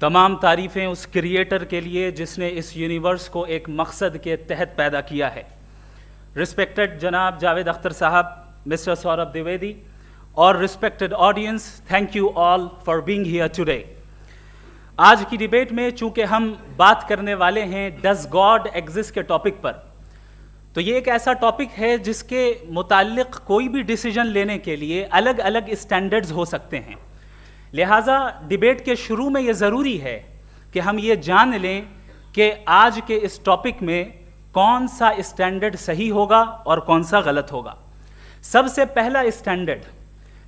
तमाम तारीफ़ें उस क्रिएटर के लिए जिसने इस यूनिवर्स को एक मकसद के तहत पैदा किया है। रिस्पेक्टेड जनाब जावेद अख्तर साहब, मिस्टर सौरभ द्विवेदी और respected audience, thank you all for being here today. आज की डिबेट में चूंकि हम बात करने वाले हैं डज गॉड एग्जिस्ट के टॉपिक पर, तो ये एक ऐसा टॉपिक है जिसके मुताल्लिक कोई भी डिसीजन लेने के लिए अलग अलग स्टैंडर्ड्स हो सकते हैं। लिहाजा डिबेट के शुरू में ये ज़रूरी है कि हम ये जान लें कि आज के इस टॉपिक में कौन सा स्टैंडर्ड सही होगा और कौन सा गलत होगा। सबसे पहला स्टैंडर्ड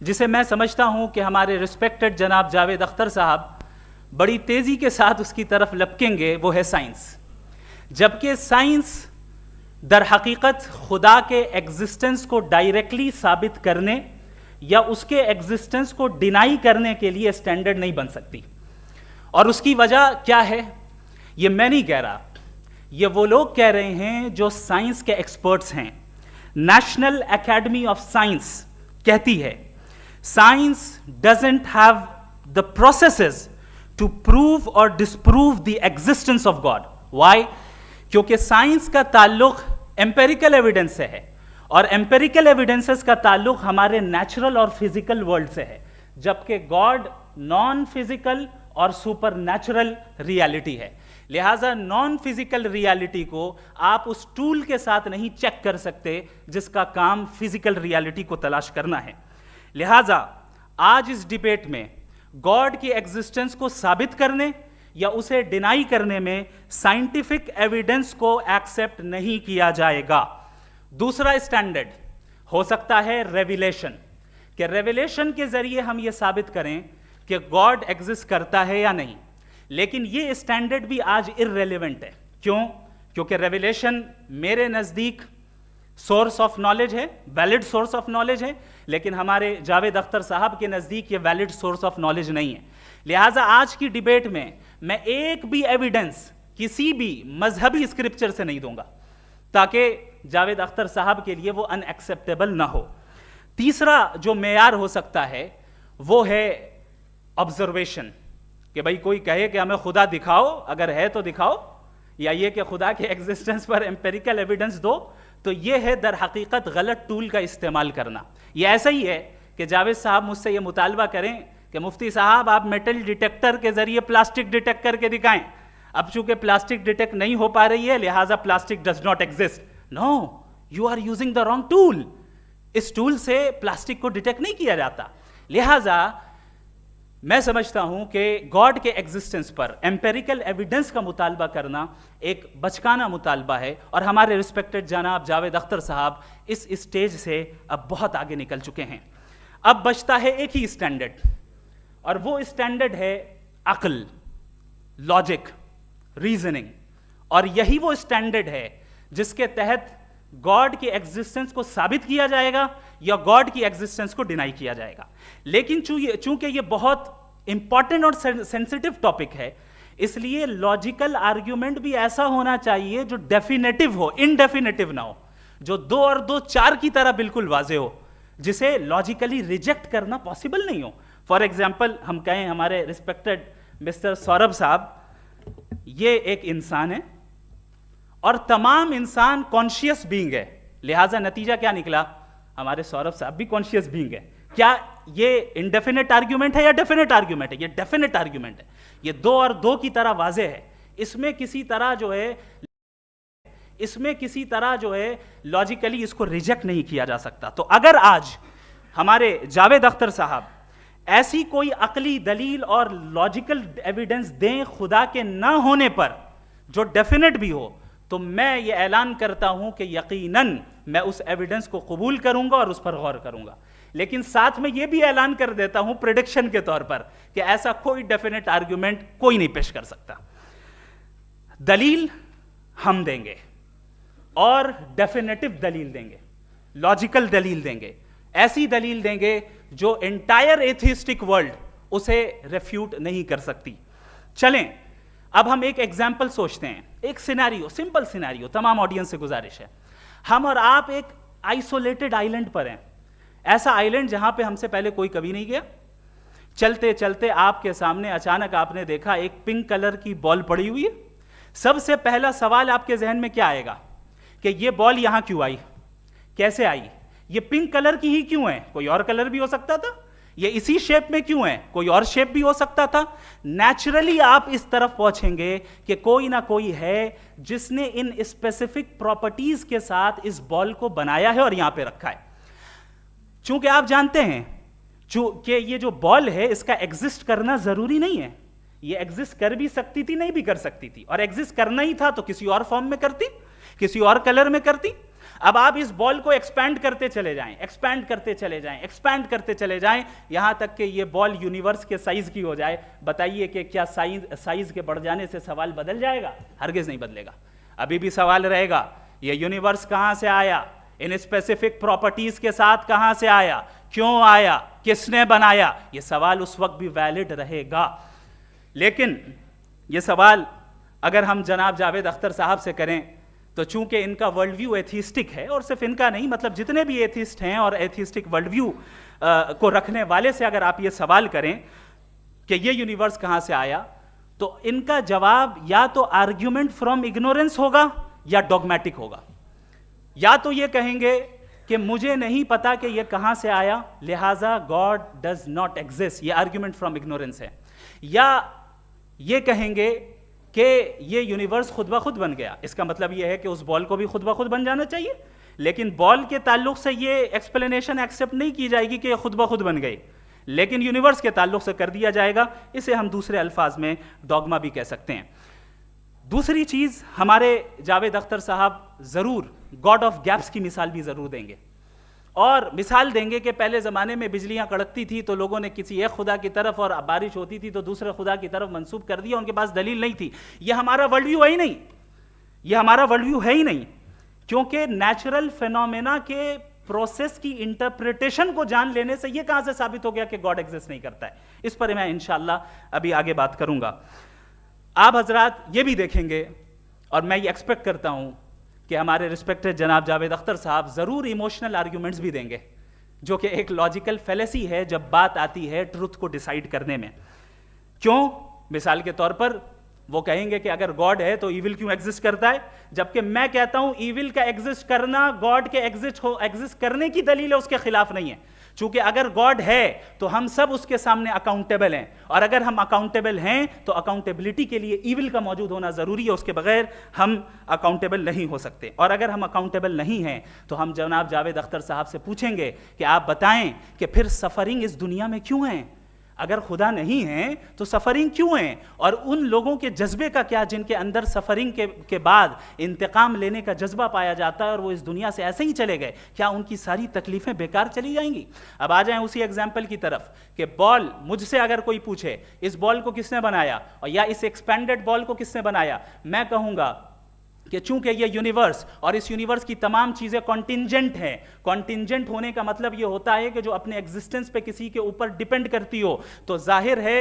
जिसे मैं समझता हूँ कि हमारे रिस्पेक्टेड जनाब जावेद अख्तर साहब बड़ी तेज़ी के साथ उसकी तरफ लपकेंगे, वो है साइंस। जबकि साइंस दर हकीकत खुदा के एग्जिस्टेंस को डायरेक्टली साबित करने या उसके एग्जिस्टेंस को डिनाई करने के लिए स्टैंडर्ड नहीं बन सकती। और उसकी वजह क्या है, ये मैं नहीं कह रहा, ये वो लोग कह रहे हैं जो साइंस के एक्सपर्ट्स हैं। नेशनल एकेडमी ऑफ साइंस कहती है science doesn't have the processes to prove और disprove the existence of God. Why? क्योंकि साइंस का ताल्लुक एम्पेरिकल एविडेंस से है और एम्पेरिकल एविडेंसेस का ताल्लुक हमारे नेचुरल और फिजिकल वर्ल्ड से है, जबकि गॉड नॉन फिजिकल और सुपर नेचुरल रियलिटी है। लिहाजा नॉन फिजिकल रियलिटी को आप उस टूल के साथ नहीं चेक कर सकते जिसका काम फिजिकल रियलिटी को तलाश करना है। लिहाजा आज इस डिबेट में गॉड की एग्जिस्टेंस को साबित करने या उसे डिनाई करने में साइंटिफिक एविडेंस को एक्सेप्ट नहीं किया जाएगा। दूसरा स्टैंडर्ड हो सकता है रेविलेशन, कि रेविलेशन के जरिए हम ये साबित करें कि गॉड एग्जिस्ट करता है या नहीं। लेकिन ये स्टैंडर्ड भी आज इररेलेवेंट है। क्यों? क्योंकि रेविलेशन मेरे नज़दीक सोर्स ऑफ नॉलेज है, वैलिड सोर्स ऑफ नॉलेज है, लेकिन हमारे जावेद अख्तर साहब के नज़दीक ये वैलिड सोर्स ऑफ नॉलेज नहीं है। लिहाजा आज की डिबेट में मैं एक भी एविडेंस किसी भी मजहबी स्क्रिप्चर से नहीं दूंगा ताकि जावेद अख्तर साहब के लिए वो अनएक्सेप्टेबल ना हो। तीसरा जो मेयार हो सकता है वो है ऑब्जर्वेशन, कि भाई कोई कहे कि हमें खुदा दिखाओ, अगर है तो दिखाओ, या ये कि खुदा के एग्जिस्टेंस पर एम्पेरिकल एविडेंस दो, तो ये है दर हकीकत गलत टूल का इस्तेमाल करना। ये ऐसा ही है कि जावेद साहब मुझसे ये मुतालबा करें कि मुफ्ती साहब आप मेटल डिटेक्टर के जरिए प्लास्टिक डिटेक्ट करके दिखाएं। अब चूंकि प्लास्टिक डिटेक्ट नहीं हो पा रही है लिहाजा plastic does not exist. No, you are using the wrong tool. इस टूल से प्लास्टिक को डिटेक्ट नहीं किया जाता। लिहाजा मैं समझता हूं कि गॉड के एग्जिस्टेंस पर एम्पेरिकल एविडेंस का मुतालबा करना एक बचकाना मुतालबा है और हमारे रिस्पेक्टेड जनाब जावेद अख्तर साहब इस स्टेज से अब बहुत आगे निकल चुके हैं। अब बचता है एक ही स्टैंडर्ड, और वो स्टैंडर्ड है अक्ल, लॉजिक, रीजनिंग। और यही वो स्टैंडर्ड है जिसके तहत गॉड की एग्जिस्टेंस को साबित किया जाएगा या गॉड की एग्जिस्टेंस को डिनाई किया जाएगा। लेकिन चूंकि ये बहुत इंपॉर्टेंट और सेंसिटिव टॉपिक है, इसलिए लॉजिकल आर्ग्यूमेंट भी ऐसा होना चाहिए जो डेफिनेटिव हो, इनडेफिनेटिव ना हो, जो 2 और 2 4 की तरह बिल्कुल वाजे हो, जिसे लॉजिकली रिजेक्ट करना पॉसिबल नहीं हो। फॉर एग्जाम्पल हम कहें हमारे रिस्पेक्टेड मिस्टर सौरभ साहब, ये एक इंसान है और तमाम इंसान कॉन्शियस बीइंग है। लिहाजा नतीजा क्या निकला, हमारे सौरभ साहब भी कॉन्शियस बीइंग है। क्या ये इनडेफिनेट आर्ग्यूमेंट है या डेफिनेट आर्ग्यूमेंट है? ये डेफिनेट आर्ग्यूमेंट है। ये 2 और 2 की तरह वाजे है। इसमें किसी तरह जो है लॉजिकली इसको रिजेक्ट नहीं किया जा सकता। तो अगर आज हमारे जावेद अख्तर साहब ऐसी कोई अकली दलील और लॉजिकल एविडेंस दें खुदा के ना होने पर जो डेफिनेट भी हो, तो मैं ये ऐलान करता हूं कि यकीनन मैं उस एविडेंस को कबूल करूंगा और उस पर गौर करूंगा। लेकिन साथ में ये भी ऐलान कर देता हूं प्रेडिक्शन के तौर पर कि ऐसा कोई डेफिनेट आर्ग्यूमेंट कोई नहीं पेश कर सकता। दलील हम देंगे और डेफिनेटिव दलील देंगे, लॉजिकल दलील देंगे, ऐसी दलील देंगे जो एंटायर एथिस्टिक वर्ल्ड उसे रेफ्यूट नहीं कर सकती। चलें अब हम एक एग्जाम्पल सोचते हैं, एक सिनेरियो, सिंपल सिनेरियो, तमाम ऑडियंस से गुजारिश है, हम और आप एक आइसोलेटेड आइलैंड पर हैं, ऐसा आइलैंड जहां पे हमसे पहले कोई कभी नहीं गया, चलते चलते आपके सामने अचानक आपने देखा एक पिंक कलर की बॉल पड़ी हुई है। सबसे पहला सवाल आपके जहन में क्या आएगा कि ये बॉल यहां क्यों आई, कैसे आई, ये पिंक कलर की ही क्यों है, कोई और कलर भी हो सकता था, ये इसी शेप में क्यों है, कोई और शेप भी हो सकता था। नेचुरली आप इस तरफ पहुंचेंगे कि कोई ना कोई है जिसने इन स्पेसिफिक प्रॉपर्टीज के साथ इस बॉल को बनाया है और यहां पे रखा है। चूंकि आप जानते हैं कि ये जो बॉल है इसका एग्जिस्ट करना जरूरी नहीं है, ये एग्जिस्ट कर भी सकती थी, नहीं भी कर सकती थी, और एग्जिस्ट करना ही था तो किसी और फॉर्म में करती, किसी और कलर में करती। अब आप इस बॉल को एक्सपैंड करते चले जाएं, एक्सपैंड करते चले जाएं, एक्सपैंड करते चले जाएं, यहां तक कि ये बॉल यूनिवर्स के साइज की हो जाए। बताइए कि क्या साइज के बढ़ जाने से सवाल बदल जाएगा? हरगिज नहीं बदलेगा। अभी भी सवाल रहेगा ये यूनिवर्स कहां से आया, इन स्पेसिफिक प्रॉपर्टीज के साथ कहां से आया, क्यों आया, किसने बनाया, ये सवाल उस वक्त भी वैलिड रहेगा। लेकिन ये सवाल अगर हम जनाब जावेद अख्तर साहब से करें तो चूंकि इनका वर्ल्ड व्यू एथिस्टिक है, और सिर्फ इनका नहीं, मतलब जितने भी एथिस्ट हैं और एथिस्टिक वर्ल्ड व्यू को रखने वाले से अगर आप ये सवाल करें कि ये यूनिवर्स कहां से आया, तो इनका जवाब या तो आर्ग्यूमेंट फ्रॉम इग्नोरेंस होगा या डॉगमेटिक होगा। या तो ये कहेंगे कि मुझे नहीं पता कि ये कहां से आया, लिहाजा गॉड डज नॉट एग्जिस्ट, ये आर्ग्यूमेंट फ्रॉम इग्नोरेंस है, या ये कहेंगे कि ये यूनिवर्स खुद ब खुद बन गया। इसका मतलब ये है कि उस बॉल को भी खुद ब खुद बन जाना चाहिए, लेकिन बॉल के ताल्लुक से ये एक्सप्लेनेशन एक्सेप्ट नहीं की जाएगी कि ये खुद ब खुद बन गई, लेकिन यूनिवर्स के ताल्लुक से कर दिया जाएगा। इसे हम दूसरे अल्फाज में डॉगमा भी कह सकते हैं। दूसरी चीज, हमारे जावेद अख्तर साहब जरूर गॉड ऑफ गैप्स की मिसाल भी जरूर देंगे, और मिसाल देंगे कि पहले ज़माने में बिजलियां कड़कती थी तो लोगों ने किसी एक खुदा की तरफ, और बारिश होती थी तो दूसरे खुदा की तरफ मंसूब कर दिया, उनके पास दलील नहीं थी। यह हमारा वर्ल्ड व्यू है ही नहीं, यह हमारा वर्ल्ड व्यू है ही नहीं, क्योंकि नेचुरल फिनोमेना के प्रोसेस की इंटरप्रिटेशन को जान लेने से यह कहां से साबित हो गया कि गॉड एग्जिस्ट नहीं करता है। इस पर मैं इंशाअल्लाह अभी आगे बात करूंगा। आप हजरात ये भी देखेंगे, और मैं ये एक्सपेक्ट करता हूं कि हमारे रिस्पेक्टेड जनाब जावेद अख्तर साहब जरूर इमोशनल आर्ग्यूमेंट्स भी देंगे, जो कि एक लॉजिकल फेलेसी है जब बात आती है ट्रुथ को डिसाइड करने में। क्यों? मिसाल के तौर पर वो कहेंगे कि अगर गॉड है तो ईविल क्यों एग्जिस्ट करता है, जबकि मैं कहता हूं ईविल का एग्जिस्ट करना गॉड के एग्जिस्ट करने की दलील है, उसके खिलाफ नहीं है। चूंकि अगर गॉड है तो हम सब उसके सामने अकाउंटेबल हैं, और अगर हम अकाउंटेबल हैं तो अकाउंटेबिलिटी के लिए ईविल का मौजूद होना जरूरी है, उसके बगैर हम अकाउंटेबल नहीं हो सकते। और अगर हम अकाउंटेबल नहीं हैं तो हम जनाब जावेद अख्तर साहब से पूछेंगे कि आप बताएं कि फिर सफरिंग इस दुनिया में क्यों है? अगर खुदा नहीं है तो सफरिंग क्यों है? और उन लोगों के जज्बे का क्या जिनके अंदर सफरिंग के बाद इंतकाम लेने का जज्बा पाया जाता है और वो इस दुनिया से ऐसे ही चले गए, क्या उनकी सारी तकलीफें बेकार चली जाएंगी? अब आ जाएं उसी एग्जाम्पल की तरफ कि बॉल, मुझसे अगर कोई पूछे इस बॉल को किसने बनाया और या इस एक्सपेंडेड बॉल को किसने बनाया, मैं कहूंगा कि चूंकि ये यूनिवर्स और इस यूनिवर्स की तमाम चीज़ें कॉन्टिंजेंट हैं। कॉन्टिंजेंट होने का मतलब ये होता है कि जो अपने एग्जिस्टेंस पे किसी के ऊपर डिपेंड करती हो, तो जाहिर है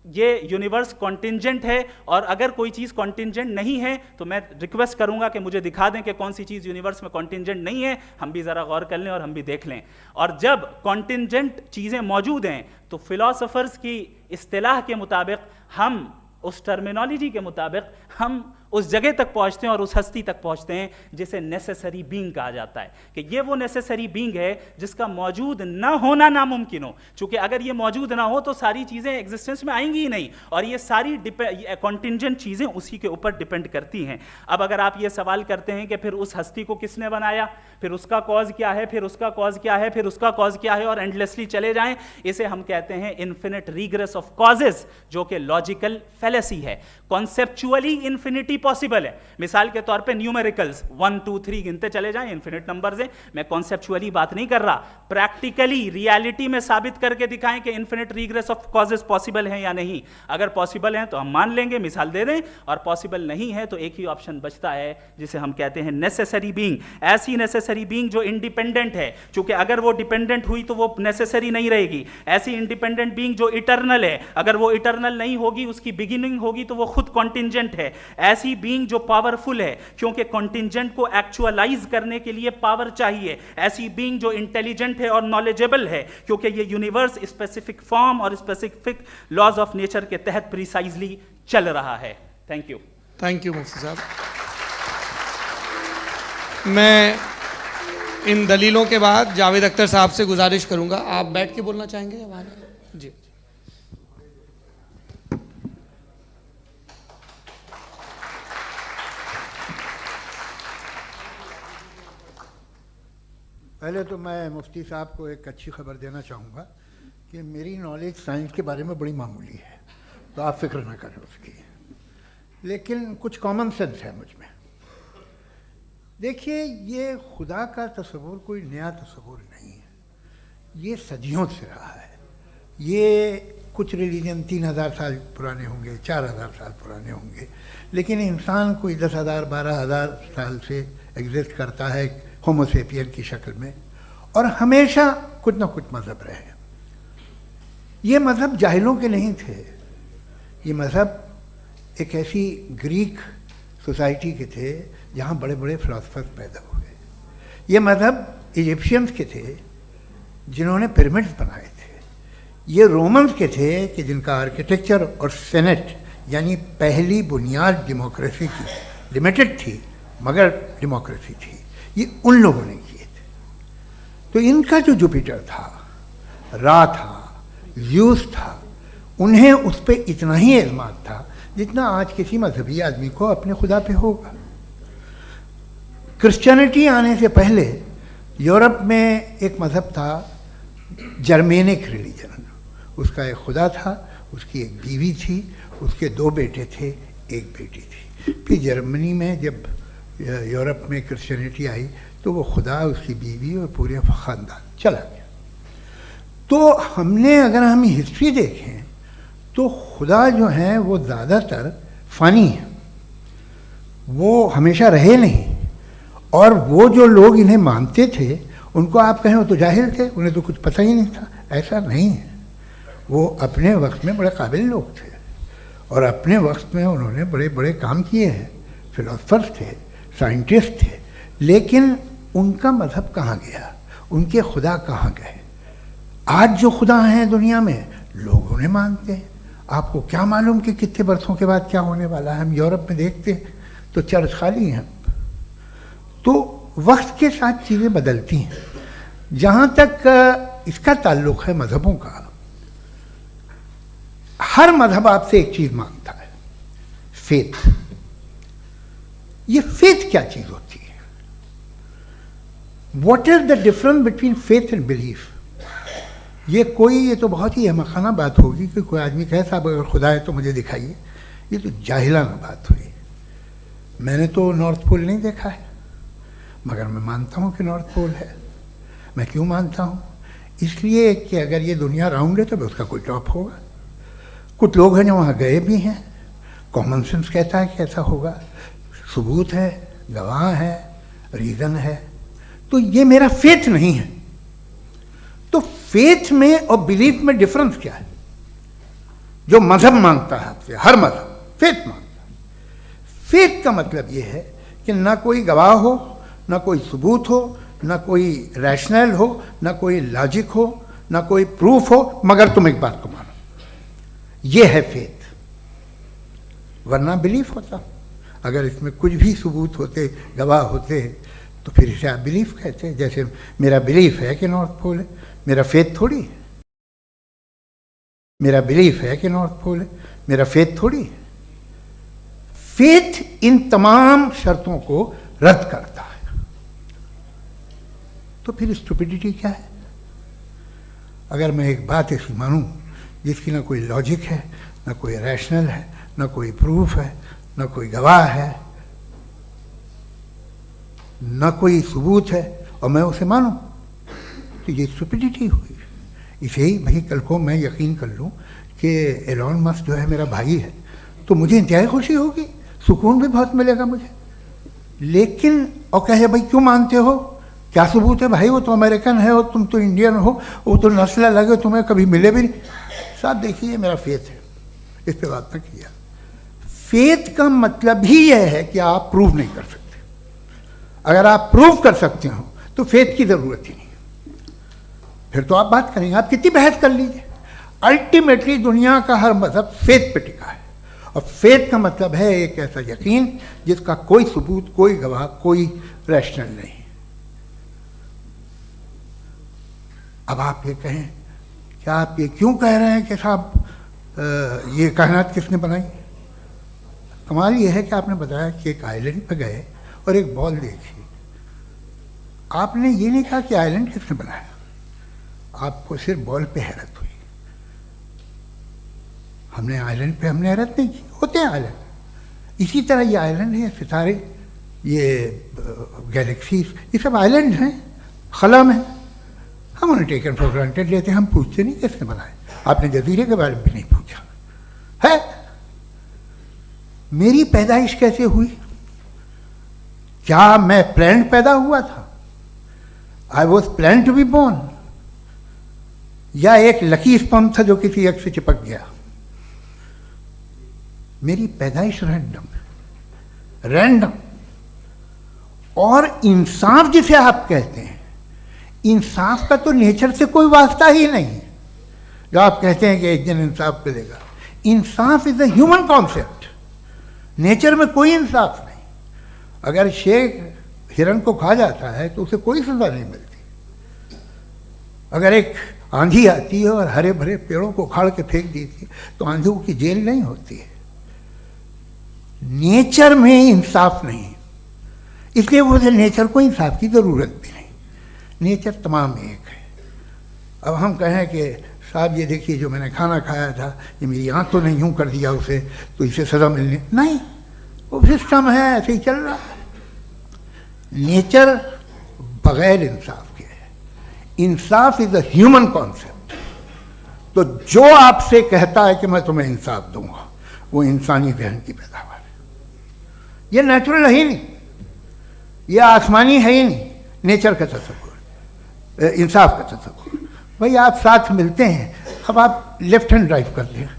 ये यूनिवर्स कॉन्टिंजेंट है। और अगर कोई चीज़ कॉन्टिंजेंट नहीं है तो मैं रिक्वेस्ट करूंगा कि मुझे दिखा दें कि कौन सी चीज़ यूनिवर्स में कॉन्टिंजेंट नहीं है, हम भी ज़रा गौर कर लें और हम भी देख लें। और जब कॉन्टिंजेंट चीज़ें मौजूद हैं तो फिलोसोफर्स की इस्तिलाह के मुताबिक, हम उस टर्मिनोलॉजी के मुताबिक हम उस जगह तक पहुंचते हैं और उस हस्ती तक पहुंचते हैं जिसे नेसेसरी बीइंग कहा जाता है, कि ये वो नेसेसरी बीइंग है जिसका मौजूद ना होना नामुमकिन हो। चूंकि अगर ये मौजूद ना हो तो सारी चीज़ें एग्जिस्टेंस में आएंगी ही नहीं, और ये सारी कॉन्टिंजेंट चीज़ें उसी के ऊपर डिपेंड करती हैं। अब अगर आप ये सवाल करते हैं कि फिर उस हस्ती को किसने बनाया, फिर उसका कॉज क्या है, फिर उसका कॉज क्या है, फिर उसका कॉज क्या है, और एंडलेसली चले जाएं, इसे हम कहते हैं इन्फिनिट रीग्रेस ऑफ कॉजेज, जो कि लॉजिकल फेलेसी है। कॉन्सेप्चुअली इन्फिनिटी पॉसिबल है। मिसाल के तौर पे न्यूमेरिकल्स 1 2 3 गिनते चले जाएं, इन्फिनिट नंबर्स हैं। मैं कॉन्सेप्चुअली बात नहीं कर रहा, प्रैक्टिकली रियलिटी में साबित करके दिखाएं कि infinite regress of causes possible हैं या नहीं। अगर पॉसिबल हैं तो हम मान लेंगे, मिसाल दे दें, और पॉसिबल नहीं है तो एक ही ऑप्शन बचता है जिसे हम कहते हैं नेसेसरी बीइंग। ऐसी नेसेसरी बीइंग जो इंडिपेंडेंट है, क्योंकि अगर वो डिपेंडेंट हुई तो वो नेसेसरी नहीं रहेगी। ऐसी इंडिपेंडेंट बीइंग जो इटर्नल है, अगर वो इटर्नल नहीं होगी, उसकी बिगिनिंग होगी तो वो खुद कॉन्टिंजेंट है। ऐसी ऐसी बीइंग जो पावरफुल है, क्योंकि कॉन्टिंजेंट को एक्चुअलाइज करने के लिए पावर चाहिए, ऐसी बीइंग जो इंटेलिजेंट है और नॉलेजेबल है, क्योंकि ये यूनिवर्स स्पेसिफिक फॉर्म और स्पेसिफिक लॉज ऑफ नेचर के तहत प्रिसाइजली चल रहा है। थैंक यू मुफ्ती साहब। मैं इन दलीलों के बाद जावेद अख्तर साहब से गुजारिश करूंगा, आप बैठ के बोलना चाहेंगे या वहाँ? जी। पहले तो मैं मुफ्ती साहब को एक अच्छी खबर देना चाहूँगा कि मेरी नॉलेज साइंस के बारे में बड़ी मामूली है, तो आप फिक्र ना करें उसकी, लेकिन कुछ कॉमन सेंस है मुझ में। देखिए, ये खुदा का तस्वुर कोई नया तस्वुर नहीं है, ये सदियों से रहा है। ये कुछ रिलीजन 3000 साल पुराने होंगे, 4000 साल पुराने होंगे, लेकिन इंसान कोई 10,000 12,000 साल से एग्जिस्ट करता है होमोसेपियन की शक्ल में, और हमेशा कुछ ना कुछ मज़हब रहे। ये मज़हब जाहिलों के नहीं थे, ये मज़हब एक ऐसी ग्रीक सोसाइटी के थे जहाँ बड़े बड़े फिलोसफर्स पैदा हुए। ये मज़हब इजिप्शियंस के थे जिन्होंने पिरामिड्स बनाए थे। ये रोमन्स के थे कि जिनका आर्किटेक्चर और सेनेट यानी पहली बुनियाद डेमोक्रेसी की लिमिटेड थी, मगर डेमोक्रेसी थी, ये उन लोगों ने किए थे। तो इनका जो जुपिटर था, रा था, ज़्यूस था, उन्हें उस पर इतना ही एतमाद था जितना आज किसी मजहबी आदमी को अपने खुदा पे होगा। क्रिश्चियनिटी आने से पहले यूरोप में एक मज़हब था, जर्मेनिक रिलीजन। उसका एक खुदा था, उसकी एक बीवी थी, उसके 2 बेटे थे, एक बेटी थी। फिर जर्मनी में जब यूरोप में क्रिश्चियनिटी आई तो वो खुदा, उसकी बीवी और पूरे ख़ानदान चला गया। तो हमने, अगर हम हिस्ट्री देखें तो खुदा जो हैं वो ज़्यादातर फ़नी हैं, वो हमेशा रहे नहीं। और वो जो लोग इन्हें मानते थे उनको आप कहें वो तो जाहिल थे, उन्हें तो कुछ पता ही नहीं था, ऐसा नहीं है। वो अपने वक्त में बड़े काबिल लोग थे और अपने वक्त में उन्होंने बड़े बड़े काम किए हैं, फिलोसफर्स थे, साइंटिस्ट थे, लेकिन उनका मज़हब कहाँ गया, उनके खुदा कहाँ गए? आज जो खुदा हैं दुनिया में लोग उन्हें मानते हैं। आपको क्या मालूम कि कितने बरसों के बाद क्या होने वाला है? हम यूरोप में देखते हैं तो चर्च खाली हैं। तो वक्त के साथ चीज़ें बदलती हैं। जहाँ तक इसका ताल्लुक़ है मज़हबों का, हर मज़हब आपसे एक चीज़ मांगता है, फेथ। ये फेथ क्या चीज़ होती है? What is the difference between faith and belief? ये तो बहुत ही अहमखाना बात होगी कि कोई आदमी कहे साहब अगर खुदा है तो मुझे दिखाइए। ये तो जाहिलाना बात हुई। मैंने तो नॉर्थ पोल नहीं देखा है, मगर मैं मानता हूँ कि नॉर्थ पोल है। मैं क्यों मानता हूँ? इसलिए कि अगर ये दुनिया राउंड है तो उसका कोई टॉप होगा। कुछ लोग हैं जो वहाँ गए भी हैं, कॉमन सेंस कहता है कि ऐसा होगा, सबूत है, गवाह है, रीज़न है। तो ये मेरा फेथ नहीं है। तो फेथ में और बिलीफ में डिफरेंस क्या है? जो मज़हब मांगता है आपसे, हर मज़हब फेथ मांगता है। फेथ का मतलब ये है कि ना कोई गवाह हो, ना कोई सबूत हो, ना कोई रैशनल हो, ना कोई लॉजिक हो, ना कोई प्रूफ हो, मगर तुम एक बात को मानो। ये है फेथ। वरना बिलीफ होता। अगर इसमें कुछ भी सबूत होते, गवाह होते, तो फिर इसे आप बिलीफ कहते। जैसे मेरा बिलीफ है कि नॉर्थ पोल है, मेरा फेथ थोड़ी है। मेरा बिलीफ है कि नॉर्थ पोल है, मेरा फेथ थोड़ी है। फेथ इन तमाम शर्तों को रद्द करता है। तो फिर स्टुपिडिटी क्या है? अगर मैं एक बात ऐसी मानूं जिसकी ना कोई लॉजिक है, ना कोई रैशनल है, ना कोई प्रूफ है, ना कोई गवाह है, ना कोई सबूत है, और मैं उसे मानूं, तो ये स्टुपिडिटी हुई। इसे ही भाई कल को मैं यकीन कर लूँ कि एलॉन मस्क जो है मेरा भाई है, तो मुझे इंतहाई खुशी होगी, सुकून भी बहुत मिलेगा मुझे। लेकिन और कहे भाई क्यों मानते हो, क्या सबूत है? भाई वो तो अमेरिकन है और तुम तो इंडियन हो, वो तो नस्ल अलग है, तुम्हें कभी मिले भी नहीं। साहब देखिए मेरा फेथ है, इस पर बात न किया। फेथ का मतलब ही यह है कि आप प्रूव नहीं कर सकते। अगर आप प्रूव कर सकते हो तो फेथ की जरूरत ही नहीं, फिर तो आप बात करेंगे, आप कितनी बहस कर लीजिए। अल्टीमेटली दुनिया का हर मजहब फेथ पे टिका है, और फेथ का मतलब है एक ऐसा यकीन जिसका कोई सबूत, कोई गवाह, कोई रैशनल नहीं। अब आप ये कहें, क्या आप ये क्यों कह रहे हैं कि साहब ये कायनात किसने बनाई? कमाल ये है कि आपने बताया कि एक आइलैंड पे गए और एक बॉल देखी। आपने ये नहीं कहा कि आइलैंड किसने बनाया, आपको सिर्फ बॉल पे हैरत हुई। हमने आइलैंड पे हमने हैरत नहीं की, होते हैं आइलैंड। इसी तरह ये आइलैंड है, सितारे, ये गैलेक्सीज, ये सब आइलैंड हैं, खला में। हम उन्हें टेकन फॉर ग्रांटेड लेते हैं, हम पूछते नहीं किसने बनाए। आपने जजीरे के बारे में भी नहीं पूछा है। मेरी पैदाइश कैसे हुई? क्या मैं प्लान्ड पैदा हुआ था? I was plan to be born, या एक लकी स्पर्म था जो किसी एक से चिपक गया? मेरी पैदाइश रैंडम। और इंसाफ जिसे आप कहते हैं, इंसाफ का तो नेचर से कोई वास्ता ही नहीं है। जो आप कहते हैं कि एक दिन इंसाफ मिलेगा, इंसाफ is a human concept, nature में कोई इंसाफ नहीं। अगर शेर हिरन को खा जाता है तो उसे कोई सजा नहीं मिलती। अगर एक आंधी आती है और हरे भरे पेड़ों को उखाड़ के फेंक देती है तो आंधियों की जेल नहीं होती है। नेचर में इंसाफ नहीं, इसलिए मुझे नेचर को इंसाफ की जरूरत भी नहीं। नेचर तमाम एक है। अब हम कहें कि साहब ये देखिए जो मैंने खाना खाया था, ये मेरी आँख तो नहीं यूँ कर दिया उसे, तो इसे सज़ा मिलने नहीं, वो सिस्टम है, ऐसे ही चल रहा है। नेचर बगैर इंसाफ के है। इंसाफ इज अ ह्यूमन कॉन्सेप्ट। तो जो आपसे कहता है कि मैं तुम्हें इंसाफ दूंगा, वो इंसानी जहन की पैदावार है। ये नेचुरल है ही नहीं, ये आसमानी है ही नहीं। नेचर का तसव्वुर, इंसाफ का तसव्वुर। भाई आप साथ मिलते हैं, अब आप लेफ्ट हैंड ड्राइव करते हैं,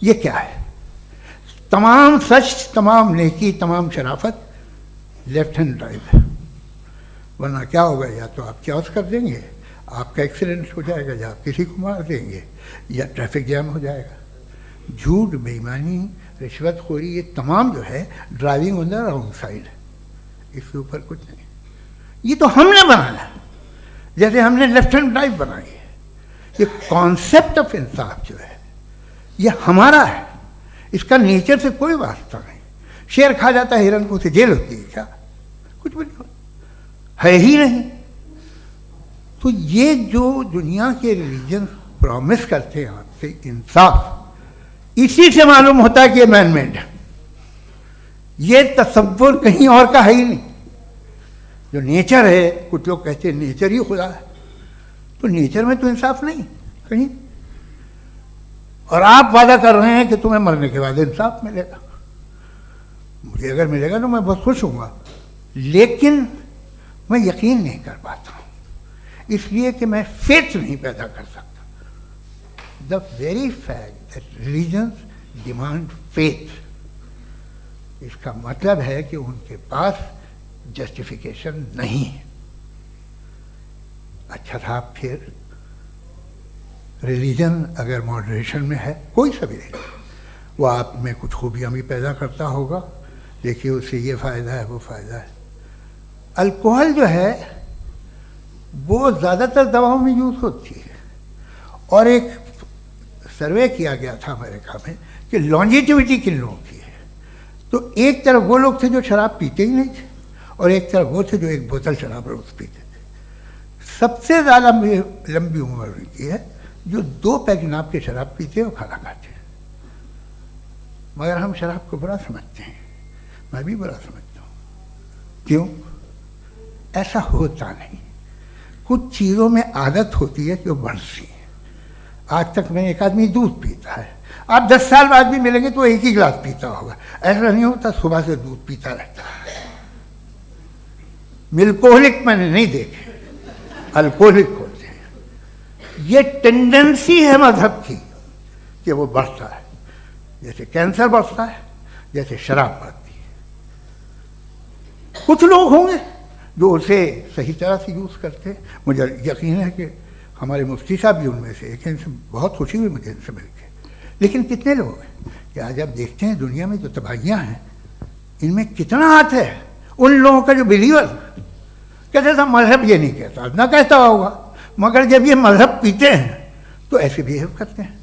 ये क्या है? तमाम सच, तमाम नेकी, तमाम शराफत लेफ्ट हैंड ड्राइव है। वरना क्या होगा, या तो आप क्रॉस कर देंगे, आपका एक्सीडेंट हो जाएगा, या आप किसी को मार देंगे, या ट्रैफिक जैम हो जाएगा। झूठ, बेईमानी, रिश्वतखोरी, ये तमाम जो है driving on the wrong side, इसके ऊपर कुछ नहीं। ये तो हमने बनाया, जैसे हमने लेफ्ट हैंड ड्राइव बनाई है। ये कॉन्सेप्ट ऑफ इंसाफ जो है ये हमारा है, इसका नेचर से कोई वास्ता नहीं। शेर खा जाता है हिरन को, उसे जेल होती है क्या? कुछ भी नहीं, है ही नहीं। तो ये जो दुनिया के रिलीजन प्रॉमिस करते हैं आपसे इंसाफ, इसी से मालूम होता है कि ये मैन मेड है। ये तसव्वुर कहीं और का है ही नहीं। जो नेचर है, कुछ लोग कहते हैं नेचर ही खुदा है, तो नेचर में तो इंसाफ नहीं कहीं। और आप वादा कर रहे हैं कि तुम्हें मरने के बाद इंसाफ मिलेगा। मुझे अगर मिलेगा तो मैं बहुत खुश होऊंगा, लेकिन मैं यकीन नहीं कर पाता हूँ, इसलिए कि मैं फेथ नहीं पैदा कर सकता। The very fact that religions demand faith, इसका मतलब है कि उनके पास जस्टिफिकेशन नहीं है। अच्छा था, फिर रिलीजन अगर मॉडरेशन में है, कोई सा भी नहीं, वो आप में कुछ खूबियाँ भी पैदा करता होगा, देखिए उससे ये फ़ायदा है, वो फ़ायदा है। अल्कोहल जो है वो ज़्यादातर दवाओं में यूज़ होती है, और एक सर्वे किया गया था अमेरिका में कि लॉन्जिटिविटी किन लोगों की है। तो एक तरफ वो लोग थे जो शराब पीते ही नहीं थे, और एक तरफ वो थे जो एक बोतल शराब रोज़ पीते थे। सबसे ज़्यादा लंबी उम्र उनकी है जो 2 पैक नाप के शराब पीते और खाना खाते हैं। मगर हम शराब को बुरा समझते हैं, मैं भी बुरा समझता हूँ। क्यों? ऐसा होता नहीं। कुछ चीज़ों में आदत होती है कि वो बढ़ती है। आज तक में एक आदमी दूध पीता है, आप 10 साल बाद भी मिलेंगे तो एक ही गिलास पीता होगा। ऐसा नहीं होता, सुबह से दूध पीता रहता है। मिल्कोहलिक मैंने नहीं देखे, अल्कोहलिक होते हैं। ये टेंडेंसी है मजहब की कि वो बढ़ता है। जैसे कैंसर बढ़ता है, जैसे शराब पड़ती है। कुछ लोग होंगे जो उसे सही तरह से यूज़ करते हैं। मुझे यकीन है कि हमारे मुफ्ती साहब भी उनमें से एक हैं, इनसे बहुत खुशी हुई मुझे इनसे मिलकर। लेकिन कितने लोग हैं कि आज आप देखते हैं दुनिया में जो तबाहियाँ हैं, इनमें कितना हाथ है उन लोगों का जो बिलीवर कहते था मजहब ये नहीं कहता, ना कहता होगा, मगर जब ये मजहब पीते हैं तो ऐसे बिहेव करते हैं।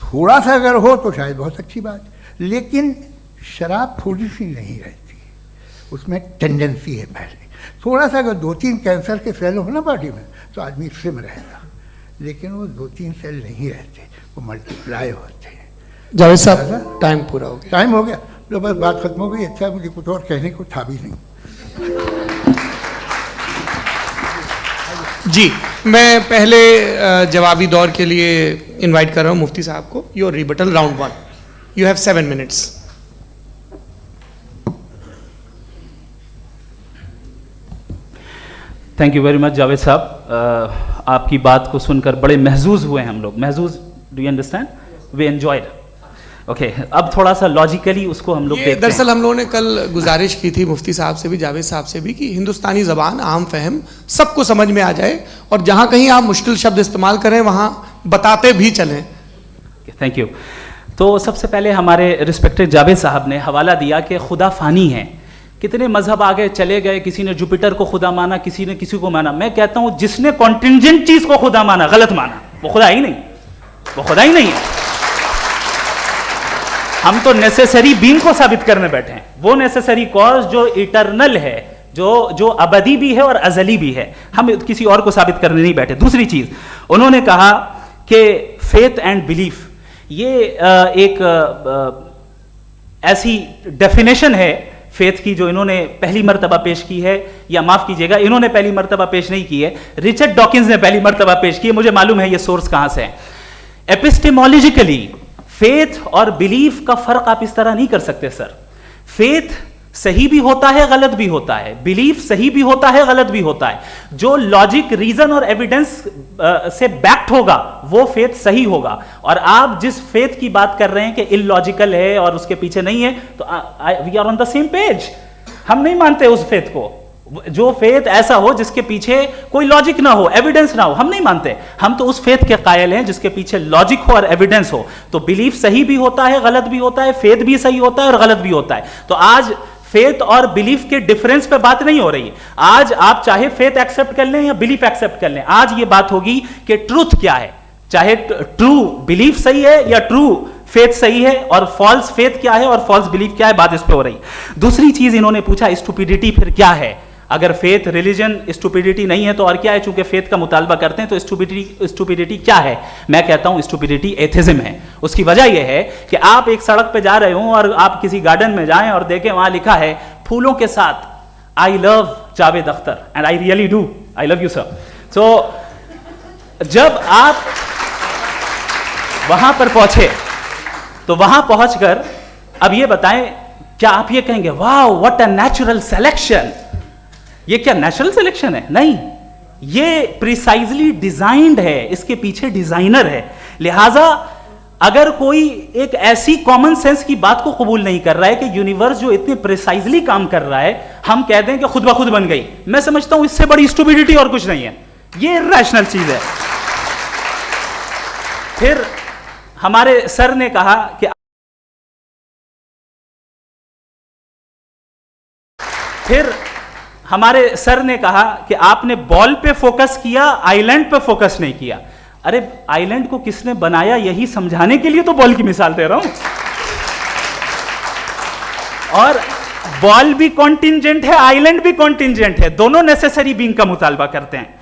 थोड़ा सा अगर हो तो शायद बहुत अच्छी बात, लेकिन शराब थोड़ी सी नहीं रहती, उसमें टेंडेंसी है पहले। थोड़ा सा अगर 2-3 कैंसर के सेल हो ना बॉडी में तो आदमी स्लिम रहेगा, लेकिन वो 2-3 सेल नहीं रहते, वो मल्टीप्लाई होते हैं। जावेद साहब टाइम पूरा हो गया। टाइम हो गया, तो बस बात खत्म हो गई। अच्छा, मुझे कुछ और कहने को था भी नहीं। जी, मैं पहले जवाबी दौर के लिए इनवाइट कर रहा हूं मुफ्ती साहब को। Your rebuttal round 1, you have 7 minutes. Thank you very much Javed साहब, आपकी बात को सुनकर बड़े महजूज हुए हम लोग। महजूज, do you understand? We enjoyed. Okay, अब थोड़ा सा लॉजिकली उसको हम लोग देखते हैं। दरअसल हम लोगों ने कल गुजारिश की थी मुफ्ती साहब से भी, जावेद साहब से भी, कि हिंदुस्तानी ज़बान आम फहम सबको समझ में आ जाए, और जहाँ कहीं आप मुश्किल शब्द इस्तेमाल करें वहाँ बताते भी चलें। Thank you. तो सबसे पहले हमारे रिस्पेक्टेड जावेद साहब ने हवाला दिया कि खुदा फ़ानी है। कितने मजहब आगे चले गए, किसी ने जुपिटर को खुदा माना, किसी ने किसी को माना। मैं कहता हूँ जिसने कॉन्टिंजेंट चीज़ को खुदा माना, गलत माना, वो खुदा ही नहीं, वो खुदा ही नहीं है। हम तो नेसेसरी बीइंग को साबित करने बैठे हैं, वो नेसेसरी कॉज जो इटरनल है, जो अबदी भी है और अजली भी है। हम किसी और को साबित करने नहीं बैठे। दूसरी चीज उन्होंने कहा कि फेथ एंड बिलीफ, ये एक ऐसी डेफिनेशन है फेथ की जो इन्होंने पहली मर्तबा पेश की है, या माफ कीजिएगा, इन्होंने पहली मर्तबा पेश नहीं की है, रिचर्ड डॉकिंस ने पहली मर्तबा पेश की है। मुझे मालूम है ये सोर्स कहां से है। एपिस्टेमोलॉजिकली फेथ और बिलीफ का फर्क आप इस तरह नहीं कर सकते सर। फेथ सही भी होता है, गलत भी होता है, बिलीफ सही भी होता है, गलत भी होता है। जो लॉजिक, रीजन और एविडेंस से बैक्ड होगा वो फेथ सही होगा। और आप जिस फेथ की बात कर रहे हैं कि इलॉजिकल है और उसके पीछे नहीं है, तो we are on the same page. हम नहीं मानते उस फेथ को, जो फेथ ऐसा हो जिसके पीछे कोई लॉजिक ना हो, एविडेंस ना हो, हम नहीं मानते। हम तो उस फेथ के कायल हैं जिसके पीछे लॉजिक हो और एविडेंस हो। तो बिलीफ सही भी होता है, गलत भी होता है, फेथ भी सही होता है और गलत भी होता है। तो आज फेथ और बिलीफ के डिफरेंस पे बात नहीं हो रही है। आज आप चाहे फेथ एक्सेप्ट कर लें या बिलीफ एक्सेप्ट कर लें, आज ये बात होगी कि ट्रूथ क्या है, चाहे ट्रू बिलीफ सही है या ट्रू फेथ सही है, और फॉल्स फेथ क्या है और फॉल्स बिलीफ क्या है, बात इस पे हो रही। दूसरी चीज इन्होंने पूछा, स्टुपिडिटी फिर क्या है? अगर फेथ रिलीजन स्टुपिडिटी नहीं है तो और क्या है? चूंकि फेथ का मुतालबा करते हैं तो स्टुपिडिटी क्या है? मैं कहता हूं स्टुपिडिटी एथिज्म है। उसकी वजह यह है कि आप एक सड़क पे जा रहे हो और आप किसी गार्डन में जाएं और देखें वहां लिखा है फूलों के साथ I love Javed Akhtar, and I really do, I love you sir. So जब आप वहां पर पहुंचे तो वहां पहुंचकर अब ये बताएं, क्या आप ये कहेंगे वाह व्हाट अ नेचुरल सिलेक्शन? ये क्या नेचुरल सिलेक्शन है? नहीं, ये प्रिसाइजली डिजाइंड है, इसके पीछे डिजाइनर है। लिहाजा अगर कोई एक ऐसी कॉमन सेंस की बात को कबूल नहीं कर रहा है कि यूनिवर्स जो इतने प्रिसाइजली काम कर रहा है, हम कह दें कि खुद ब खुद बन गई, मैं समझता हूं इससे बड़ी स्टुपिडिटी और कुछ नहीं है। ये इर्रेशनल चीज है। फिर हमारे सर ने कहा कि आपने बॉल पे फोकस किया, आइलैंड पे फोकस नहीं किया। अरे आइलैंड को किसने बनाया यही समझाने के लिए तो बॉल की मिसाल दे रहा हूं। और बॉल भी कॉन्टिंजेंट है, आइलैंड भी कॉन्टिंजेंट है, दोनों नेसेसरी बीइंग का मुतालबा करते हैं।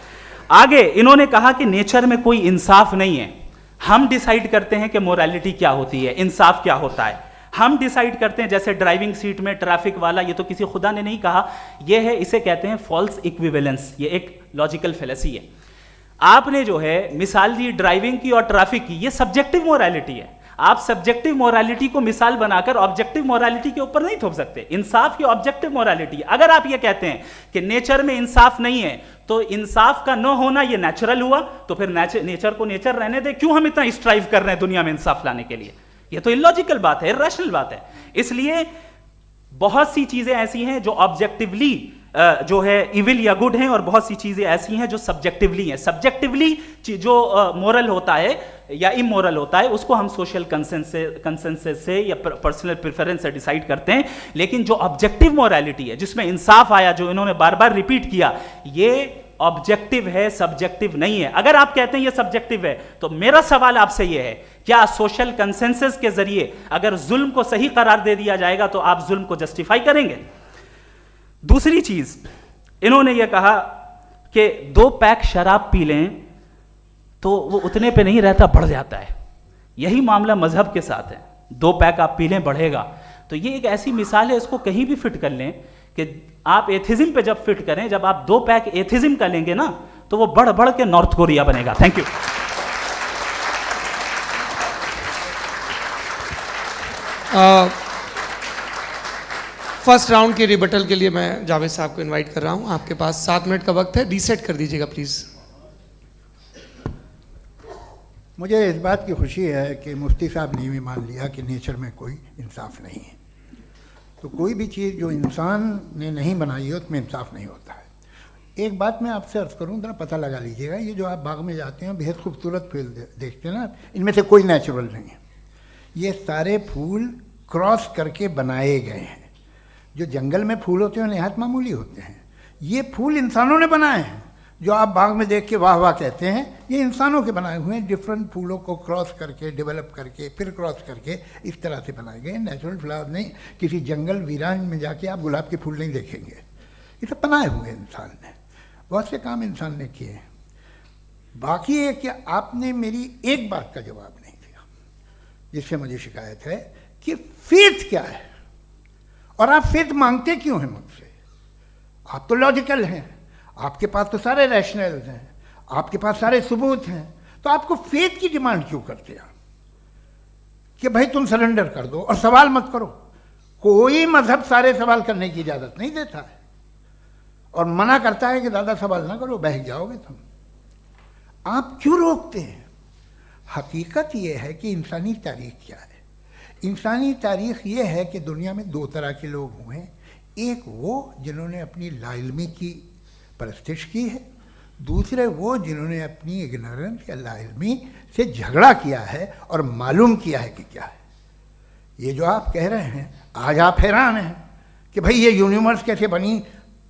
आगे इन्होंने कहा कि नेचर में कोई इंसाफ नहीं है, हम डिसाइड करते हैं कि मोरालिटी क्या होती है, इंसाफ क्या होता है, हम डिसाइड करते हैं। जैसे ड्राइविंग सीट में ट्रैफिक वाला, ये तो किसी खुदा ने नहीं कहा, ये है, इसे कहते हैं फॉल्स इक्विवेलेंस, ये एक लॉजिकल फेलेसी है। आपने जो है मिसाल दी ड्राइविंग की और ट्रैफिक की, ये सब्जेक्टिव मोरालिटी है। आप सब्जेक्टिव मोरालिटी को मिसाल बनाकर ऑब्जेक्टिव मोरालिटी के ऊपर नहीं थोप सकते। इंसाफ की ऑब्जेक्टिव मोरालिटी। अगर आप ये कहते हैं कि नेचर में इंसाफ नहीं है, तो इंसाफ का न होना ये नेचुरल हुआ, तो फिर नेचर को नेचर रहने दे। क्यों हम इतना स्ट्राइव कर रहे हैं दुनिया में इंसाफ लाने के लिए? ये तो इलॉजिकल बात है, इरैशनल बात है। इसलिए बहुत सी चीजें ऐसी हैं जो ऑब्जेक्टिवली जो है इविल या गुड हैं, और बहुत सी चीजें ऐसी हैं जो सब्जेक्टिवली हैं। सब्जेक्टिवली जो मोरल होता है या इमोरल होता है उसको हम सोशल कंसेंसस से या पर्सनल प्रेफरेंस से डिसाइड करते हैं, लेकिन जो ऑब्जेक्टिव मोरालिटी है जिसमें इंसाफ आया, जो इन्होंने बार बार रिपीट किया, ये ऑब्जेक्टिव है, सब्जेक्टिव नहीं है। अगर आप कहते हैं ये सब्जेक्टिव है तो मेरा सवाल आपसे ये है, क्या सोशल कंसेंसस के जरिए अगर जुल्म को सही करार दे दिया जाएगा तो आप जुल्म को जस्टिफाई करेंगे? दूसरी चीज इन्होंने ये कहा कि 2 पैक शराब पी लें तो वो उतने पे नहीं रहता, बढ़ जाता है। यही मामला मजहब के साथ है, 2 पैक आप पी लें बढ़ेगा। तो ये एक ऐसी मिसाल है, इसको कहीं भी फिट कर लें कि आप एथिज्म पे जब फिट करें, जब आप 2 पैक एथिज्म का लेंगे ना तो वो बढ़ बढ़ के नॉर्थ कोरिया बनेगा। Thank you. फर्स्ट राउंड के रिबटल के लिए मैं जावेद साहब को इनवाइट कर रहा हूं। आपके पास 7 मिनट का वक्त है, रीसेट कर दीजिएगा प्लीज। मुझे इस बात की खुशी है कि मुफ्ती साहब ने भी मान लिया कि नेचर में कोई इंसाफ नहीं है। तो कोई भी चीज़ जो इंसान ने नहीं बनाई है उसमें इंसाफ नहीं होता है। एक बात मैं आपसे अर्ज़ करूँ, ज़रा पता लगा लीजिएगा, ये जो आप बाग में जाते हैं बेहद खूबसूरत फूल देखते हैं ना, इनमें से कोई नेचुरल नहीं है। ये सारे फूल क्रॉस करके बनाए गए हैं। जो जंगल में फूल होते हैं नहायत मामूली होते हैं, ये फूल इंसानों ने बनाए हैं। जो आप बाग में देख के वाह वाह कहते हैं, ये इंसानों के बनाए हुए हैं। डिफरेंट फूलों को क्रॉस करके, डेवलप करके, फिर क्रॉस करके इस तरह से बनाए गए। नेचुरल फ्लावर नहीं। किसी जंगल वीरान में जाके आप गुलाब के फूल नहीं देखेंगे। ये सब बनाए हुए इंसान ने, बहुत से काम इंसान ने किए हैं। बाकी है कि आपने मेरी एक बात का जवाब नहीं दिया, जिससे मुझे शिकायत है कि फेथ क्या है और आप फेथ मांगते क्यों हैं मुझसे? आप तो लॉजिकल हैं, आपके पास तो सारे रैशनल्स हैं, आपके पास सारे सबूत हैं, तो आपको फेथ की डिमांड क्यों करते हैं कि भाई तुम सरेंडर कर दो और सवाल मत करो? कोई मजहब सारे सवाल करने की इजाज़त नहीं देता है और मना करता है कि ज़्यादा सवाल ना करो, बह जाओगे तुम। आप क्यों रोकते हैं? हकीकत यह है कि इंसानी तारीख क्या है। इंसानी तारीख ये है कि दुनिया में 2 तरह के लोग हुए हैं। एक वो जिन्होंने अपनी लाइल्मी की परस्तिश की है, दूसरे वो जिन्होंने अपनी इग्नोरेंस या लाइल्मी से झगड़ा किया है और मालूम किया है कि क्या है। ये जो आप कह रहे हैं, आज आप हैरान हैं कि भाई ये यूनिवर्स कैसे बनी।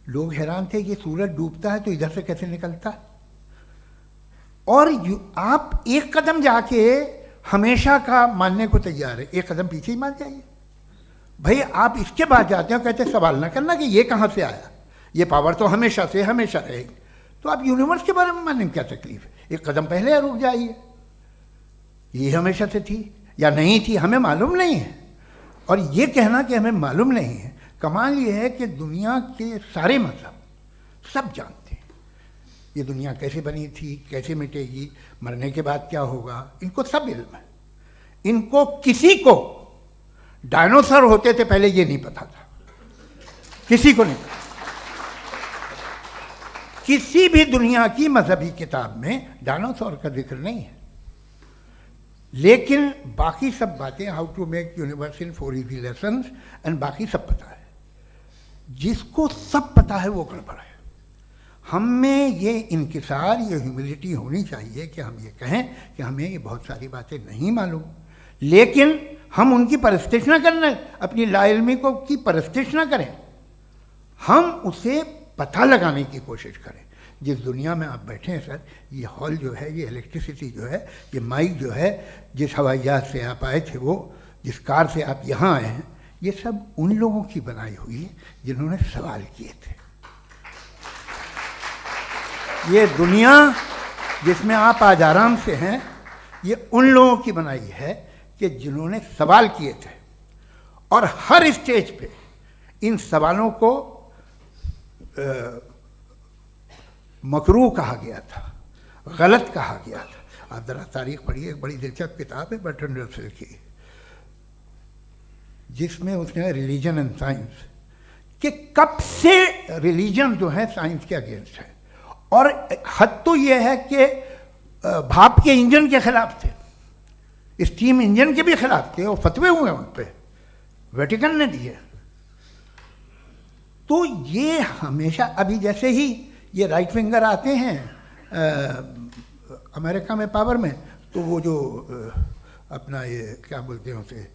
लोग हैरान थे कि सूरज डूबता है तो इधर से कैसे निकलता है। और आप एक कदम जाके हमेशा का मानने को तैयार है, एक कदम पीछे ही मान जाइए। भाई आप इसके बाद जाते हो, कहते सवाल ना करना कि ये कहाँ से आया, ये पावर तो हमेशा से हमेशा रहेगी। तो आप यूनिवर्स के बारे में मानने में क्या तकलीफ है? एक कदम पहले रुक जाइए। ये हमेशा से थी या नहीं थी हमें मालूम नहीं है। और ये कहना कि हमें मालूम नहीं है, कमाल ये है कि दुनिया के सारे मजहब सब जानते हैं ये दुनिया कैसे बनी थी, कैसे मिटेगी, मरने के बाद क्या होगा, इनको सब इल्म है। इनको किसी को डायनासोर होते थे पहले ये नहीं पता था, किसी को नहीं पता। किसी भी दुनिया की मजहबी किताब में डायनासोर का जिक्र नहीं है। लेकिन बाकी सब बातें, how to make universe in 4 easy lessons and बाकी सब पता है। जिसको सब पता है वो गड़बड़ है। हम में ये इंकिसार, ये ह्यूमिलिटी होनी चाहिए कि हम ये कहें कि हमें ये बहुत सारी बातें नहीं मालूम, लेकिन हम उनकी परस्तिश ना करें, अपनी लाइल्मी को की परस्तिश ना करें, हम उसे पता लगाने की कोशिश करें। जिस दुनिया में आप बैठे हैं सर, ये हॉल जो है, ये इलेक्ट्रिसिटी जो है, ये माइक जो है, जिस हवाई जहाज से आप आए थे, वो जिस कार से आप यहाँ आए हैं, ये सब उन लोगों की बनाई हुई है जिन्होंने सवाल किए थे। ये दुनिया जिसमें आप आज आराम से हैं, ये उन लोगों की बनाई है कि जिन्होंने सवाल किए थे। और हर स्टेज पे इन सवालों को मकरूह कहा गया था, गलत कहा गया था। आप ज़रा तारीख पढ़िए, एक बड़ी दिलचस्प किताब है बर्ट्रैंड रसेल की, जिसमें उसने रिलीजन एंड साइंस कि कब से रिलीजन जो है साइंस के अगेंस्ट है। और हद तो ये है कि भाप के इंजन के खिलाफ थे। स्टीम इंजन के भी खिलाफ थे और फतवे हुए उन पे, वेटिकन ने दिए। तो ये हमेशा, अभी जैसे ही ये राइट विंगर आते हैं अमेरिका में पावर में, तो वो जो अपना ये क्या बोलते हैं उसे,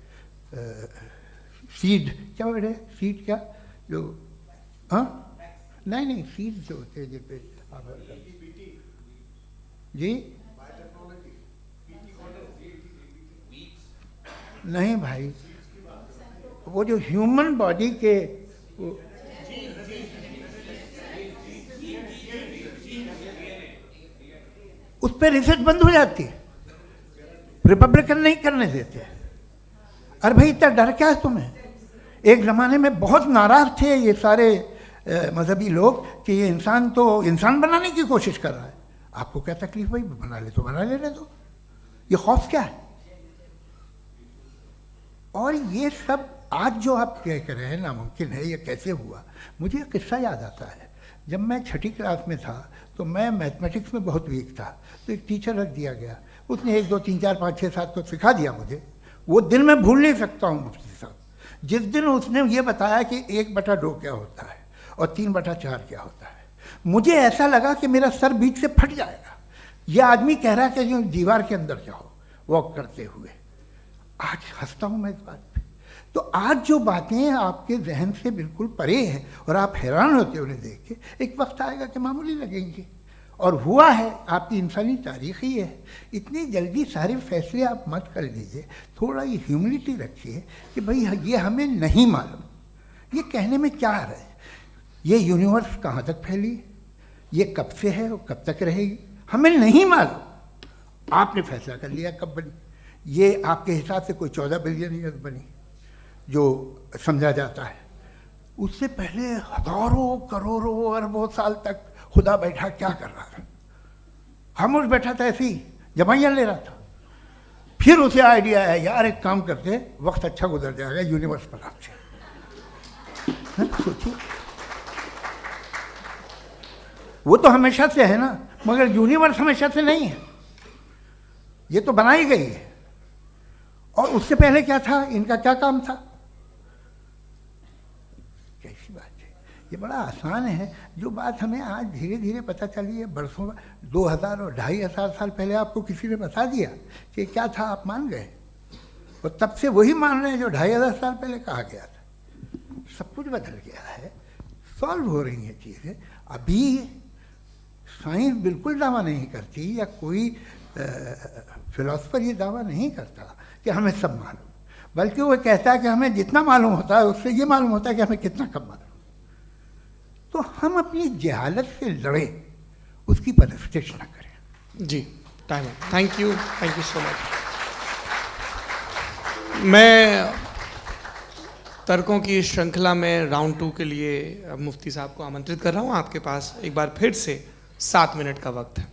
सीड क्या बोलते हैं, सीड क्या जो, हाँ नहीं सीड जो होते हैं जिन पे जी नहीं भाई, वो जो ह्यूमन बॉडी के उस पर रिसर्च बंद हो जाती है, रिपब्लिकन नहीं करने देते। अरे भाई इतना डर क्या है तुम्हें? एक ज़माने में बहुत नाराज़ थे ये सारे मजहबी लोग कि ये इंसान तो इंसान बनाने की कोशिश कर रहा है। आपको क्या तकलीफ भाई, बना ले तो बना लेने दो, ये खौफ क्या है? और ये सब आज जो आप कह रहे हैं नामुमकिन है, ये कैसे हुआ? मुझे एक किस्सा याद आता है। जब मैं छठी क्लास में था तो मैं मैथमेटिक्स में बहुत वीक था, तो एक टीचर रख दिया गया, उसने 1 2 3 4 5 6 7 को सिखा दिया मुझे। वो दिन मैं भूल नहीं सकता हूँ मुफ्ती साहब, जिस दिन उसने ये बताया कि 1/2 क्या होता है और 3/4 क्या होता है, मुझे ऐसा लगा कि मेरा सर बीच से फट जाएगा। ये आदमी कह रहा है कि जो दीवार के अंदर जाओ वॉक करते हुए। आज हंसता हूँ मैं इस बात पे। तो आज जो बातें आपके जहन से बिल्कुल परे हैं और आप हैरान होते हो उन्हें देख के, एक वक्त आएगा कि मामूली लगेंगे। और हुआ है, आपकी इंसानी तारीख ही है। इतनी जल्दी सारे फैसले आप मत कर लीजिए, थोड़ा ये ह्यूमिलिटी रखिए कि भाई ये हमें नहीं मालूम। ये कहने में क्या आ रहा है? ये यूनिवर्स कहाँ तक फैली, ये कब से है और कब तक रहेगी, हमें नहीं मालूम। आपने फैसला कर लिया कब बनी। ये आपके हिसाब से कोई 14 बिलियन ईयर बनी जो समझा जाता है। उससे पहले हजारों करोड़ों अरबों साल तक खुदा बैठा क्या कर रहा था? खामोश बैठा था, ऐसी जमाइयाँ ले रहा था। फिर उसे आइडिया आया, यार एक काम करते, वक्त अच्छा गुजर जाएगा, यूनिवर्स पर आपसे सोचिए। वो तो हमेशा से है ना, मगर यूनिवर्स हमेशा से नहीं है, ये तो बनाई गई है। और उससे पहले क्या था, इनका क्या काम था? कैसी बात है, ये बड़ा आसान है। जो बात हमें आज धीरे धीरे पता चली है, बरसों 2000 और 2500 साल पहले आपको किसी ने बता दिया कि क्या था, आप मान गए, और तब से वही मान रहे हैं जो 2500 साल पहले कहा गया था। सब कुछ बदल गया है, सॉल्व हो रही हैं चीज़ें। अभी साइंस बिल्कुल दावा नहीं करती, या कोई फिलोसफर ये दावा नहीं करता कि हमें सब मालूम, बल्कि वो कहता है कि हमें जितना मालूम होता है उससे ये मालूम होता है कि हमें कितना कम मालूम। तो हम अपनी जहालत से लड़े, उसकी परस्तिश न करें। जी, टाइम है। Thank you so much. मैं तर्कों की श्रृंखला में राउंड 2 के लिए मुफ्ती साहब को आमंत्रित कर रहा हूँ। आपके पास एक बार फिर से 7 मिनट का वक्त है।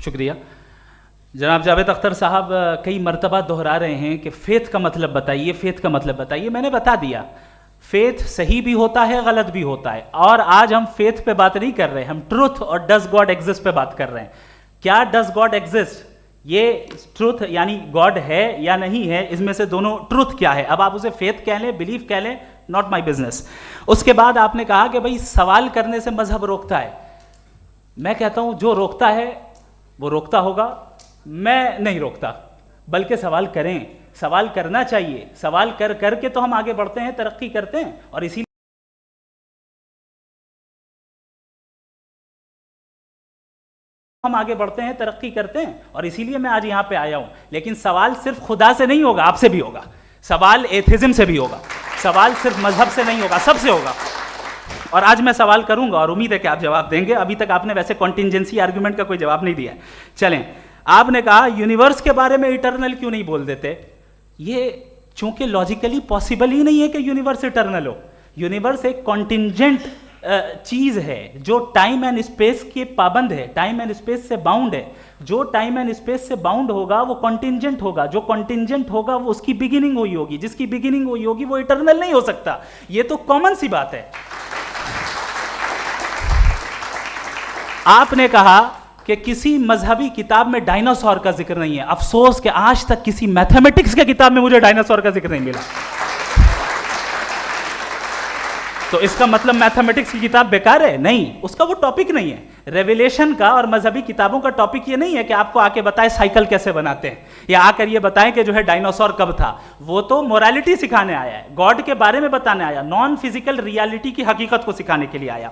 शुक्रिया। जनाब जावेद अख्तर साहब कई मरतबा दोहरा रहे हैं कि फ़ेथ का मतलब बताइए, फ़ेथ का मतलब बताइए। मैंने बता दिया, फ़ेथ सही भी होता है, गलत भी होता है। और आज हम फ़ेथ पे बात नहीं कर रहे, हम ट्रुथ और डज गॉड एग्जिस्ट पे बात कर रहे हैं। क्या डज गॉड एग्जिस्ट, ये ट्रुथ यानी गॉड है या नहीं है, इसमें से दोनों ट्रुथ क्या है। अब आप उसे फेथ कह लें, बिलीफ कह लें, नॉट माई बिजनेस। उसके बाद आपने कहा कि भाई सवाल करने से मजहब रोकता है। मैं कहता हूं जो रोकता है वो रोकता होगा, मैं नहीं रोकता, बल्कि सवाल करें, सवाल करना चाहिए। सवाल कर करके तो हम आगे बढ़ते हैं, तरक्की करते हैं। और इसी हम आगे बढ़ते हैं, तरक्की करते हैं, और इसीलिए मैं आज यहां पे आया हूं। लेकिन सवाल सिर्फ खुदा से नहीं होगा, आपसे भी होगा। सवाल एथिज्म से भी होगा, सवाल सिर्फ मजहब से नहीं होगा, सबसे होगा। और आज मैं सवाल करूंगा और उम्मीद है कि आप जवाब देंगे। अभी तक आपने वैसे कॉन्टिंजेंसी आर्गुमेंट का कोई जवाब नहीं दिया। चलें, आपने कहा यूनिवर्स के बारे में इटर्नल क्यों नहीं बोल देते। ये चूंकि लॉजिकली पॉसिबल ही नहीं है कि यूनिवर्स इटर्नल हो। यूनिवर्स एक कॉन्टिंजेंट चीज है जो टाइम एंड स्पेस के पाबंद है, टाइम एंड स्पेस से बाउंड है। जो टाइम एंड स्पेस से बाउंड होगा वो कॉन्टिंजेंट होगा, जो कॉन्टिंजेंट होगा वो उसकी बिगिनिंग हुई होगी, जिसकी बिगिनिंग हुई होगी वो इटर्नल नहीं हो सकता। ये तो कॉमन सी बात है। आपने कहा कि किसी मजहबी किताब में डायनासोर का जिक्र नहीं है। अफसोस कि आज तक किसी मैथमेटिक्स के किताब में मुझे डायनासोर का जिक्र नहीं मिला। तो इसका मतलब मैथमेटिक्स की किताब बेकार है? नहीं, उसका वो टॉपिक नहीं है। रेवलेशन का और मजहबी किताबों का टॉपिक ये नहीं है कि आपको आके बताए साइकिल कैसे बनाते हैं, या आकर ये बताएं कि जो है डायनासोर कब था। वो तो मोरालिटी सिखाने आया है, गॉड के बारे में बताने आया, नॉन फिजिकल रियलिटी की हकीकत को सिखाने के लिए आया।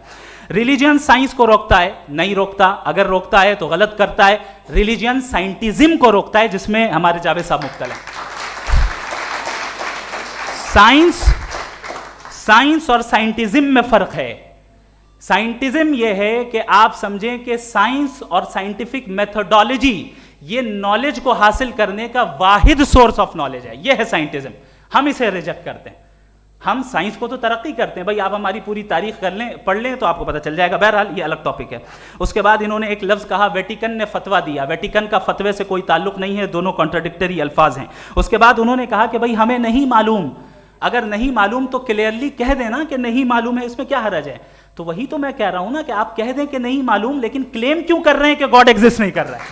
रिलीजियन साइंस को रोकता है? नहीं रोकता। अगर रोकता है तो गलत करता है। रिलीजियन साइंटिज्म को रोकता है, जिसमें हमारे जावेद साहब मुब्तला हैं। साइंस और साइंटिज्म में फर्क है। साइंटिज्म यह है कि आप समझें कि साइंस और साइंटिफिक मेथोडोलॉजी ये नॉलेज को हासिल करने का वाहिद सोर्स ऑफ नॉलेज है। यह है साइंटिज्म। हम इसे रिजेक्ट करते हैं। हम साइंस को तो तरक्की करते हैं, भाई आप हमारी पूरी तारीख कर लें, पढ़ लें तो आपको पता चल जाएगा। बहरहाल ये अलग टॉपिक है। उसके बाद इन्होंने एक लफ्ज़ कहा, वेटिकन ने फतवा दिया। वेटिकन का फतवे से कोई ताल्लुक नहीं है, दोनों कॉन्ट्राडिक्टरी अल्फाज हैं। उसके बाद उन्होंने कहा कि भाई हमें नहीं मालूम। अगर नहीं मालूम तो क्लियरली कह देना कि नहीं मालूम है, इसमें क्या हर्ज है। तो वही तो मैं कह रहा हूं ना कि आप कह दें कि नहीं मालूम, लेकिन क्लेम क्यों कर रहे हैं कि गॉड एग्जिस्ट नहीं कर रहा है।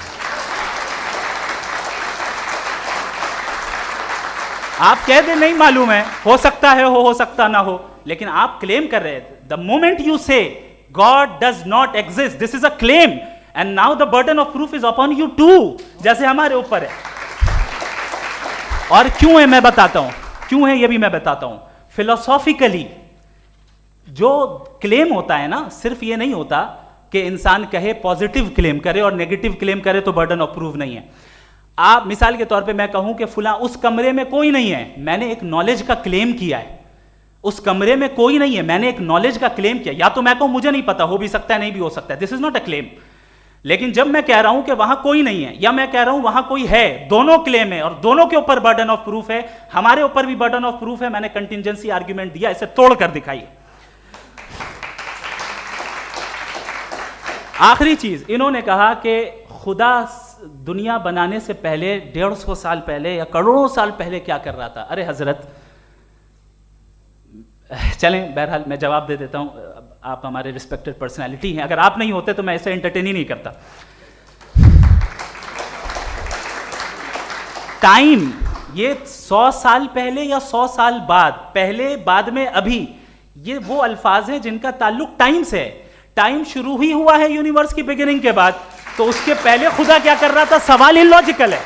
आप कह दें नहीं मालूम है, हो सकता है हो सकता ना हो, लेकिन आप क्लेम कर रहे हैं। The moment you say God does not exist, this is a claim, and now the burden of proof is upon you too, जैसे हमारे ऊपर है। और क्यों है मैं बताता हूं, क्यों है ये भी मैं बताता हूं। फिलोसॉफिकली जो क्लेम होता है ना, सिर्फ ये नहीं होता कि इंसान कहे पॉजिटिव क्लेम करे और नेगेटिव क्लेम करे तो बर्डन ऑफ प्रूफ नहीं है। आप मिसाल के तौर पे मैं कहूं कि फुला उस कमरे में कोई नहीं है, मैंने एक नॉलेज का क्लेम किया है। उस कमरे में कोई नहीं है, मैंने एक नॉलेज का क्लेम किया। या तो मैं कहूं मुझे नहीं पता, हो भी सकता है नहीं भी हो सकता है, this is not a claim. लेकिन जब मैं कह रहा हूं कि वहां कोई नहीं है, या मैं कह रहा हूं वहां कोई है, दोनों क्लेम है और दोनों के ऊपर बर्डन ऑफ प्रूफ है। हमारे ऊपर भी बर्डन ऑफ प्रूफ है। मैंने कंटिजेंसी आर्ग्यूमेंट दिया, इसे तोड़कर दिखाइए। आखिरी चीज, इन्होंने कहा कि खुदा दुनिया बनाने से पहले 150 साल पहले या करोड़ों साल पहले क्या कर रहा था। अरे हजरत, चलें बहरहाल मैं जवाब दे देता हूं। आप हमारे रिस्पेक्टेड पर्सनालिटी हैं, अगर आप नहीं होते तो मैं ऐसे एंटरटेन ही नहीं करता। टाइम, ये 100 साल पहले या 100 साल बाद, पहले बाद में अभी, ये वो अल्फाज हैं जिनका ताल्लुक टाइम से है। टाइम शुरू ही हुआ है यूनिवर्स की बिगिनिंग के बाद, तो उसके पहले खुदा क्या कर रहा था? सवाल इलॉजिकल है,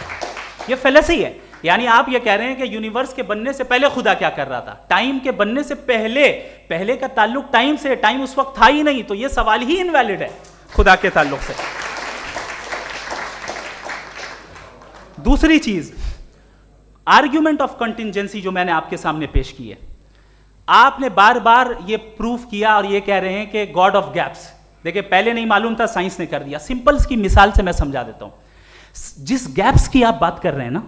ये फेलेसी है। यानी आप ये कह रहे हैं कि यूनिवर्स के बनने से पहले खुदा क्या कर रहा था? टाइम के बनने से पहले, पहले का ताल्लुक टाइम से, टाइम उस वक्त था ही नहीं, तो ये सवाल ही इनवैलिड है खुदा के ताल्लुक से। दूसरी चीज, आर्ग्यूमेंट ऑफ कंटिजेंसी जो मैंने आपके सामने पेश की है, आपने बार बार ये प्रूफ किया और ये कह रहे हैं कि गॉड ऑफ गैप्स। देखिए, पहले नहीं मालूम था, साइंस ने कर दिया। सिंपल्स की मिसाल से मैं समझा देता हूं। जिस गैप्स की आप बात कर रहे हैं ना,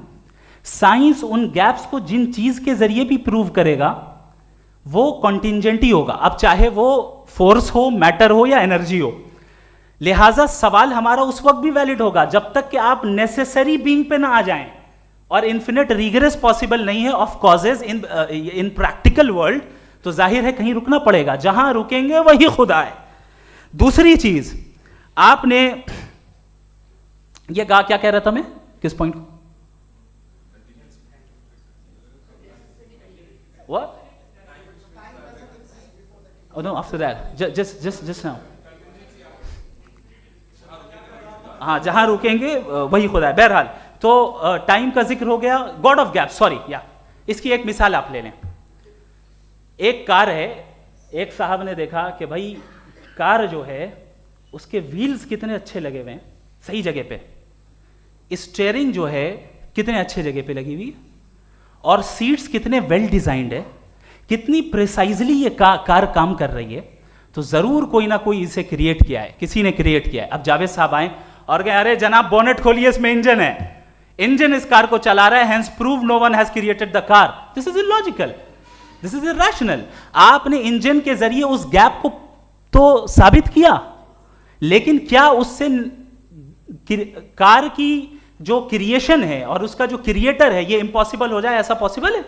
साइंस उन गैप्स को जिन चीज के जरिए भी प्रूव करेगा वो कॉन्टिजेंट ही होगा। अब चाहे वो फोर्स हो, मैटर हो या एनर्जी हो। लिहाजा सवाल हमारा उस वक्त भी वैलिड होगा जब तक कि आप नेसेसरी बीइंग पे ना आ जाएं। और इन्फिनिट रिग्रेस पॉसिबल नहीं है of causes in practical world, तो जाहिर है कहीं रुकना पड़ेगा। जहां रुकेंगे वही खुदा है। दूसरी चीज, आपने ये क्या कह रहा था मैं, किस पॉइंट को? What? Oh no, after that. Just now. हाँ, जहां रुकेंगे वही खुदा है। बहरहाल, तो टाइम का जिक्र हो गया। गॉड ऑफ गैप, सॉरी, या इसकी एक मिसाल आप ले लें। एक कार है, एक साहब ने देखा कि भाई कार जो है उसके व्हील्स कितने अच्छे लगे हुए हैं सही जगह पे, स्टीयरिंग जो है कितने अच्छे जगह पे लगी हुई है, और सीट्स कितने वेल डिजाइंड है, कितनी प्रिसाइजली ये कार काम कर रही है। तो जरूर कोई ना कोई इसे क्रिएट किया है, किसी ने क्रिएट किया है। अब जावेद साहब आए और कहे, अरे जनाब बोनेट खोलिए, इसमें इंजन है, इंजन इस कार को चला रहा है, hence prove no one has created the car. This is illogical, this is irrational. आपने इंजन के जरिए उस गैप को तो साबित किया, लेकिन क्या उससे कार की जो क्रिएशन है और उसका जो क्रिएटर है ये इम्पॉसिबल हो जाए? ऐसा पॉसिबल है?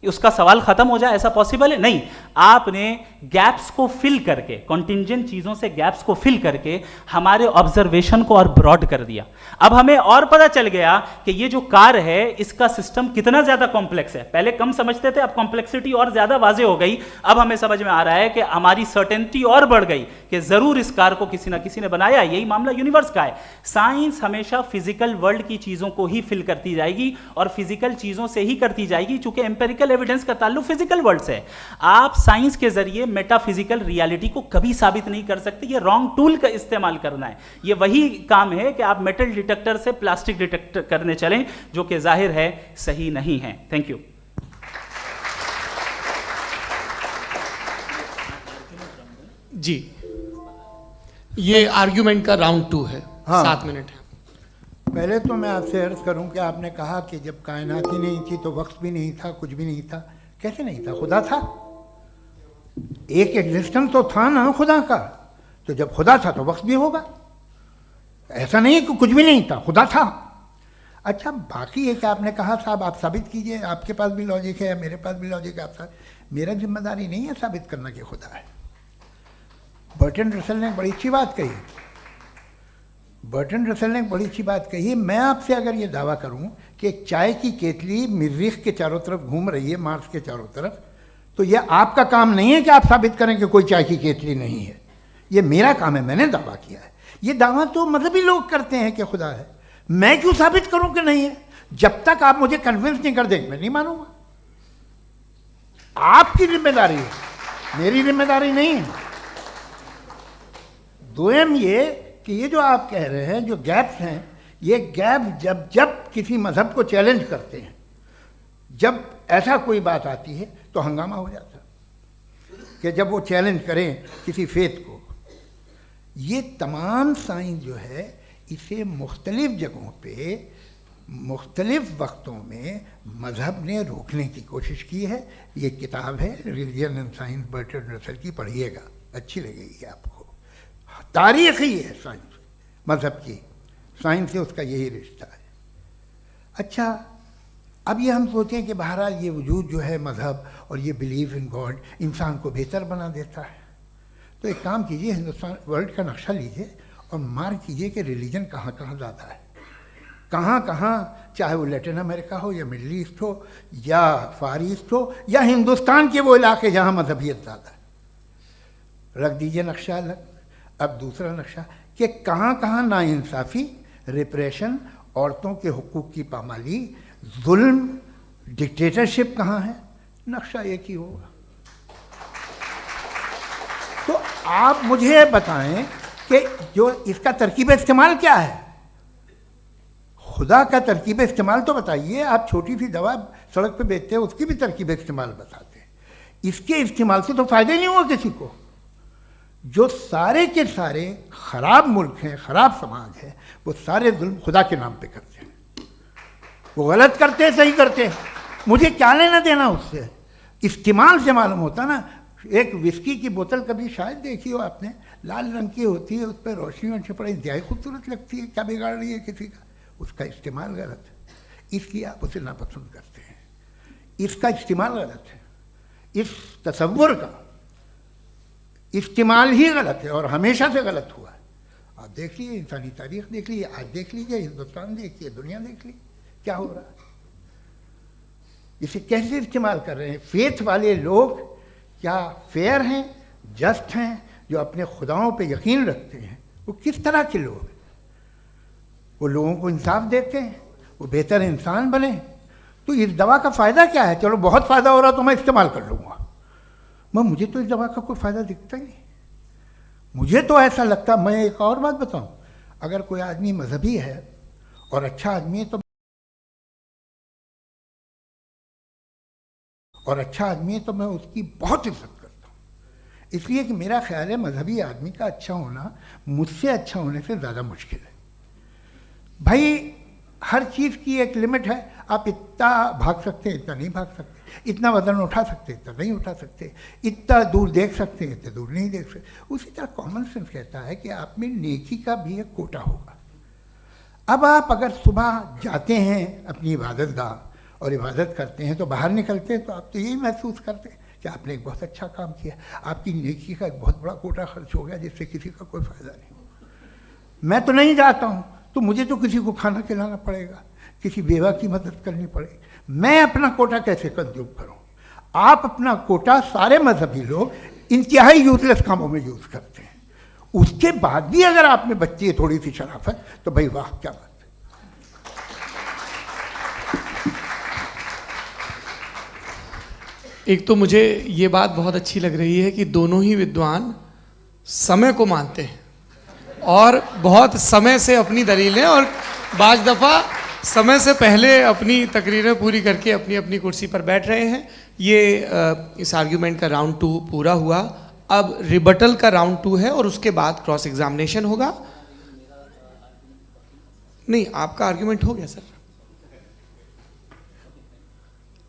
उसका सवाल खत्म हो जाए, ऐसा पॉसिबल है? नहीं। आपने गैप्स को फिल करके, कॉन्टिंजेंट चीजों से गैप्स को फिल करके हमारे ऑब्जर्वेशन को और ब्रॉड कर दिया। अब हमें और पता चल गया कि ये जो कार है इसका सिस्टम कितना ज्यादा कॉम्प्लेक्स है। पहले कम समझते थे, अब कॉम्प्लेक्सिटी और ज्यादा वाजे हो गई। अब हमें समझ में आ रहा है कि हमारी सर्टेनिटी और बढ़ गई कि जरूर इस कार को किसी ना किसी ने बनाया। यही मामला यूनिवर्स का है। साइंस हमेशा फिजिकल वर्ल्ड की चीजों को ही फिल करती जाएगी और फिजिकल चीजों से ही करती जाएगी, चूंकि एम्पेरिकल एविडेंस का ताल्लुक फिजिकल वर्ल्ड से है। आप साइंस के जरिए मेटाफिजिकल रियलिटी को कभी साबित नहीं कर सकते। ये रॉन्ग टूल का इस्तेमाल करना है। ये वही काम है कि आप मेटल डिटेक्टर से प्लास्टिक डिटेक्टर करने चलें, जो कि जाहिर है सही नहीं है। Thank you. जी, ये आर्ग्यूमेंट का राउंड 2 है। हाँ। 7 मिनट है। पहले तो मैं आपसे अर्ज करूं कि आपने कहा कि जब कायनात ही नहीं थी तो वक्त भी नहीं था, कुछ भी नहीं था। कैसे नहीं था? खुदा था। एक एग्जिस्टेंस तो था ना खुदा का। तो जब खुदा था तो वक्त भी होगा। ऐसा नहीं कि कुछ भी नहीं था, खुदा था। अच्छा, बाकी ये कि आपने कहा साहब आप साबित कीजिए, आपके पास भी लॉजिक है, मेरे पास भी लॉजिक है। आप मेरा जिम्मेदारी नहीं है साबित करना कि खुदा है। बर्टन रसल ने बड़ी अच्छी बात कही। बर्टन रसल ने बड़ी अच्छी बात कही। मैं आपसे अगर ये दावा करूं कि एक चाय की केतली मरीख के चारों तरफ घूम रही है, मार्स के चारों तरफ, तो ये आपका काम नहीं है कि आप साबित करें कि कोई चाय की केतली नहीं है। ये मेरा काम है, मैंने दावा किया है। ये दावा तो मजहबी लोग करते हैं कि खुदा है। मैं क्यों साबित करूं कि नहीं है? जब तक आप मुझे कन्विंस नहीं कर देंगे मैं नहीं मानूंगा। आपकी जिम्मेदारी है, मेरी जिम्मेदारी नहीं है। दोयम ये कि ये जो आप कह रहे हैं, जो गैप्स हैं, ये गैप जब जब किसी मजहब को चैलेंज करते हैं, जब ऐसा कोई बात आती है तो हंगामा हो जाता है कि जब वो चैलेंज करें किसी फेथ को। ये तमाम साइंस जो है इसे मुख्तलिफ जगहों पे मुख्तलिफ वक्तों में मजहब ने रोकने की कोशिश की है। ये किताब है religion and science, Burton Russell की, पढ़िएगा, अच्छी लगेगी आपको। तारीख ही है साइंस, मजहब की साइंस से उसका यही रिश्ता है। अच्छा, अब ये हम सोचें कि बहरहाल ये वजूद जो है मजहब और ये बिलीव इन गॉड इंसान को बेहतर बना देता है। तो एक काम कीजिए, हिंदुस्तान वर्ल्ड का नक्शा लीजिए और मार्क कीजिए कि रिलीजन कहाँ कहाँ ज़्यादा है, कहाँ कहाँ, चाहे वो लैटिन अमेरिका हो या मिडल ईस्ट हो या फार ईस्ट हो या हिंदुस्तान के वो इलाके जहाँ मजहबियत ज़्यादा है। रख दीजिए नक्शा अलग। अब दूसरा नक्शा कि कहाँ कहाँ नाइंसाफ़ी, रिप्रेशन, औरतों के हुकूक की पामाली, जुल्म, डिक्टेटरशिप कहाँ है, नक्शा एक ही होगा। तो आप मुझे बताएं कि जो इसका तरकीब इस्तेमाल क्या है, खुदा का तरकीब इस्तेमाल तो बताइए। आप छोटी सी दवा सड़क पे बेचते हैं, उसकी भी तरकीब इस्तेमाल बताते हैं। इसके इस्तेमाल से तो फ़ायदा नहीं हुआ किसी को। जो सारे के सारे ख़राब मुल्क हैं, ख़राब समाज है, वो सारे जुल्म खुदा के नाम पे करते हैं। वो गलत करते हैं, सही करते हैं, मुझे क्या लेना देना उससे। इस्तेमाल से मालूम होता ना। एक विस्की की बोतल कभी शायद देखी हो आपने, लाल रंग की होती है, उस पर रोशनी और छपड़ा इंतहाई खूबसूरत लगती है, क्या बिगाड़ रही है किसी का? उसका इस्तेमाल गलत है, इसलिए आप उसे नापसंद करते हैं। इसका इस्तेमाल गलत है, इस तसव्वुर का इस्तेमाल ही गलत है और हमेशा से गलत हुआ है। आप देख लीजिए, इंसानी तारीख देख लीजिए, आज देख लीजिए, हिंदुस्तान देखिए, दुनिया देख लीजिए, क्या हो रहा है। इसे कैसे इस्तेमाल कर रहे हैं फेथ वाले लोग? क्या फेयर हैं, जस्ट हैं, जो अपने खुदाओं पे यकीन रखते हैं? वो किस तरह के लोग हैं? वो लोगों को इंसाफ देते हैं, वो बेहतर इंसान बने। तो इस दवा का फ़ायदा क्या है? चलो बहुत फ़ायदा हो रहा तो मैं इस्तेमाल कर लूँगा, मुझे तो इस दवा का कोई फ़ायदा दिखता ही नहीं। मुझे तो ऐसा लगता, मैं एक और बात बताऊं, अगर कोई आदमी मजहबी है और अच्छा आदमी है तो मैं उसकी बहुत इज्जत करता हूँ, इसलिए कि मेरा ख्याल है मजहबी आदमी का अच्छा होना मुझसे अच्छा होने से ज़्यादा मुश्किल है। भाई हर चीज़ की एक लिमिट है। आप इतना भाग सकते हैं, इतना नहीं भाग सकते, इतना वजन उठा सकते, इतना नहीं उठा सकते, इतना दूर देख सकते हैं, इतना दूर नहीं देख सकते। उसी तरह कॉमन सेंस कहता है कि आप में नेकी का भी एक कोटा होगा। अब आप अगर सुबह जाते हैं अपनी इबादत गाह और इबादत करते हैं तो बाहर निकलते हैं तो आप तो यही महसूस करते हैं कि आपने एक बहुत अच्छा काम किया, आपकी नेकी का एक बहुत बड़ा कोटा खर्च हो गया जिससे किसी का कोई फ़ायदा नहीं हो। मैं तो नहीं जाता हूँ तो मुझे तो किसी को खाना खिलाना पड़ेगा, किसी बेवा की मदद करनी पड़ेगी, मैं अपना कोटा कैसे कंज्यूम करूँ? आप अपना कोटा सारे मजहबी लोग इंतहाई यूजलेस कामों में यूज़ करते हैं, उसके बाद भी अगर आप में बच्ची है थोड़ी सी शराफत तो भाई वाह क्या बात है। एक तो मुझे ये बात बहुत अच्छी लग रही है कि दोनों ही विद्वान समय को मानते हैं और बहुत समय से अपनी दलीलें और बाज दफ़ा समय से पहले अपनी तकरीरें पूरी करके अपनी अपनी कुर्सी पर बैठ रहे हैं। ये इस आर्ग्यूमेंट का राउंड 2 पूरा हुआ। अब रिबटल का राउंड 2 है और उसके बाद क्रॉस एग्जामिनेशन होगा। नहीं, आपका आर्ग्यूमेंट हो गया सर।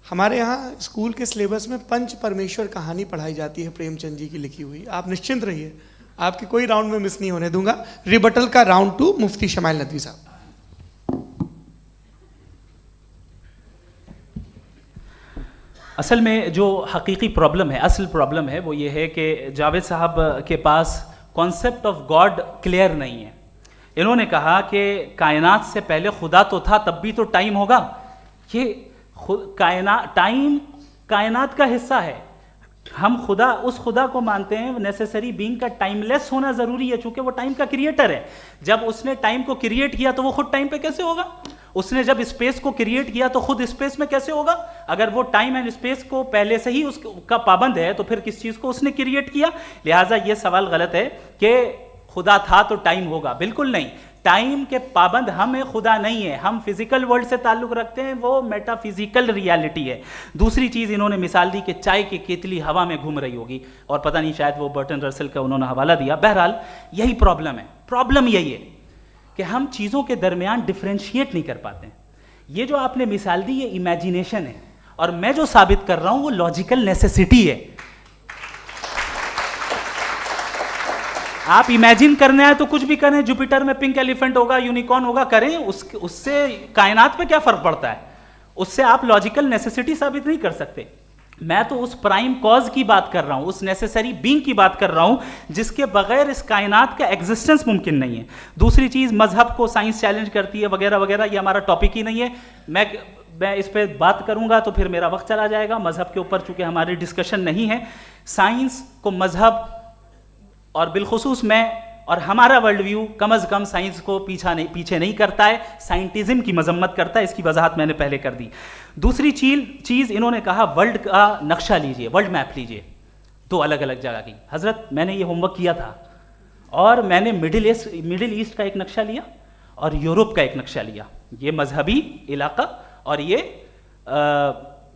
हमारे यहाँ स्कूल के सिलेबस में पंच परमेश्वर कहानी पढ़ाई जाती है प्रेमचंद जी की लिखी हुई। आप निश्चिंत रहिए, आपके कोई राउंड में मिस नहीं होने दूंगा। रिबटल का राउंड 2 मुफ्ती शमाइल नदवी साहब। असल में जो हकीकी प्रॉब्लम है, असल प्रॉब्लम है वो ये है कि जावेद साहब के पास कॉन्सेप्ट ऑफ गॉड क्लियर नहीं है। इन्होंने कहा कि कायनात से पहले खुदा तो था, तब भी तो टाइम होगा। ये टाइम कायनात का हिस्सा है। हम खुदा उस खुदा को मानते हैं, नेसेसरी बीइंग का टाइमलेस होना ज़रूरी है चूंकि वो टाइम का क्रिएटर है। जब उसने टाइम को क्रिएट किया तो वो खुद टाइम पे कैसे होगा? उसने जब स्पेस को क्रिएट किया तो खुद स्पेस में कैसे होगा? अगर वो टाइम एंड स्पेस को पहले से ही उसका पाबंद है तो फिर किस चीज़ को उसने क्रिएट किया? लिहाजा ये सवाल गलत है कि खुदा था तो टाइम होगा। बिल्कुल नहीं, टाइम के पाबंद हम हैं, खुदा नहीं है। हम फिजिकल वर्ल्ड से ताल्लुक़ रखते हैं, वो मेटाफिजिकल रियलिटी है। दूसरी चीज़ इन्होंने मिसाल दी कि चाय की केतली हवा में घूम रही होगी, और पता नहीं शायद वो बर्टन रसल का उन्होंने हवाला दिया। बहरहाल यही प्रॉब्लम है। प्रॉब्लम यही है कि हम चीज़ों के दरमियान डिफ्रेंशिएट नहीं कर पाते हैं। ये जो आपने मिसाल दी ये इमेजिनेशन है, और मैं जो साबित कर रहा हूँ वो लॉजिकल नेसेसिटी है। आप इमेजिन करने आए तो कुछ भी करें, जुपिटर में पिंक एलिफेंट होगा, यूनिकॉर्न होगा, करें, उससे कायनात पे क्या फर्क पड़ता है? उससे आप लॉजिकल नेसेसिटी साबित नहीं कर सकते। मैं तो उस प्राइम कॉज की बात कर रहा हूं, उस नेसेसरी बीइंग की बात कर रहा हूं जिसके बगैर इस कायनात का एग्जिस्टेंस मुमकिन नहीं है। दूसरी चीज, मजहब को साइंस चैलेंज करती है वगैरह वगैरह, ये हमारा टॉपिक ही नहीं है। मैं इस पर बात करूंगा तो फिर मेरा वक्त चला जाएगा। मजहब के ऊपर चूंकि हमारी डिस्कशन नहीं है, साइंस को मजहब और बिलखुसूस मैं और हमारा वर्ल्ड व्यू कम अज़ कम साइंस को पीछे नहीं करता है, साइंटिज्म की मजम्मत करता है। इसकी वजाहत मैंने पहले कर दी। दूसरी चीज़ इन्होंने कहा वर्ल्ड का नक्शा लीजिए, वर्ल्ड मैप लीजिए, 2 अलग अलग जगह की। हज़रत मैंने ये होमवर्क किया था और मैंने मिडिल ईस्ट का एक नक्शा लिया और यूरोप का एक नक्शा लिया, ये मजहबी इलाका और ये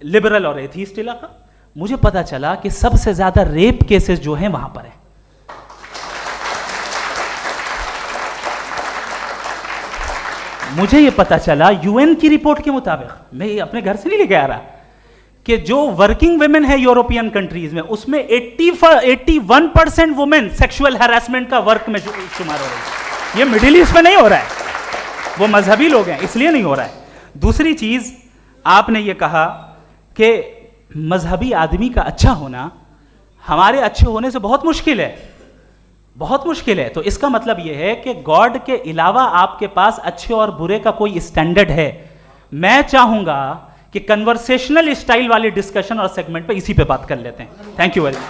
लिबरल और एथीस्ट इलाका। मुझे पता चला कि सबसे ज़्यादा रेप केसेस जो हैं वहाँ पर है। मुझे ये पता चला यूएन की रिपोर्ट के मुताबिक, मैं ये अपने घर से नहीं लेके आ रहा, कि जो वर्किंग वुमेन है यूरोपियन कंट्रीज में उसमें 81% वुमेन सेक्सुअल हैरेसमेंट का वर्क में शुमार हो रही है। ये मिडिल ईस्ट में नहीं हो रहा है, वो मजहबी लोग हैं इसलिए नहीं हो रहा है। दूसरी चीज आपने ये कहा कि मजहबी आदमी का अच्छा होना हमारे अच्छे होने से बहुत मुश्किल है, बहुत मुश्किल है। तो इसका मतलब यह है कि गॉड के अलावा आपके पास अच्छे और बुरे का कोई स्टैंडर्ड है। मैं चाहूंगा कि कन्वर्सेशनल स्टाइल वाली डिस्कशन और सेगमेंट पे इसी पे बात कर लेते हैं। Thank you very much.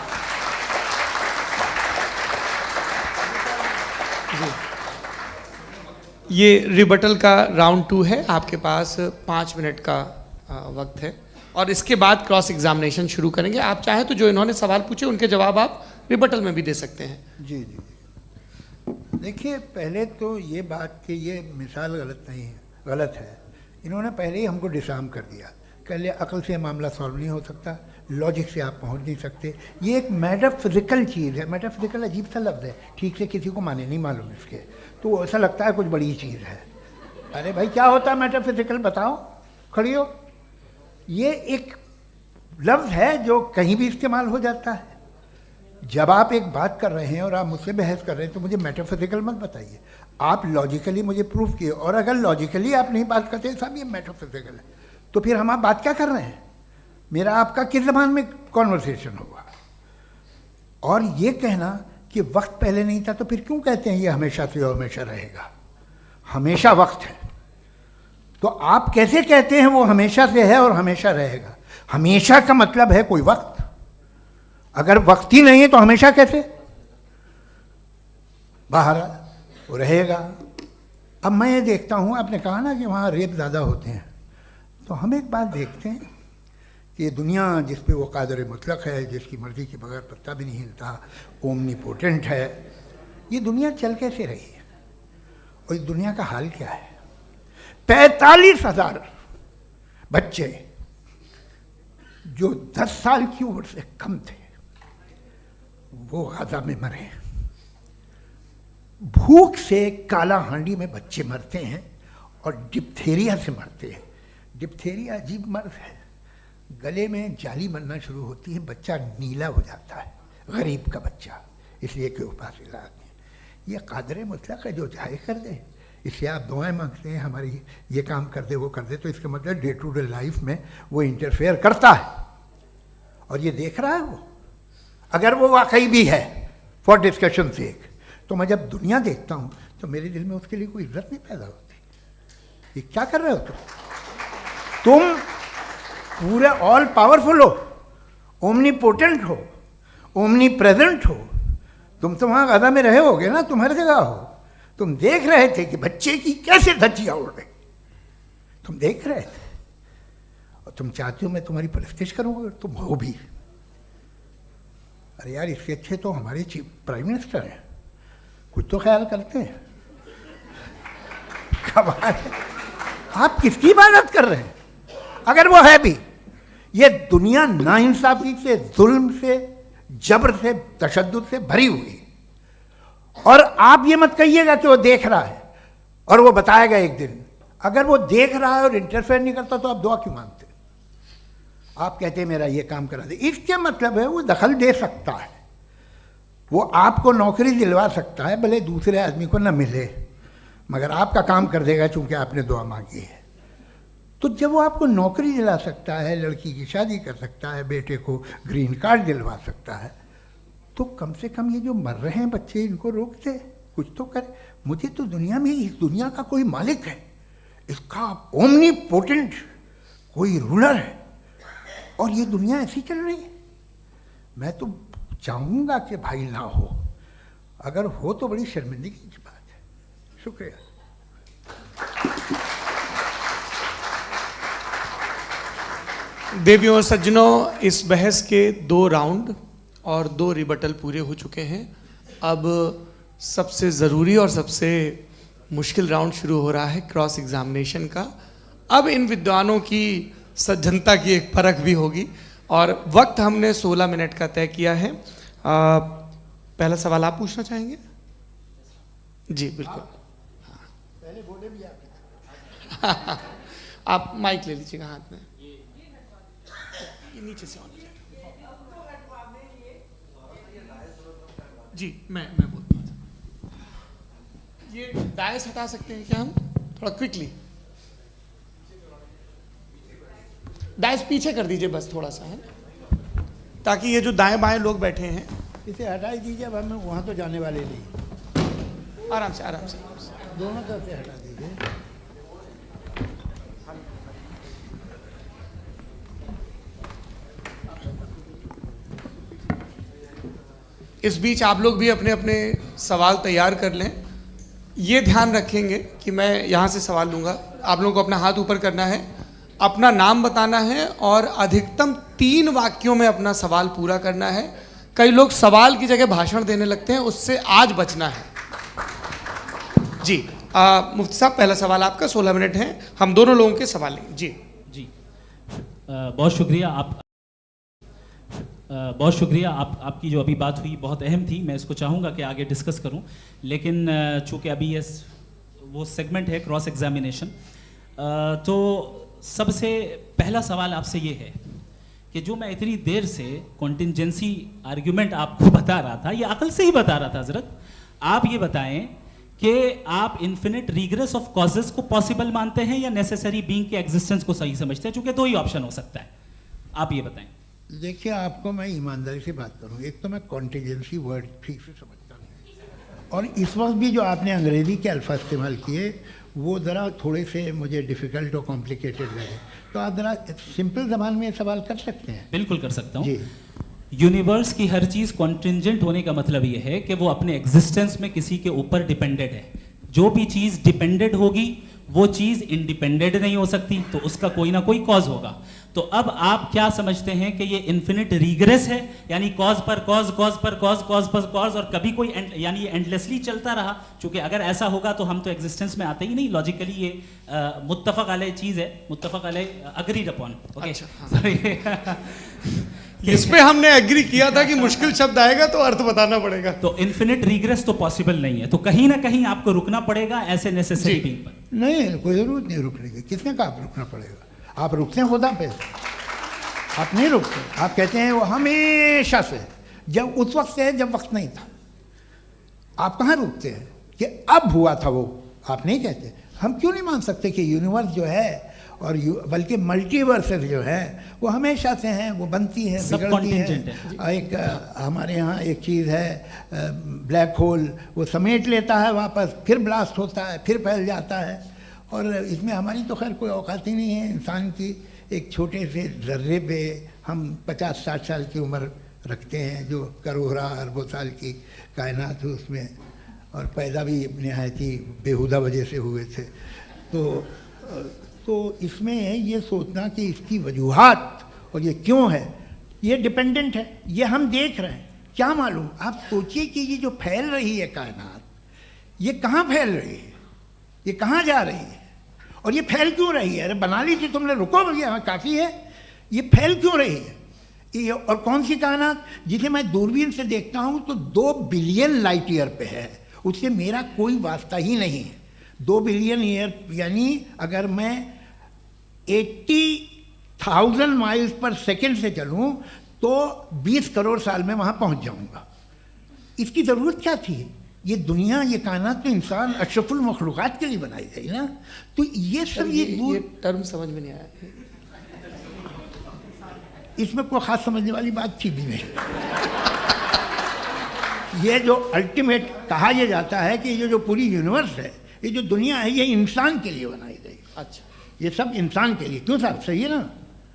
ये रिबटल का राउंड 2 है, आपके पास 5 मिनट का वक्त है और इसके बाद क्रॉस एग्जामिनेशन शुरू करेंगे। आप चाहें तो जो इन्होंने सवाल पूछे उनके जवाब आप रिबटल में भी दे सकते हैं। जी जी, देखिए पहले तो ये बात कि ये मिसाल गलत नहीं है, गलत है। इन्होंने पहले ही हमको डिसार्म कर दिया, कह लिया अकल से मामला सॉल्व नहीं हो सकता, लॉजिक से आप पहुंच नहीं सकते। ये एक मेटाफिजिकल चीज़ है। मेटाफिजिकल अजीब सा लफ्ज़ है, ठीक से किसी को माने नहीं मालूम इसके, तो ऐसा लगता है कुछ बड़ी चीज़ है। अरे भाई क्या होता है मेटाफिजिकल, बताओ, खड़ी हो। ये एक लफ्ज़ है जो कहीं भी इस्तेमाल हो जाता है। जब आप एक बात कर रहे हैं और आप मुझसे बहस कर रहे हैं तो मुझे मेटाफिजिकल मत बताइए, आप लॉजिकली मुझे प्रूफ किए, और अगर लॉजिकली आप नहीं बात करते साहब ये मेटाफिजिकल है, तो फिर हम आप बात क्या कर रहे हैं? मेरा आपका किस ज़बान में कॉन्वर्सेशन होगा? और ये कहना कि वक्त पहले नहीं था, तो फिर क्यों कहते हैं ये हमेशा से और हमेशा रहेगा? हमेशा वक्त है, तो आप कैसे कहते हैं वो हमेशा से है और हमेशा रहेगा? हमेशा का मतलब है कोई वक्त, अगर वक्त ही नहीं है तो हमेशा कैसे? बाहर वो रहेगा। अब मैं ये देखता हूँ, आपने कहा ना कि वहाँ रेप ज़्यादा होते हैं, तो हम एक बात देखते हैं कि दुनिया जिस पे वो कादर मुतलक है, जिसकी मर्ज़ी के बगैर पत्ता भी नहीं हिलता, ओमनीपोटेंट है, ये दुनिया चल कैसे रही है? और इस दुनिया का हाल क्या है? 45,000 बच्चे जो 10 साल की उम्र से कम थे वो गाजा में मरे। भूख से काला हांडी में बच्चे मरते हैं और डिप्थेरिया से मरते हैं। डिप्थेरिया अजीब मर्ज है, गले में जाली बनना शुरू होती है, बच्चा नीला हो जाता है, गरीब का बच्चा, इसलिए कि उपास इलाज नहीं। ये कादर मुतलक है जो चाहे कर दे, इससे आप दुआएं मांगते हैं हमारी ये काम कर दे वो कर दे, तो इसका मतलब डे टू डे लाइफ में वो इंटरफेयर करता है और ये देख रहा है वो। अगर वो वाकई भी है फॉर डिस्कशन सेक, तो मैं जब दुनिया देखता हूँ तो मेरे दिल में उसके लिए कोई इज्जत नहीं पैदा होती। ये क्या कर रहे हो तुम पूरे ऑल पावरफुल हो, ओमनीपोटेंट हो, ओमनी प्रेजेंट हो। तुम तो वहाँ गाजा में रहे होगे ना, तुम हर जगह हो। तुम देख रहे थे कि बच्चे की कैसे धज्जियाँ उड़ रही, तुम देख रहे थे और तुम चाहते हो मैं तुम्हारी परस्तिश करूँगा, तुम हो भी। अरे यार, इससे अच्छे तो हमारे चीफ प्राइम मिनिस्टर हैं, कुछ तो ख्याल करते हैं। कमाल है, आप किसकी इबादत कर रहे हैं? अगर वो है भी, ये दुनिया नाइंसाफी से, जुल्म से, जबर से, तशद्दुद से भरी हुई है। और आप ये मत कहिएगा कि वो देख रहा है और वो बताएगा एक दिन। अगर वो देख रहा है और इंटरफेयर नहीं करता तो आप दुआ क्यों मांगते? आप कहते हैं मेरा ये काम करा दे, इसके मतलब है वो दखल दे सकता है, वो आपको नौकरी दिलवा सकता है, भले दूसरे आदमी को न मिले, मगर आपका काम कर देगा चूंकि आपने दुआ मांगी है। तो जब वो आपको नौकरी दिला सकता है, लड़की की शादी कर सकता है, बेटे को ग्रीन कार्ड दिलवा सकता है, तो कम से कम ये जो मर रहे हैं बच्चे, इनको रोक दे, कुछ तो करे। मुझे तो दुनिया में, इस दुनिया का कोई मालिक है, इसका ओमनीपोटेंट कोई रूलर है, और ये दुनिया ऐसी चल रही है। मैं तो चाहूँगा कि भाई ना हो, अगर हो तो बड़ी शर्मिंदगी की बात है। शुक्रिया। देवियों और सज्जनों, इस बहस के 2 राउंड और 2 रिबटल पूरे हो चुके हैं। अब सबसे ज़रूरी और सबसे मुश्किल राउंड शुरू हो रहा है, क्रॉस एग्जामिनेशन का। अब इन विद्वानों की सज्जनता की एक परख भी होगी और वक्त हमने 16 मिनट का तय किया है। पहला सवाल आप पूछना चाहेंगे? जी बिल्कुल। पहले बोले भी आप माइक ले लीजिएगा हाथ में, ये नीचे से ऑन हो जाएगा। जी मैं बोलता हूँ, ये डायस हटा सकते हैं क्या हम थोड़ा क्विकली? डायस पीछे कर दीजिए बस थोड़ा सा, है ताकि ये जो दाएं बाएं लोग बैठे हैं, इसे हटा ही दीजिए। अब हम वहाँ तो जाने वाले नहीं, आराम से आराम से दोनों तरफ से हटा दीजिए। इस बीच आप लोग भी अपने अपने सवाल तैयार कर लें। ये ध्यान रखेंगे कि मैं यहाँ से सवाल लूँगा, आप लोगों को अपना हाथ ऊपर करना है, अपना नाम बताना है और अधिकतम 3 वाक्यों में अपना सवाल पूरा करना है। कई लोग सवाल की जगह भाषण देने लगते हैं, उससे आज बचना है। जी मुफ्ती साहब, पहला सवाल आपका, 16 मिनट हैं, हम दोनों लोगों के सवाल लेंगे। जी जी बहुत शुक्रिया। बहुत शुक्रिया। आपकी जो अभी बात हुई बहुत अहम थी, मैं इसको चाहूँगा कि आगे डिस्कस करूँ, लेकिन चूँकि अभी ये वो सेगमेंट है क्रॉस एग्जामिनेशन, तो सबसे पहला सवाल आपसे ये है कि जो मैं इतनी देर से कॉन्टिंजेंसी आर्ग्यूमेंट आपको बता रहा था, ये अकल से ही बता रहा था हज़रत, आप ये बताएं कि आप इन्फिनिट रिग्रेस ऑफ कॉजेस को पॉसिबल मानते हैं या नेसेसरी बीइंग के एग्जिस्टेंस को सही समझते हैं, क्योंकि दो ही ऑप्शन हो सकता है, आप ये बताएं। देखिए, आपको मैं ईमानदारी से बात करूं, एक तो मैं कॉन्टीजेंसी वर्ड ठीक से समझता नहीं, और इस वक्त भी जो आपने अंग्रेजी के अल्फाज इस्तेमाल किए वो ज़रा थोड़े से मुझे डिफ़िकल्ट और कॉम्प्लिकेटेड लगे, तो आप ज़रा सिंपल ज़बान में सवाल कर सकते हैं। बिल्कुल कर सकता हूँ जी। यूनिवर्स की हर चीज कॉन्टिंजेंट होने का मतलब ये है कि वो अपने एग्जिस्टेंस में किसी के ऊपर डिपेंडेंट है। जो भी चीज डिपेंडेंट होगी वो चीज इंडिपेंडेंट नहीं हो सकती, तो उसका कोई ना कोई कॉज होगा। तो अब आप क्या समझते हैं कि ये इन्फिनिट रिग्रेस है, यानी कॉज पर कॉज, कॉज पर कॉज, कॉज पर कॉज, और कभी कोई यानी ये एंडलेसली चलता रहा? क्योंकि अगर ऐसा होगा तो हम तो एग्जिस्टेंस में आते ही नहीं। लॉजिकली ये मुत्तफक अलैह चीज है, मुत्तफक अलैह, अग्रीड अपॉन। इस पे हमने एग्री किया था कि मुश्किल शब्द आएगा तो अर्थ बताना पड़ेगा। तो इन्फिनिट रिग्रेस तो पॉसिबल नहीं है, तो कहीं ना कहीं आपको रुकना पड़ेगा ऐसे नेसेसरी बीइंग पर। नहीं, कोई ज़रूरत नहीं रुकने की। किसने कहा आप रुकना पड़ेगा? आप रुकते हैं खुदा पे, आप नहीं रुकते। आप कहते हैं वो हमेशा से, जब उस वक्त से है जब वक्त नहीं था। आप कहाँ रुकते हैं कि अब हुआ था वो? आप नहीं कहते। हम क्यों नहीं मान सकते कि यूनिवर्स जो है और बल्कि मल्टीवर्सेस जो है वो हमेशा से हैं, वो बनती हैं, सब बिगड़ती contingent हैं। एक हमारे यहाँ एक चीज़ है ब्लैक होल, वो समेट लेता है वापस, फिर ब्लास्ट होता है, फिर फैल जाता है। और इसमें हमारी तो खैर कोई औकात ही नहीं है। इंसान की एक छोटे से ज़र्रे पे हम 50-60 साल की उम्र रखते हैं, जो करोड़ों अरबों साल की कायनात है उसमें, और पैदा भी नहायत ही बेहुदा वजह से हुए थे। तो इसमें ये सोचना कि इसकी वजूहात और ये क्यों है, ये डिपेंडेंट है, ये हम देख रहे हैं, क्या मालूम। आप सोचिए कि ये जो फैल रही है कायनात, ये कहाँ फैल रही है, ये कहाँ जा रही है, और ये फैल क्यों रही है? अरे बना ली थी तुमने, रुको भैया, काफ़ी है। ये फैल क्यों रही है? ये और कौन सी कायनात जिसे मैं दूरबीन से देखता हूँ तो 2 बिलियन लाइट ईयर पे है, उससे मेरा कोई वास्ता ही नहीं है। 2 बिलियन ईयर यानी अगर मैं 80,000 माइल्स पर सेकेंड से चलूँ तो 20 करोड़ साल में वहाँ पहुँच जाऊँगा। इसकी ज़रूरत क्या थी? ये दुनिया, ये कायनात तो इंसान अशरफुल मखलूक़ात के लिए बनाई गई ना। तो ये सब ये टर्म समझ में नहीं आया। इसमें कोई ख़ास समझने वाली बात थी भी नहीं। ये जो अल्टीमेट कहा यह जाता है कि ये जो पूरी यूनिवर्स है, ये जो दुनिया है, ये इंसान के लिए बनाई गई। अच्छा, ये सब इंसान के लिए। क्यों साहब, सही है ना?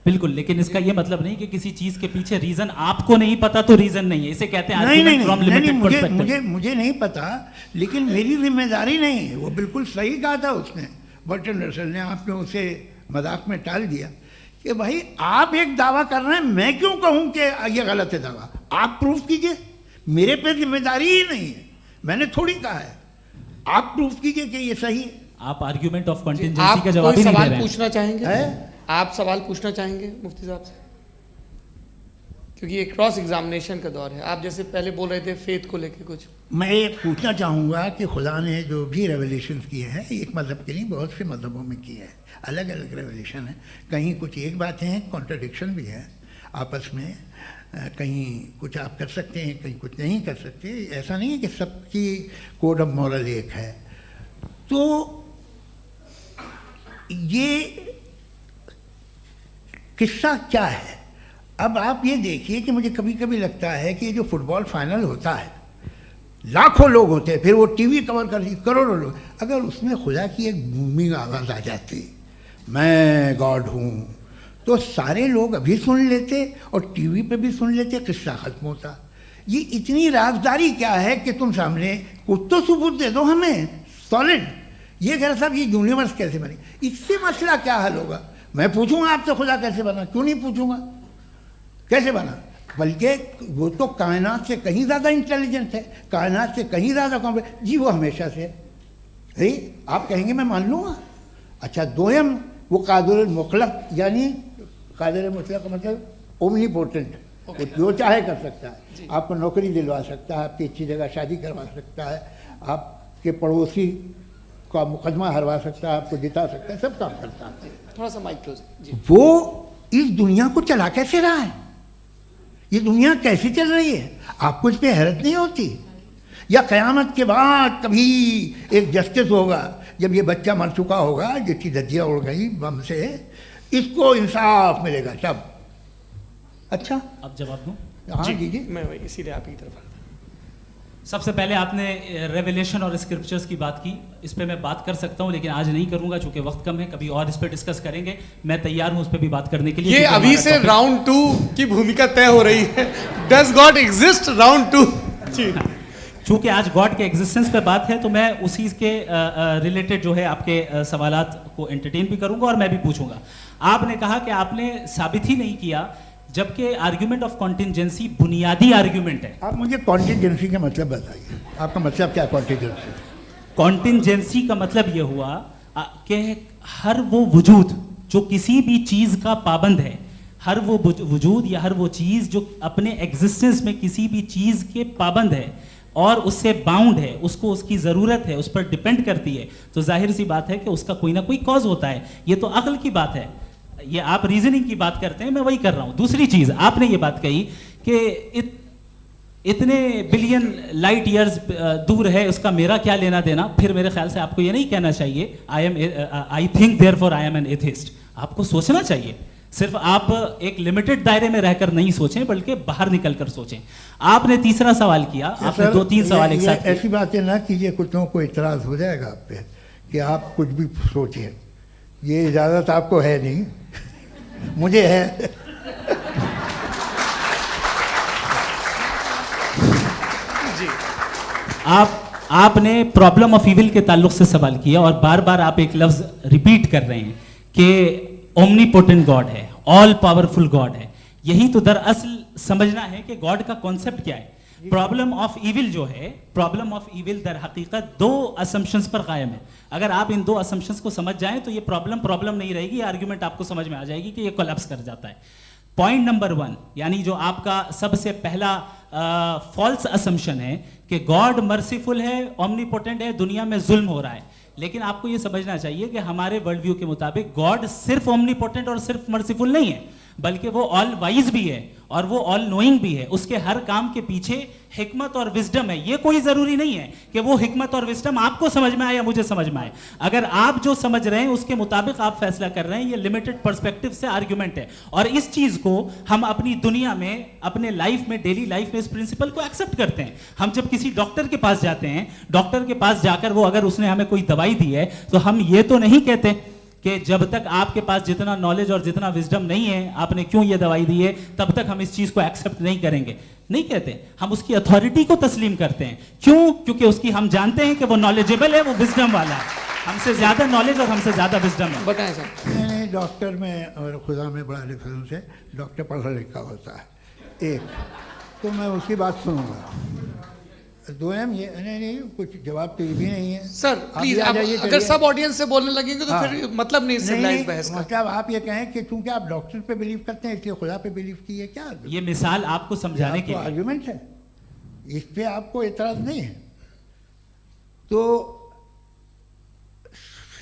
बिल्कुल, लेकिन इसका ये मतलब नहीं कि किसी चीज के पीछे रीजन आपको नहीं पता तो रीजन नहीं है। इसे कहते हैं नहीं, मुझे नहीं पता, लेकिन मेरी जिम्मेदारी नहीं है। वो बिल्कुल सही कहा था उसने, बर्टन रसल ने। आपने उसे मजाक में टाल दिया कि भाई आप एक दावा कर रहे हैं, मैं क्यों कहूँ कि ये गलत है दावा? आप प्रूफ कीजिए, मेरे पे जिम्मेदारी ही नहीं है, मैंने थोड़ी कहा है। आप प्रूफ कीजिए कि ये सही है। आप आर्ग्यूमेंट ऑफ कॉन्टिजेंसी आप का जवाब कोई ही नहीं दे सवाल रहे हैं। पूछना चाहेंगे? है? आप सवाल पूछना चाहेंगे मुफ्ती साहब से? क्योंकि ये क्रॉस एग्जामिनेशन का दौर है। आप जैसे पहले बोल रहे थे फेथ को लेके कुछ। मैं ये पूछना चाहूँगा कि खुदा ने जो भी रेवलेशन किए हैं, एक मज़हब के लिए बहुत से मज़हबों में किए हैं, अलग अलग रेवलेशन है। कहीं कुछ एक बातें हैं, कॉन्ट्रडिक्शन भी है आपस में, कहीं कुछ आप कर सकते हैं, कहीं कुछ नहीं कर सकते। ऐसा नहीं है कि सबकी कोड ऑफ मॉरल एक है। तो ये किस्सा क्या है? अब आप ये देखिए कि मुझे कभी कभी लगता है कि जो फुटबॉल फाइनल होता है, लाखों लोग होते हैं, फिर वो टीवी कवर कर करोड़ों लोग, अगर उसमें खुदा की एक बूमिंग आवाज़ आ जाती, मैं गॉड हूँ, तो सारे लोग अभी सुन लेते और टीवी पे भी सुन लेते, किस्सा ख़त्म होता। ये इतनी राजदारी क्या है कि तुम सामने कुछ तो सबूत दे दो हमें सॉलिड। ये कह साहब ये यूनिवर्स कैसे बनी, इससे मसला क्या हल होगा? मैं पूछूंगा आपसे खुदा कैसे बना? क्यों नहीं पूछूंगा कैसे बना? बल्कि वो तो कायनात से कहीं ज़्यादा इंटेलिजेंट है, कायनात से कहीं ज़्यादा कॉम्प्लेक्स। जी वो हमेशा से है। आप कहेंगे मैं मान लूँगा। अच्छा, दोयम वो कादिर मुतलक, यानी कादिर मुतलक का मतलब ओमनीपोटेंट, वो जो चाहे कर सकता है। आपको नौकरी दिलवा सकता है, आपकी अच्छी जगह शादी करवा सकता है, आपके पड़ोसी का मुकदमा हरवा सकता है, आपको जिता सकता है, सब काम करता है। थोड़ा सा माइक क्लोज जी। वो इस दुनिया को चला कैसे रहा है? ये दुनिया कैसे चल रही है? आपको इस पर हैरत नहीं होती? या क़यामत के बाद कभी एक जस्टिस होगा, जब ये बच्चा मर चुका होगा, जिसकी धज्जियाँ उड़ गई बम से, इसको इंसाफ मिलेगा तब। अच्छा, अब जवाब दूं? हाँ जी, दीजिए। मैं वही इसीलिए आप ही की तरफ आता। सबसे पहले आपने रेवलेशन और स्क्रिप्चर्स की बात की, इस पे मैं बात कर सकता हूं लेकिन आज नहीं करूंगा चूंकि वक्त कम है, कभी और इस पे डिस्कस करेंगे। मैं तैयार हूं उस पे भी बात करने के लिए। ये क्योंकि अभी हमारा से topic- राउंड 2 की भूमिका तय हो रही है। Does God exist round 2? जी, चूंकि आज गॉड के एग्जिस्टेंस पे बात है तो मैं उसी के रिलेटेड जो है आपके सवालात को एंटरटेन भी करूंगा और मैं भी पूछूंगा। आपने कहा कि आपने साबित ही नहीं किया, जबकि आर्ग्यूमेंट ऑफ कॉन्टिंजेंसी बुनियादी आर्ग्यूमेंट है। आप मुझे कॉन्टिजेंसी का मतलब बताइए, आपका मतलब क्या है कॉन्टिजेंसी? कॉन्टिंजेंसी का मतलब यह हुआ कि हर वो वजूद जो किसी भी चीज का पाबंद है, हर वो वजूद या हर वो चीज जो अपने एग्जिस्टेंस में किसी भी चीज के पाबंद है और उससे बाउंड है, उसको उसकी ज़रूरत है, उस पर डिपेंड करती है, तो जाहिर सी बात है कि उसका कोई ना कोई कॉज होता है। ये तो अक्ल की बात है। ये आप रीजनिंग की बात करते हैं, मैं वही कर रहा हूं। दूसरी चीज आपने ये बात कही कि इतने बिलियन लाइट ईयर्स दूर है, उसका मेरा क्या लेना देना। फिर मेरे ख्याल से आपको ये नहीं कहना चाहिए I think therefore I am an atheist. आपको सोचना चाहिए, सिर्फ आप एक लिमिटेड दायरे में रहकर नहीं सोचें बल्कि बाहर निकलकर सोचें। आपने तीसरा सवाल किया, आपने सर, 2-3 सवाल एक ये साथ किए। ऐसी बातें ना कीजिए, कुछ लोगों को इतराज़ हो जाएगा आप पे कि आप कुछ भी सोचिए। ये इजाज़त आपको है नहीं, मुझे है। आपने प्रॉब्लम ऑफ इविल के ताल्लुक से सवाल किया और बार बार आप एक लफ्ज रिपीट कर रहे हैं कि ओमनीपोटेंट गॉड है, ऑल पावरफुल गॉड है। यही तो दरअसल समझना है कि गॉड का कॉन्सेप्ट क्या है। प्रॉब्लम ऑफ इविल जो है, प्रॉब्लम ऑफ इविल दर हकीकत 2 असम्पशंस पर कायम है। अगर आप इन 2 असम्पशंस को समझ जाएं तो ये प्रॉब्लम नहीं रहेगी, आर्ग्यूमेंट आपको समझ में आ जाएगी कि ये कोलैप्स कर जाता है। पॉइंट नंबर 1, यानी जो आपका सबसे पहला फॉल्स असम्पशन है कि गॉड मर्सीफुल है, ओमनीपोटेंट है, दुनिया में जुल्म हो रहा है। लेकिन आपको ये समझना चाहिए कि हमारे वर्ल्ड व्यू के मुताबिक गॉड सिर्फ ओमनीपोटेंट और सिर्फ मर्सीफुल नहीं है, बल्कि वो ऑल वाइज भी है और वो ऑल नोइंग भी है। उसके हर काम के पीछे हिकमत और विजडम है। ये कोई जरूरी नहीं है कि वो हिकमत और विजडम आपको समझ में आए या मुझे समझ में आए। अगर आप जो समझ रहे हैं उसके मुताबिक आप फैसला कर रहे हैं, ये लिमिटेड पर्सपेक्टिव से आर्ग्यूमेंट है। और इस चीज को हम अपनी दुनिया में, अपने लाइफ में, डेली लाइफ में इस प्रिंसिपल को एक्सेप्ट करते हैं। हम जब किसी डॉक्टर के पास जाते हैं, डॉक्टर के पास जाकर वो अगर उसने हमें कोई दवाई दी है तो हम ये तो नहीं कहते कि जब तक आपके पास जितना नॉलेज और जितना विजडम नहीं है, आपने क्यों ये दवाई दी है, तब तक हम इस चीज को एक्सेप्ट नहीं करेंगे। नहीं कहते, हम उसकी अथॉरिटी को तस्लीम करते हैं। क्यों? क्योंकि उसकी हम जानते हैं कि वो नॉलेजेबल है, वो विजडम वाला है, हमसे ज्यादा नॉलेज और हमसे ज्यादा विजडम है। बताएं सर। नहीं, डॉक्टर में और खुदा में बड़ा डिफरेंस है। डॉक्टर पढ़ा लिखा होता है एक, तो मैं उसकी बात सुनूंगा। 2 ये नहीं, कुछ जवाब तो ये भी नहीं है। सर प्लीज, भी आ आप जाइए, अगर चलिए। सब ऑडियंस से बोलने लगेंगे तो हाँ। फिर मतलब नहीं सिविलाइज्ड बहस का। मतलब आप ये कहें कि चूंकि आप डॉक्टर पे बिलीव करते हैं इसलिए खुदा पे बिलीव कीजिए, क्या ये मिसाल आपको समझाने के लिए। आर्ग्यूमेंट है, इस पे आपको एतराज नहीं है। तो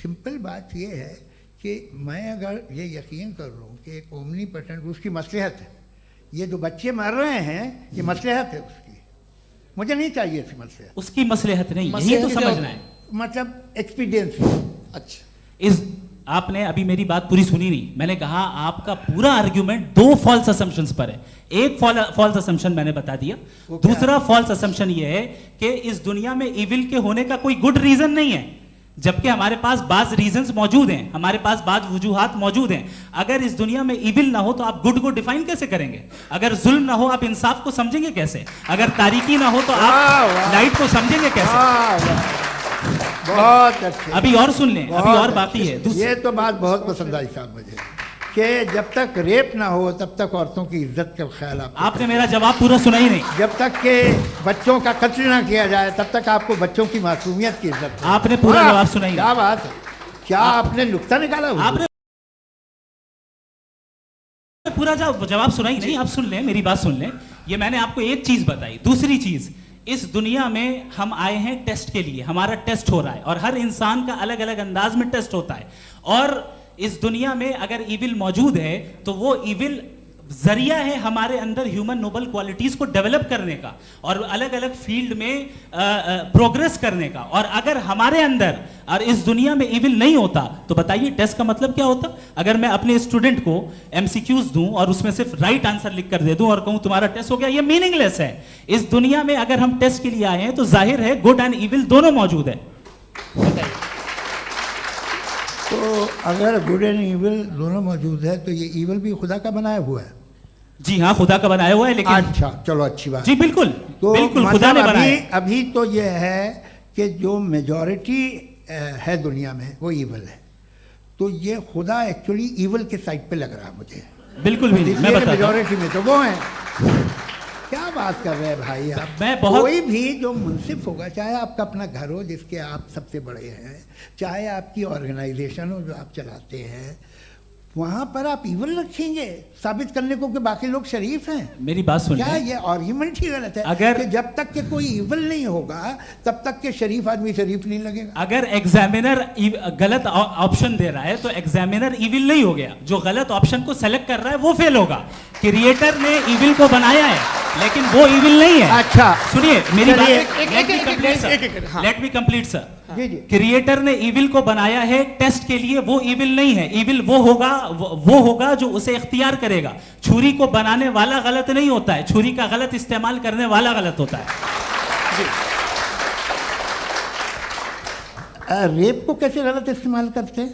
सिंपल बात ये है कि मैं अगर ये यकीन कर लूँ कि एक ओमनीपोटेंट, उसकी मसलहत है, ये जो बच्चे मर रहे हैं ये मसलहत है उसकी, मुझे नहीं चाहिए इसकी मसलहत। उसकी मसलहत नहीं, यही तो समझना है। मतलब एक्सपीरियंस। अच्छा, इस आपने अभी मेरी बात पूरी सुनी नहीं। मैंने कहा आपका पूरा आर्ग्यूमेंट 2 फॉल्स असम्पशंस पर है। एक फॉल्स असम्पशन मैंने बता दिया, दूसरा फॉल्स असम्पशन ये है कि इस दुनिया में इविल के होने का कोई गुड रीजन नहीं है, जबकि हमारे पास बाज रीजंस मौजूद हैं, हमारे पास बाज वजूहात मौजूद हैं। अगर इस दुनिया में इविल ना हो तो आप गुड को डिफाइन कैसे करेंगे? अगर जुल्म ना हो आप इंसाफ को समझेंगे कैसे? अगर तारीकी ना हो तो आप लाइट को समझेंगे कैसे? बहुत अच्छे। अभी और सुन लें, अभी और बाकी है। ये तो बात बहुत पसंद आई साहब मुझे, कि जब तक रेप ना हो तब तक औरतों की इज्जत का ख्याल आपने मेरा जवाब पूरा सुना ही नहीं। जब तक के बच्चों का कत्ल ना किया जाए तब तक आपको बच्चों की मासूमियत की इज्जत। आपने पूरा जवाब सुना ही क्या बात है, क्या आपने नुक्ता निकाला? आपने पूरा जवाब सुना ही नहीं। आप सुन लें, मेरी बात सुन लें। ये मैंने आपको एक चीज बताई। दूसरी चीज, इस दुनिया में हम आए हैं टेस्ट के लिए, हमारा टेस्ट हो रहा है और हर इंसान का अलग अलग अंदाज में टेस्ट होता है। और इस दुनिया में अगर इविल मौजूद है तो वो इविल जरिया है हमारे अंदर ह्यूमन नोबल क्वालिटीज को डेवलप करने का और अलग अलग फील्ड में प्रोग्रेस करने का। और अगर हमारे अंदर और इस दुनिया में इविल नहीं होता तो बताइए टेस्ट का मतलब क्या होता? अगर मैं अपने स्टूडेंट को एमसीक्यूज दूं और उसमें सिर्फ राइट आंसर लिख कर दे दूं और कहूं तुम्हारा टेस्ट हो गया, ये मीनिंगलेस है। इस दुनिया में अगर हम टेस्ट के लिए आए हैं तो जाहिर है गुड एंड इविल दोनों मौजूद है। बताइए। तो अगर गुड एंड इविल दोनों मौजूद है तो ये इविल भी खुदा का बनाया हुआ है। जी हाँ, खुदा का बनाया हुआ है, लेकिन अच्छा चलो अच्छी बात। जी बिल्कुल, तो बिल्कुल खुदा ने मतलब बनाया। अभी तो ये है कि जो मेजॉरिटी है दुनिया में वो इविल है, तो ये खुदा एक्चुअली इविल के साइड पे लग रहा है मुझे। बिल्कुल भी नहीं, मैं बताता हूं। मेजॉरिटी में तो वो है। क्या बात कर रहे हैं भाई आप? मैं बहुत कोई भी जो मुंसिफ होगा, चाहे आपका अपना घर हो जिसके आप सबसे बड़े हैं, चाहे आपकी ऑर्गेनाइजेशन हो जो आप चलाते हैं, वहां पर आप इवल रखेंगे साबित करने को कि बाकी लोग शरीफ हैं। मेरी बात सुनिए। क्या ये आर्ग्यूमेंट ही गलत है? अगर कि जब तक के कोई इवल नहीं होगा तब तक के शरीफ आदमी शरीफ नहीं लगेगा। अगर एग्जामिनर गलत ऑप्शन दे रहा है तो एग्जामिनर इविल नहीं हो गया, जो गलत ऑप्शन को सेलेक्ट कर रहा है वो फेल होगा। क्रिएटर ने इविल को बनाया है लेकिन वो इविल नहीं है। अच्छा सुनिए मेरी बात, चलिए, लेट मी कंप्लीट सर। जी जी। क्रिएटर ने इविल को बनाया है टेस्ट के लिए, वो इविल नहीं है। इविल वो होगा जो उसे इख्तियार करेगा। छुरी को बनाने वाला गलत नहीं होता है, छुरी का गलत इस्तेमाल करने वाला गलत होता है। रेप को कैसे गलत इस्तेमाल करते हैं?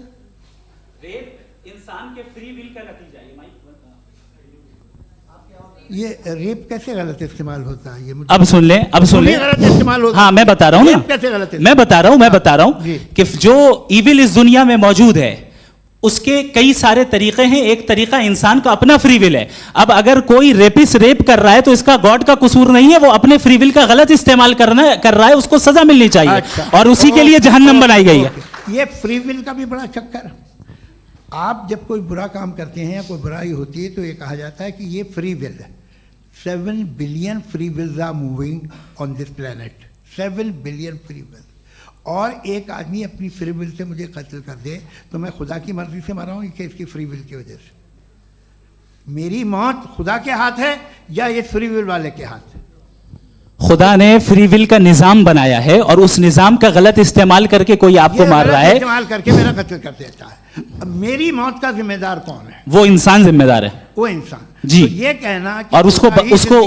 रेप इंसान के फ्री विल का नतीजा है। ये रेप कैसे गलत इस्तेमाल होता है? ये मुझे अब सुन ले, अब सुन ले। गलत इस्तेमाल होता हाँ मैं बता रहा हूँ ना, कैसे गलत इस्तेमाल? मैं बता रहा हूँ जी। कि जो इविल इस दुनिया में मौजूद है उसके कई सारे तरीके हैं। एक तरीका इंसान का अपना फ्री विल है। अब अगर कोई रेपिस्ट रेप कर रहा है तो इसका गॉड का कसूर नहीं है, वो अपने फ्री विल का गलत इस्तेमाल कर रहा है, उसको सजा मिलनी चाहिए। अच्छा। और उसी के लिए जहन्नम बनाई गई है। ये फ्री विल का भी बड़ा चक्कर। आप जब कोई बुरा काम करते हैं या कोई बुराई होती है तो ये कहा जाता है कि ये फ्री विल है। 7 billion free wills are moving on this planet. 7 billion free will. और एक आदमी अपनी फ्री विल से मुझे कत्ल कर दे तो मैं खुदा की मर्जी से मरा हूँ कि इसकी फ्री विल की वजह से? मेरी मौत खुदा के हाथ है या ये फ्री विल वाले के हाथ है? खुदा ने फ्री विल का निजाम बनाया है और उस निजाम का गलत इस्तेमाल करके कोई आपको मार रहा है, इस्तेमाल करके मेरा कत्ल कर देता है। अब मेरी मौत का जिम्मेदार कौन है? वो इंसान जिम्मेदार है। वो इंसान। जी। तो ये कहना कि और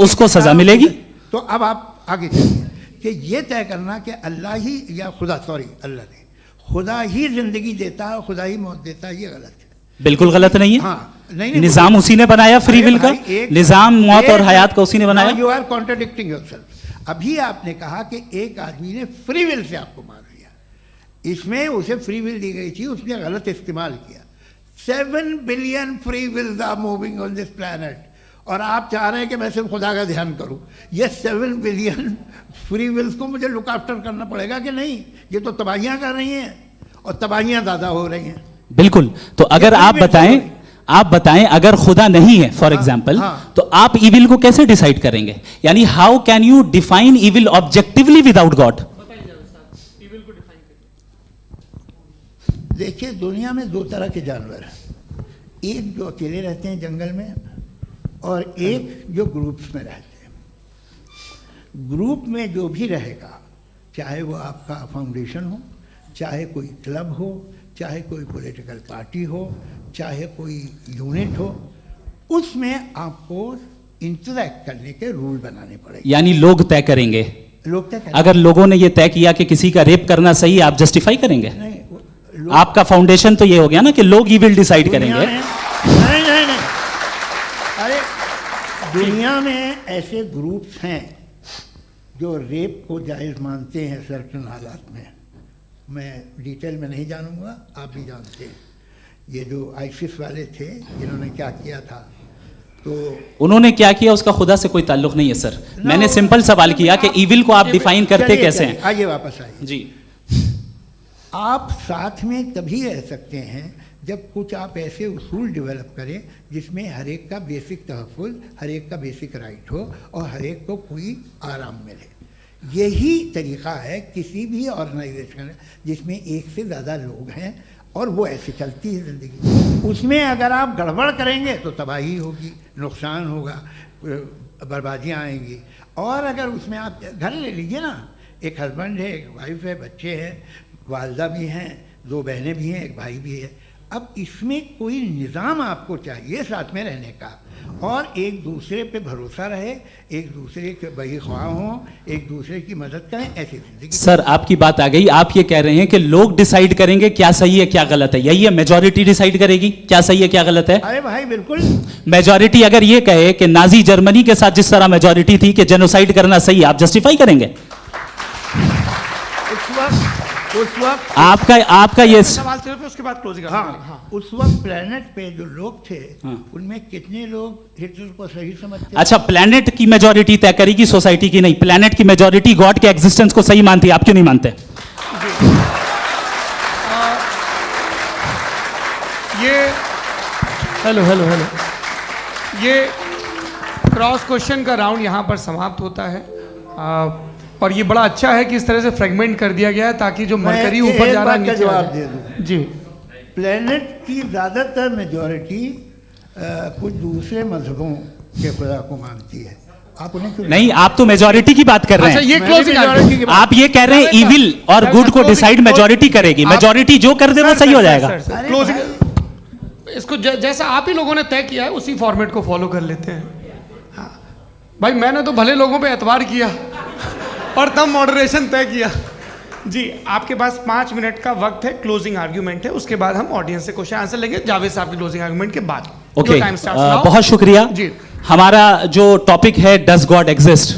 उसको सजा मिलेगी। तो अब आप आगे चलिए कि ये तय करना कि अल्लाह ही या अल्लाह ने खुदा ही जिंदगी देता है, खुदा ही मौत देता है, ये गलत है। बिल्कुल गलत नहीं है। हाँ, नहीं, निजाम उसी ने बनाया फ्री विल का। निजाम मौत और हयात का उसी ने बनाया। You are contradicting yourself. अभी आपने कहा कि एक आदमी ने फ्री विल से आपको मार दिया, इसमें उसे फ्री विल दी गई थी, उसने गलत इस्तेमाल किया। 7 billion free wills are moving on this planet और आप चाह रहे हैं कि मैं सिर्फ खुदा का ध्यान करूं। ये 7 बिलियन फ्री विल्स को मुझे लुक आफ्टर करना पड़ेगा कि नहीं? ये तो तबाहियां कर रही हैं और तबाहियां ज़्यादा हो रही हैं। बिल्कुल। तो अगर आप बताएं अगर खुदा नहीं है फॉर एग्जाम्पल, तो आप इविल को कैसे डिसाइड करेंगे? यानी how can you define evil objectively without God? देखिए दुनिया में 2 तरह के जानवर हैं। एक जो अकेले रहते हैं जंगल में और एक जो ग्रुप्स में रहते हैं। ग्रुप में जो भी रहेगा, चाहे वो आपका फाउंडेशन हो, चाहे कोई क्लब हो, चाहे कोई पॉलिटिकल पार्टी हो, चाहे कोई यूनिट हो, उसमें आपको इंटरैक्ट करने के रूल बनाने पड़ेंगे। यानी लोग तय करेंगे। लोग तय करेंगे। अगर लोगों ने ये तय किया कि किसी का रेप करना सही है, आप जस्टिफाई करेंगे? नहीं, आपका फाउंडेशन तो ये हो गया ना कि लोग ही विल डिसाइड करेंगे। नहीं। अरे दुनिया में ऐसे ग्रुप्स हैं जो रेप को जायज़ मानते हैं सर्टेन हालात में। मैं डिटेल में नहीं जानूंगा, आप भी जानते हैं। ये जो आईसिस वाले थे जिन्होंने क्या किया था, तो उन्होंने क्या किया उसका खुदा से कोई ताल्लुक नहीं है सर। मैंने सिंपल सवाल किया कि इविल को आप डिफाइन करते कैसे हैं? आइए वापस आइए जी। आप साथ में तभी रह सकते हैं जब कुछ आप ऐसे उसूल डेवलप करें जिसमें हर एक का बेसिक तहफ़्फ़ुज़, हर एक का बेसिक राइट हो और हर एक को कोई आराम मिले। यही तरीक़ा है किसी भी ऑर्गेनाइजेशन जिसमें एक से ज़्यादा लोग हैं और वो ऐसे चलती है ज़िंदगी। उसमें अगर आप गड़बड़ करेंगे तो तबाही होगी, नुकसान होगा, बर्बादियाँ आएंगी। और अगर उसमें आप घर ले लीजिए ना, एक हस्बैंड है, एक वाइफ है, बच्चे हैं, वालदा भी हैं, 2 बहनें भी हैं, एक भाई भी है। अब इसमें कोई निज़ाम आपको चाहिए साथ में रहने का, और एक दूसरे पे भरोसा रहे, एक दूसरे के बहीख्वाह हों, एक दूसरे की मदद करें, ऐसी जिंदगी। सर आपकी बात आ गई, आप ये कह रहे हैं कि लोग डिसाइड करेंगे क्या सही है क्या गलत है, यही है? मेजॉरिटी डिसाइड करेगी क्या सही है क्या गलत है? अरे भाई बिल्कुल। मेजॉरिटी अगर ये कहे कि नाजी जर्मनी के साथ जिस तरह मेजॉरिटी थी कि जेनोसाइड करना सही है, आप जस्टिफाई करेंगे? उस वक्त आपका ये सवाल सिर्फ उसके बाद क्लोजिंग। हाँ, उस वक्त प्लेनेट पे जो लोग थे, उनमें कितने लोग हिटलर को सही समझते? अच्छा, प्लेनेट की मेजॉरिटी तय करेगी, सोसाइटी की नहीं। प्लेनेट की मेजॉरिटी गॉड के एग्जिस्टेंस को सही मानती है, आप क्यों नहीं मानते? ये हेलो ये क्रॉस क्वेश्चन का राउंड यहाँ पर समाप्त होता है। और ये बड़ा अच्छा है कि इस तरह से फ्रेगमेंट कर दिया गया है ताकि जो मरकरी ऊपर जा रहा है नीचे जवाब आ दे जाए। दूं। जी, प्लेनेट की ज़्यादातर मेजॉरिटी कुछ दूसरे मजहबों के खुदा को मानती है। आप उन्हें क्यों नहीं, आप तो मेजॉरिटी की बात कर रहे अच्छा हैं। ये मैंने क्लोजिंग majority की बात- आप ये कह रहे हैं इविल और गुड को डिसाइड मेजॉरिटी करेगी, मेजॉरिटी जो कर दे वो सही हो जाएगा। अरे क्लोजिंग इसको जैसा आप ही लोगों ने तय किया है उसी फॉर्मेट को फॉलो कर लेते हैं। हाँ भाई, मैंने तो भले लोगों पे एतबार किया और तब मॉडरेशन तय किया। जी, आपके पास 5 मिनट का वक्त है, क्लोजिंग आर्ग्यूमेंट है, उसके बाद हम ऑडियंस से क्वेश्चन आंसर लेंगे जावेद साहब की क्लोजिंग आर्ग्यूमेंट के बाद। ओके, टाइम स्टार्ट्स बहुत शुक्रिया। जी। हमारा जो टॉपिक है डज गॉड एग्जिस्ट,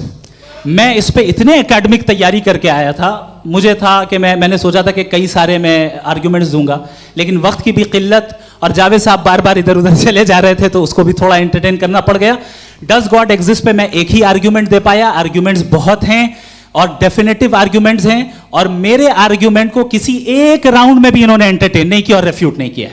मैं इस पे इतने एकेडमिक तैयारी करके आया था, मुझे था कि मैंने सोचा था कि कई सारे मैं आर्ग्यूमेंट्स दूंगा, लेकिन वक्त की भी किल्लत और जावेद साहब बार बार इधर उधर चले जा रहे थे तो उसको भी थोड़ा एंटरटेन करना पड़ गया। डज गॉड एग्जिस्ट पे मैं एक ही आर्ग्यूमेंट दे पाया। आर्ग्यूमेंट्स बहुत हैं और डेफिनेटिव आर्ग्यूमेंट्स हैं, और मेरे आर्ग्यूमेंट को किसी एक राउंड में भी इन्होंने एंटरटेन नहीं किया और रेफ्यूट नहीं किया।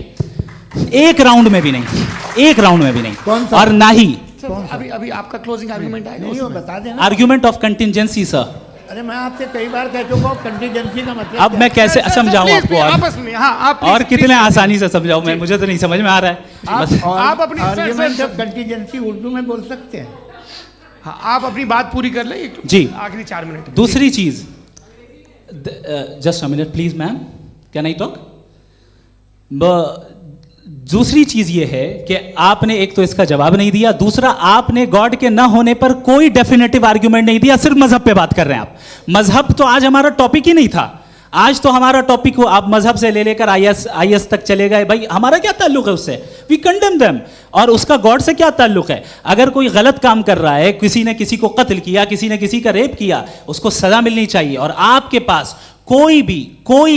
एक राउंड में भी नहीं, एक राउंड में भी नहीं। कौन सा? और ना ही अभी आपका क्लोजिंग आर्ग्यूमेंट आएगा नहीं, वो उसमें। बता देना। Argument of contingency sir. अरे मैं आपसे कई बार कह चुका हूँ कंटीजेंसी का मतलब अब मैं कैसे समझाऊं आपको आपस में, हाँ आप और कितने आसानी से समझाऊं मैं, मुझे तो नहीं समझ में आ रहा है बस। आप अपनी- argument sir, of contingency Urdu में बोल सकते हैं। हाँ, आप अपनी बात पूरी कर लें जी। आखिरी 4 मिनट। दूसरी चीज, just a minute please ma'am, can I talk? दूसरी चीज ये है कि आपने एक तो इसका जवाब नहीं दिया, दूसरा आपने गॉड के ना होने पर कोई डेफिनेटिव आर्ग्यूमेंट नहीं दिया, सिर्फ मजहब पे बात कर रहे हैं आप। मजहब तो आज हमारा टॉपिक ही नहीं था। आज तो हमारा टॉपिक हो, आप मजहब से ले लेकर आईएस तक चले गए। भाई हमारा क्या ताल्लुक है उससे? We condemn them. और उसका गॉड से क्या ताल्लुक है? अगर कोई गलत काम कर रहा है, किसी ने किसी को कत्ल किया, किसी ने किसी का रेप किया, उसको सजा मिलनी चाहिए। और आपके पास कोई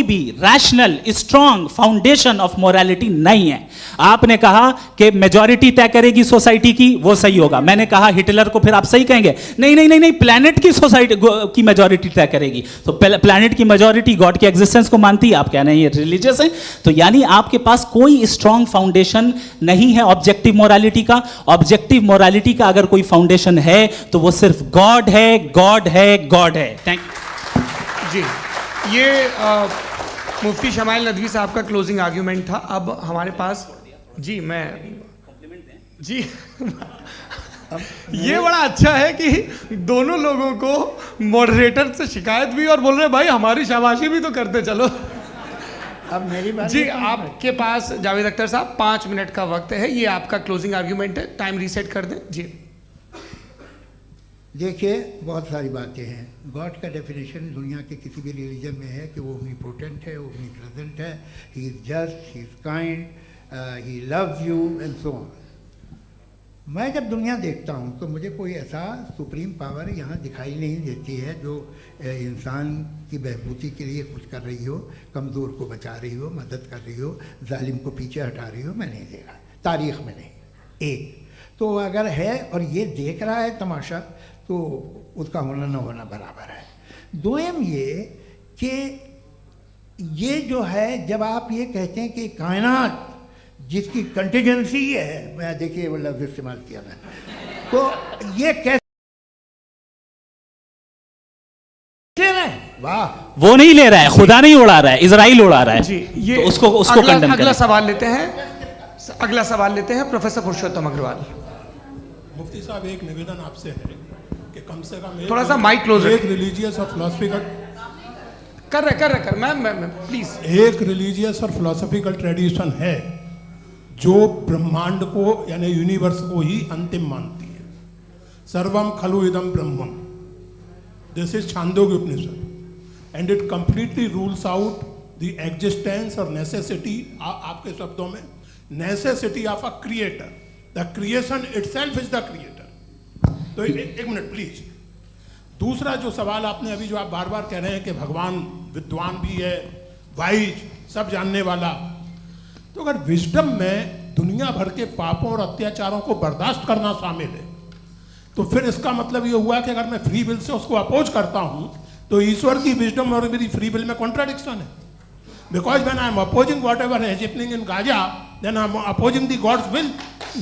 भी rational strong foundation of morality नहीं है। आपने कहा कि मेजॉरिटी तय करेगी सोसाइटी की, वो सही होगा। मैंने कहा हिटलर को फिर आप सही कहेंगे, नहीं, प्लैनेट की सोसाइटी की मेजॉरिटी तय करेगी। तो प्लैनेट की मेजॉरिटी गॉड के एग्जिस्टेंस को मानती है, आप कह रहे हैं ये रिलीजियस है। तो यानी आपके पास कोई स्ट्रॉन्ग फाउंडेशन नहीं है ऑब्जेक्टिव मोरालिटी का। ऑब्जेक्टिव मोरालिटी का अगर कोई फाउंडेशन है तो वो सिर्फ गॉड है, गॉड है, गॉड है। थैंक यू जी, ये मुफ्ती शमाइल नदवी साहब का क्लोजिंग आर्ग्यूमेंट था। अब हमारे पास जी ये बड़ा अच्छा है कि दोनों लोगों को मॉडरेटर से शिकायत भी और बोल रहे हैं भाई हमारी शाबाशी भी तो करते चलो। अब मेरी बात जी, आपके पास जावेद अख्तर साहब 5 मिनट का वक्त है, ये आपका क्लोजिंग आर्ग्यूमेंट है, टाइम रीसेट कर दें। जी देखिए, बहुत सारी बातें हैं। गॉड का डेफिनेशन दुनिया के किसी भी रिलीजन में है कि वो ओमनीपोटेंट है, ओमनीप्रेजेंट है, he is just, he is kind, he loves you and so on. मैं जब दुनिया देखता हूँ तो मुझे कोई ऐसा सुप्रीम पावर यहाँ दिखाई नहीं देती है जो इंसान की बहबूदी के लिए कुछ कर रही हो, कमज़ोर को बचा रही हो, मदद कर रही हो, जालिम को पीछे हटा रही हो। मैं नहीं देखा, तारीख़ में नहीं। एक तो अगर है और ये देख रहा है तमाशा, तो उसका होना न होना बराबर है। दोयम ये कि ये जो है, जब आप ये कहते हैं कि कायनात जिसकी कंटीजेंसी है, मैं देखिए वो लफ्ज़ इस्तेमाल किया मैं, तो ये कैसे वाह, वो नहीं ले रहा है, खुदा नहीं उड़ा रहा है, इजराइल उड़ा रहा है। जी, ये तो उसको कंडेम अगला करें। सवाल लेते हैं। अगला सवाल लेते हैं प्रोफेसर पुरुषोत्तम अग्रवाल। मुफ्ती साहब, एक निवेदन आपसे है कि कम से कम थोड़ा सा माइक क्लोज एक रखें। रिलीजियस और फिलोसफिकल कर मैम प्लीज। एक रिलीजियस और फिलोसफिकल ट्रेडिशन है जो ब्रह्मांड को यानी यूनिवर्स को ही अंतिम मानती है। सर्वम खलु इदम ब्रह्मम, this is Chandogya Upanishad, and it completely rules out the existence और नेसेसिटी, आपके शब्दों में necessity of a creator. The creation itself is the creator. तो एक मिनट प्लीज। दूसरा जो सवाल आपने अभी, जो आप बार बार कह रहे हैं कि भगवान विद्वान भी है, वाइज, सब जानने वाला, तो अगर विजडम में दुनिया भर के पापों और अत्याचारों को बर्दाश्त करना शामिल है, तो फिर इसका मतलब ये हुआ कि अगर मैं फ्री विल से उसको अपोज करता हूं तो ईश्वर की विजडम और मेरी फ्री विल में कॉन्ट्राडिक्शन है। Because when I am opposing whatever is happening in Gaza, then I am opposing the God's will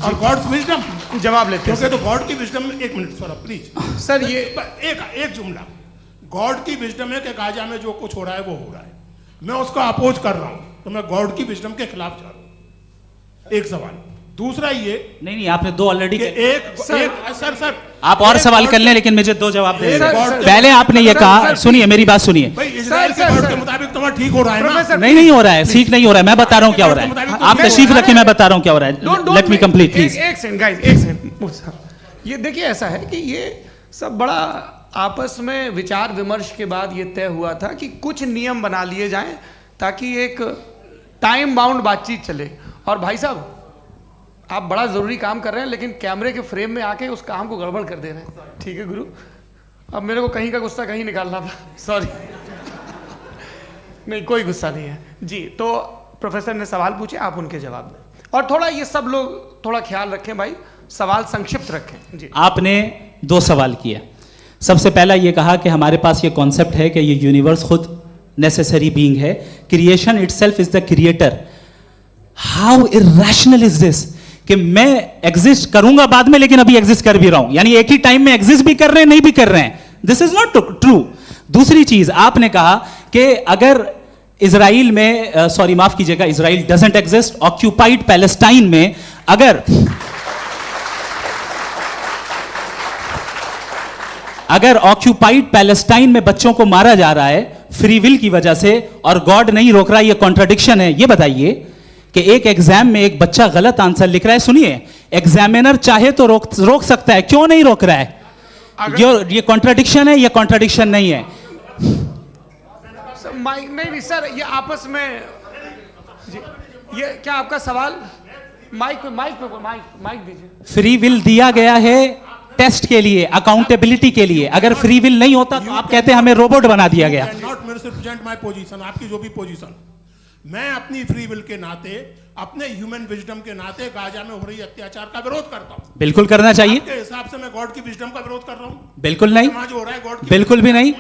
और गॉड्स विजडम। जवाब लेते हैं क्योंकि तो गॉड की विजडम में, एक मिनट सर प्लीज सर, ये एक जुमला, गॉड की विजडम है कि गाजा में जो कुछ हो रहा है वो हो रहा है, मैं उसका अपोज कर रहा हूं, तो मैं गॉड की विजडम के खिलाफ जा रहा हूं। एक सवाल। दूसरा ये नहीं, आपने दो ऑलरेडी। सर आप और सवाल कर लें, लेकिन मुझे दो जवाब दे सर, दें। सर, पहले आपने ये सर, कहा, सर, सुनिए मेरी बात सुनिए। भाई इजराइल के सर, गॉड सर, के मुताबिक तुम्हारा ठीक हो रहा है ना? प्रोफेसर, नहीं हो रहा है, ठीक नहीं हो रहा है, मैं बता रहा हूँ क्या हो रहा है। आप तशरीफ रखें, मैं बता रहा हूँ क्या हो रहा है। Let me complete please. एक सेकंड गाइस, एक सेकंड। ये देखिए, ऐसा है कि ये सब बड़ा आपस में विचार विमर्श के बाद ये तय हुआ था कि कुछ नियम बना लिए जाएं ताकि एक टाइम बाउंड बातचीत चले। और भाई साहब, आप बड़ा जरूरी काम कर रहे हैं, लेकिन कैमरे के फ्रेम में आके उस काम को गड़बड़ कर दे रहे हैं। ठीक है गुरु, अब मेरे को कहीं का गुस्सा कहीं निकालना था, सॉरी। नहीं, कोई गुस्सा नहीं है जी। तो प्रोफेसर ने सवाल पूछे, आप उनके जवाब दें, और थोड़ा ये सब लोग थोड़ा ख्याल रखें भाई, सवाल संक्षिप्त रखें जी। आपने दो सवाल किया। सबसे पहला ये कहा कि हमारे पास ये कॉन्सेप्ट है कि ये यूनिवर्स खुद नेसेसरी बीइंग है, creation itself is the creator. How irrational is this कि मैं एग्जिस्ट करूंगा बाद में, लेकिन अभी एग्जिस्ट कर भी रहा हूं, यानी एक ही टाइम में एग्जिस्ट भी कर रहे हैं, नहीं भी कर रहे हैं। This is not true. दूसरी चीज, आपने कहा कि अगर इजराइल में, सॉरी माफ कीजिएगा, Israel doesn't exist, occupied Palestine में अगर ऑक्यूपाइड पैलेस्टाइन में बच्चों को मारा जा रहा है फ्री विल की वजह से और गॉड नहीं रोक रहा, ये कॉन्ट्रडिक्शन है। ये बताइए कि एक एग्जाम में एक बच्चा गलत आंसर लिख रहा है, सुनिए, एग्जामिनर चाहे तो रोक सकता है, क्यों नहीं रोक रहा है? ये कॉन्ट्रडिक्शन है, ये कॉन्ट्रडिक्शन नहीं है। माइक नहीं सर, ये आपस में जी, ये क्या आपका सवाल? माइक दीजिए। फ्री विल दिया गया है टेस्ट के लिए, अकाउंटेबिलिटी के लिए। अगर फ्री विल नहीं होता तो आप कहते हैं हमें रोबोट बना दिया गया। नॉट मिसरिप्रेजेंट माय पोजीशन, आपकी जो भी पोजीशन, मैं अपनी फ्री विल के नाते, अपने ह्यूमन विजडम के नाते गाजा में हो रही अत्याचार का विरोध करता हूं। बिल्कुल करना चाहिए। आपके हिसाब से मैं गॉड की विजडम का विरोध कर रहा हूं? बिल्कुल नहीं, वहां जो हो रहा है गॉड की बिल्कुल भी नहीं,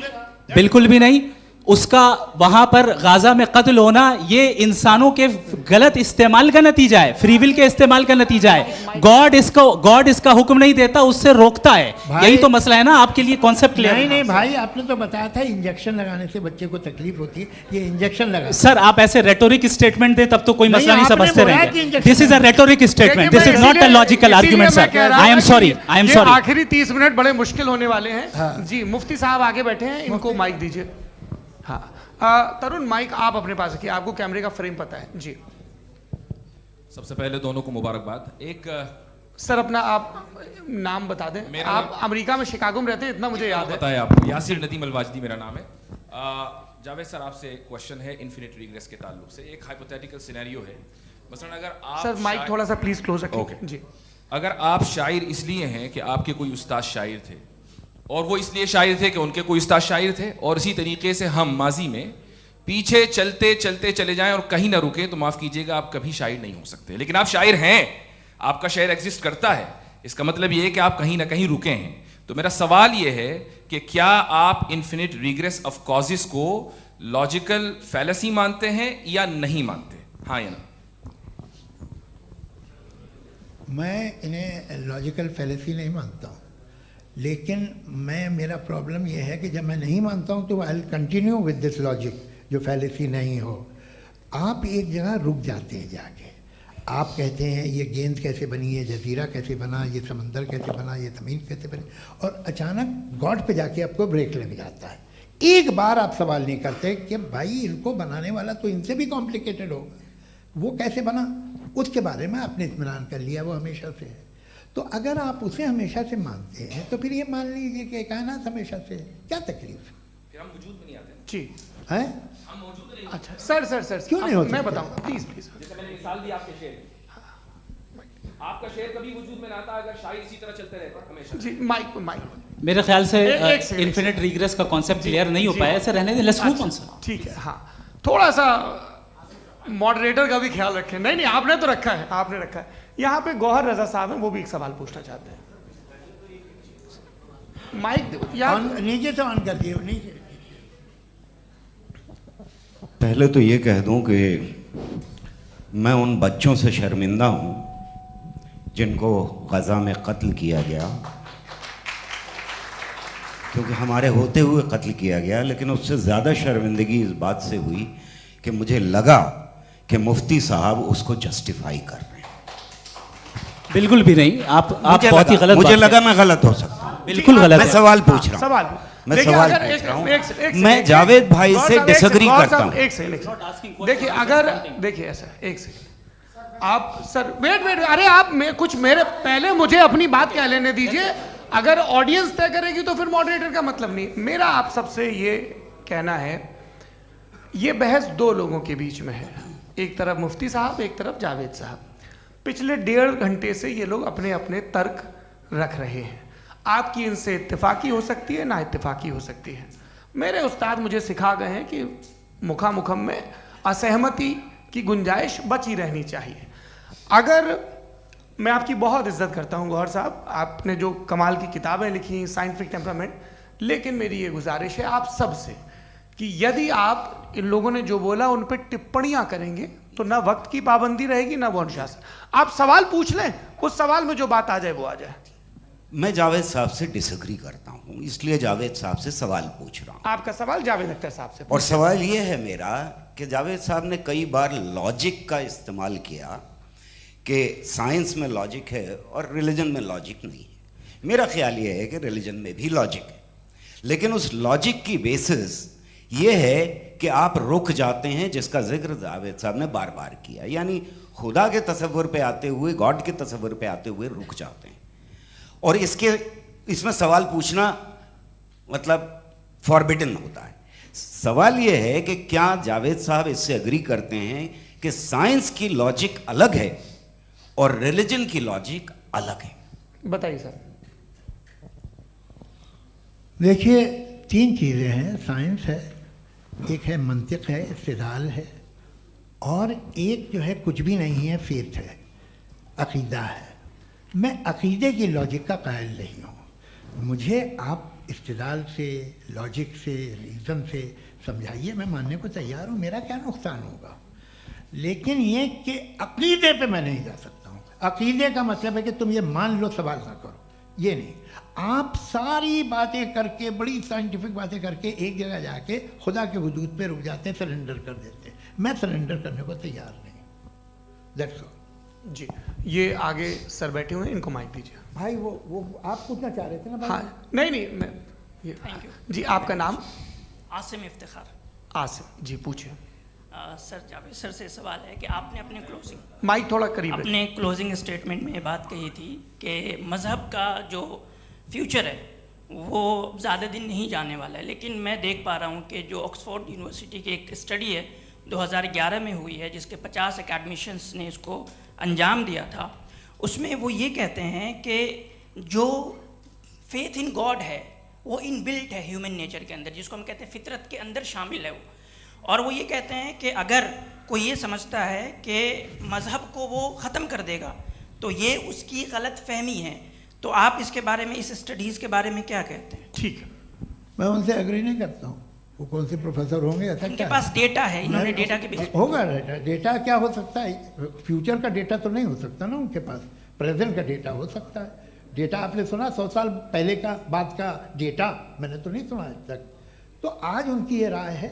बिल्कुल भी नहीं। उसका वहां पर गाजा में कत्ल होना ये इंसानों के गलत इस्तेमाल का नतीजा है, फ्री विल के इस्तेमाल का नतीजा है। गॉड इसका हुक्म नहीं देता, उससे रोकता है। यही तो मसला है ना, आपके लिए कॉन्सेप्ट क्लियर? नहीं भाई, आपने तो बताया था इंजेक्शन लगाने से बच्चे को तकलीफ होती है, ये इंजेक्शन लगा। सर आप ऐसे रेटोरिक स्टेटमेंट दे तब तो कोई मसला नहीं आपने समझते बोला कि रहेंगे। Injection this is a rhetoric statement, this is not a logical argument sir. I am sorry, I am sorry. आखिरी 30 मिनट बड़े मुश्किल होने वाले हैं जी। मुफ्ती साहब आगे बैठे हैं, इनको माइक दीजिए। हाँ, तरुण माइक आप अपने पास रखिए, आपको कैमरे का फ्रेम पता है जी। सबसे पहले दोनों को मुबारकबाद। एक सर अपना आप नाम बता दें। मेरा आप अमेरिका में शिकागो में रहते हैं, इतना मुझे याद है। बताया आपको, यासिर नदीम अलवाजदी मेरा नाम है। जावेद सर, आपसे एक क्वेश्चन है इन्फिनिट रिग्रेस के ताल्लुक से। एक हाइपोथेटिकल सिनेरियो है, मसलन अगर आप सर माइक थोड़ा सा प्लीज क्लोज रखिए। ओके जी। अगर आप शायर इसलिए हैं कि आपके कोई उस्ताद शायर थे, और वो इसलिए शायर थे कि उनके कोई उस्ताद शायर थे, और इसी तरीके से हम माजी में पीछे चलते चलते चले जाएं और कहीं ना रुके, तो माफ कीजिएगा आप कभी शायर नहीं हो सकते। लेकिन आप शायर हैं, आपका शायर एग्जिस्ट करता है, इसका मतलब ये है कि आप कहीं ना कहीं रुके हैं। तो मेरा सवाल ये है कि क्या आप इन्फिनिट रिग्रेस ऑफ कॉजेस को लॉजिकल फैलेसी मानते हैं या नहीं मानते? हाँ या ना? मैं इन्हें लॉजिकल फैलेसी नहीं मानता हूँ, लेकिन मेरा प्रॉब्लम ये है कि जब मैं नहीं मानता हूँ तो I will continue with this logic जो फैलेसी नहीं हो। आप एक जगह रुक जाते हैं जाके, आप कहते हैं ये गेंद कैसे बनी, ये जजीरा कैसे बना, ये समंदर कैसे बना, ये ज़मीन कैसे बनी, और अचानक गॉड पे जाके आपको ब्रेक लग जाता है। एक बार आप सवाल नहीं करते कि भाई इनको बनाने वाला तो इनसे भी कॉम्प्लिकेटेड होगा, वो कैसे बना, उसके बारे में आपने इत्मीनान कर लिया, वो हमेशा से है। तो अगर आप उसे हमेशा से मानते हैं तो फिर ये मान लीजिए कि कायनात हमेशा से है, क्या तकलीफ है? फिर हम वजूद में नहीं आते ना। जी हैं? हम मौजूद नहीं। अच्छा सर क्यों नहीं हो मैं सकता? बताऊंगा, प्लीज प्लीज। जैसे मैंने मिसाल दी आपके शेर की। आपका शेर कभी वजूद में ना आता अगर शायर इसी तरह चलते रहते हमेशा। जी माइक मेरे ख्याल से एक सेकंड। इन्फिनिट रिग्रेस का कॉन्सेप्ट क्लियर नहीं हो जी। पाया, ऐसे रहने दें, लेट्स मूव ऑन सर। ठीक है। हाँ, थोड़ा सा मॉडरेटर का भी ख्याल रखें। नहीं आपने तो रखा है, आपने रखा है। यहाँ पे गौहर रजा साहब हैं, वो भी एक सवाल पूछना चाहते हैं। माइक यहाँ नीचे से ऑन कर दिए, नीचे। पहले तो ये कह दूं कि मैं उन बच्चों से शर्मिंदा हूं जिनको गज़ा में कत्ल किया गया, क्योंकि हमारे होते हुए कत्ल किया गया। लेकिन उससे ज़्यादा शर्मिंदगी इस बात से हुई कि मुझे लगा कि मुफ्ती साहब उसको जस्टिफाई कर रहे हैं। बिल्कुल भी नहीं, आप मुझे बहुत ही लगा- गलत मुझे बात लगा कर- मैं गलत हो सकता हूं। बिल्कुल गलत मैं है। सवाल पूछ रहा हूं। सवाल मैं देखिए, सवाल अगर पूछ रहा हूं। एक सेकंड, मैं जावेद भाई गौर से साहब, एक डिसएग्री सेकंड, करता गौर हूं। साहब, एक सेकंड। देखिए अगर देखिए ऐसा, एक सेकंड आप सर वेट, अरे आप कुछ मेरे पहले मुझे अपनी बात कह लेने दीजिए। अगर ऑडियंस तय करेगी तो फिर मॉडरेटर का मतलब नहीं। मेरा आप सबसे ये कहना है, ये बहस दो लोगों के बीच में है, एक तरफ मुफ्ती साहब, एक तरफ जावेद साहब। पिछले 1.5 घंटे से ये लोग अपने अपने तर्क रख रहे हैं। आपकी इनसे इत्तेफाकी हो सकती है, ना इत्तेफाकी हो सकती है। मेरे उस्ताद मुझे सिखा गए हैं कि मुखामुखम में असहमति की गुंजाइश बची रहनी चाहिए। अगर मैं आपकी बहुत इज्जत करता हूं गौहर साहब, आपने जो कमाल की किताबें लिखी, साइंटिफिक टेम्परामेंट, लेकिन मेरी ये गुजारिश है आप सबसे कि यदि आप इन लोगों ने जो बोला उन पर टिप्पणियां करेंगे तो ना वक्त की पाबंदी रहेगी, ना वो अनुशासन। आप सवाल पूछ लें, उस सवाल में जो बात आ जाए वो आ जाए। मैं जावेद साहब से डिसएग्री करता हूं, इसलिए जावेद साहब से सवाल पूछ रहा हूं। आपका सवाल जावेद अख्तर साहब से और सवाल ये है मेरा कि जावेद साहब ने कई बार लॉजिक का इस्तेमाल किया कि साइंस में लॉजिक है और रिलीजन में लॉजिक नहीं है। मेरा ख्याल ये है कि रिलीजन में भी लॉजिक है, लेकिन उस लॉजिक की बेसिस ये है कि आप रुक जाते हैं, जिसका जिक्र जावेद साहब ने बार बार किया, यानी खुदा के तसव्वुर पे आते हुए, गॉड के तसव्वुर पे आते हुए रुक जाते हैं। और इसमें सवाल पूछना मतलब फॉरबिडन होता है। सवाल यह है कि क्या जावेद साहब इससे एग्री करते हैं कि साइंस की लॉजिक अलग है और रिलीजन की लॉजिक अलग है? बताइए सर। देखिए 3 चीज़ें हैं, साइंस है, एक है मंतिक है, इस्तिदलाल है, और एक जो है कुछ भी नहीं है, फेथ है, अकीदा है। मैं अकीदे की लॉजिक का कायल नहीं हूँ। मुझे आप इस्तिदलाल से, लॉजिक से, रीज़न से समझाइए, मैं मानने को तैयार हूँ, मेरा क्या नुकसान होगा। लेकिन ये कि अकीदे पे मैं नहीं जा सकता हूँ। अकीदे का मतलब है कि तुम ये मान लो, सवाल ना करो, ये नहीं। आप सारी बातें करके, बड़ी साइंटिफिक बातें करके एक जगह जाके खुदा के वजूद पे रुक जाते हैं, सरेंडर कर देते हैं। मैं सरेंडर करने को तैयार नहीं। That's all. जी, ये आगे सर बैठे हुए हैं, इनको माइक दीजिए। भाई वो आप पूछना चाह रहे थे ना भाई? हाँ, नहीं मैं थैंक यू जी। आपका नाम? आसिम इफ्तिखार। आसिम जी, पूछिए। सर जावेद सर से सवाल है कि आपने अपने क्लोजिंग माइक थोड़ा करीब रखिए। अपने क्लोजिंग स्टेटमेंट में ये बात कही थी कि मज़हब का जो फ्यूचर है वो ज़्यादा दिन नहीं जाने वाला है। लेकिन मैं देख पा रहा हूँ कि जो ऑक्सफोर्ड यूनिवर्सिटी की एक स्टडी है 2011 में हुई है, जिसके 50 एकेडमिशियंस ने इसको अंजाम दिया था, उसमें वो ये कहते हैं कि जो फेथ इन गॉड है वो इनबिल्ट है ह्यूमन नेचर के अंदर, जिसको हम कहते हैं फितरत के अंदर शामिल है वो। और वो ये कहते हैं कि अगर कोई ये समझता है कि मज़हब को वो ख़त्म कर देगा तो ये उसकी गलत फहमी है। तो आप इसके बारे में, इस स्टडीज़ के बारे में क्या कहते हैं? ठीक है, मैं उनसे एग्री नहीं करता हूँ। वो कौन से प्रोफेसर होंगे? ऐसा उनके क्या पास डेटा है, इन्होंने डेटा के बेस होगा। डेटा क्या हो सकता है? फ्यूचर का डेटा तो नहीं हो सकता ना उनके पास, प्रेजेंट का डेटा हो सकता है। डेटा आपने सुना 100 साल पहले का बाद का डेटा? मैंने तो नहीं सुना आज तक। तो आज उनकी ये राय है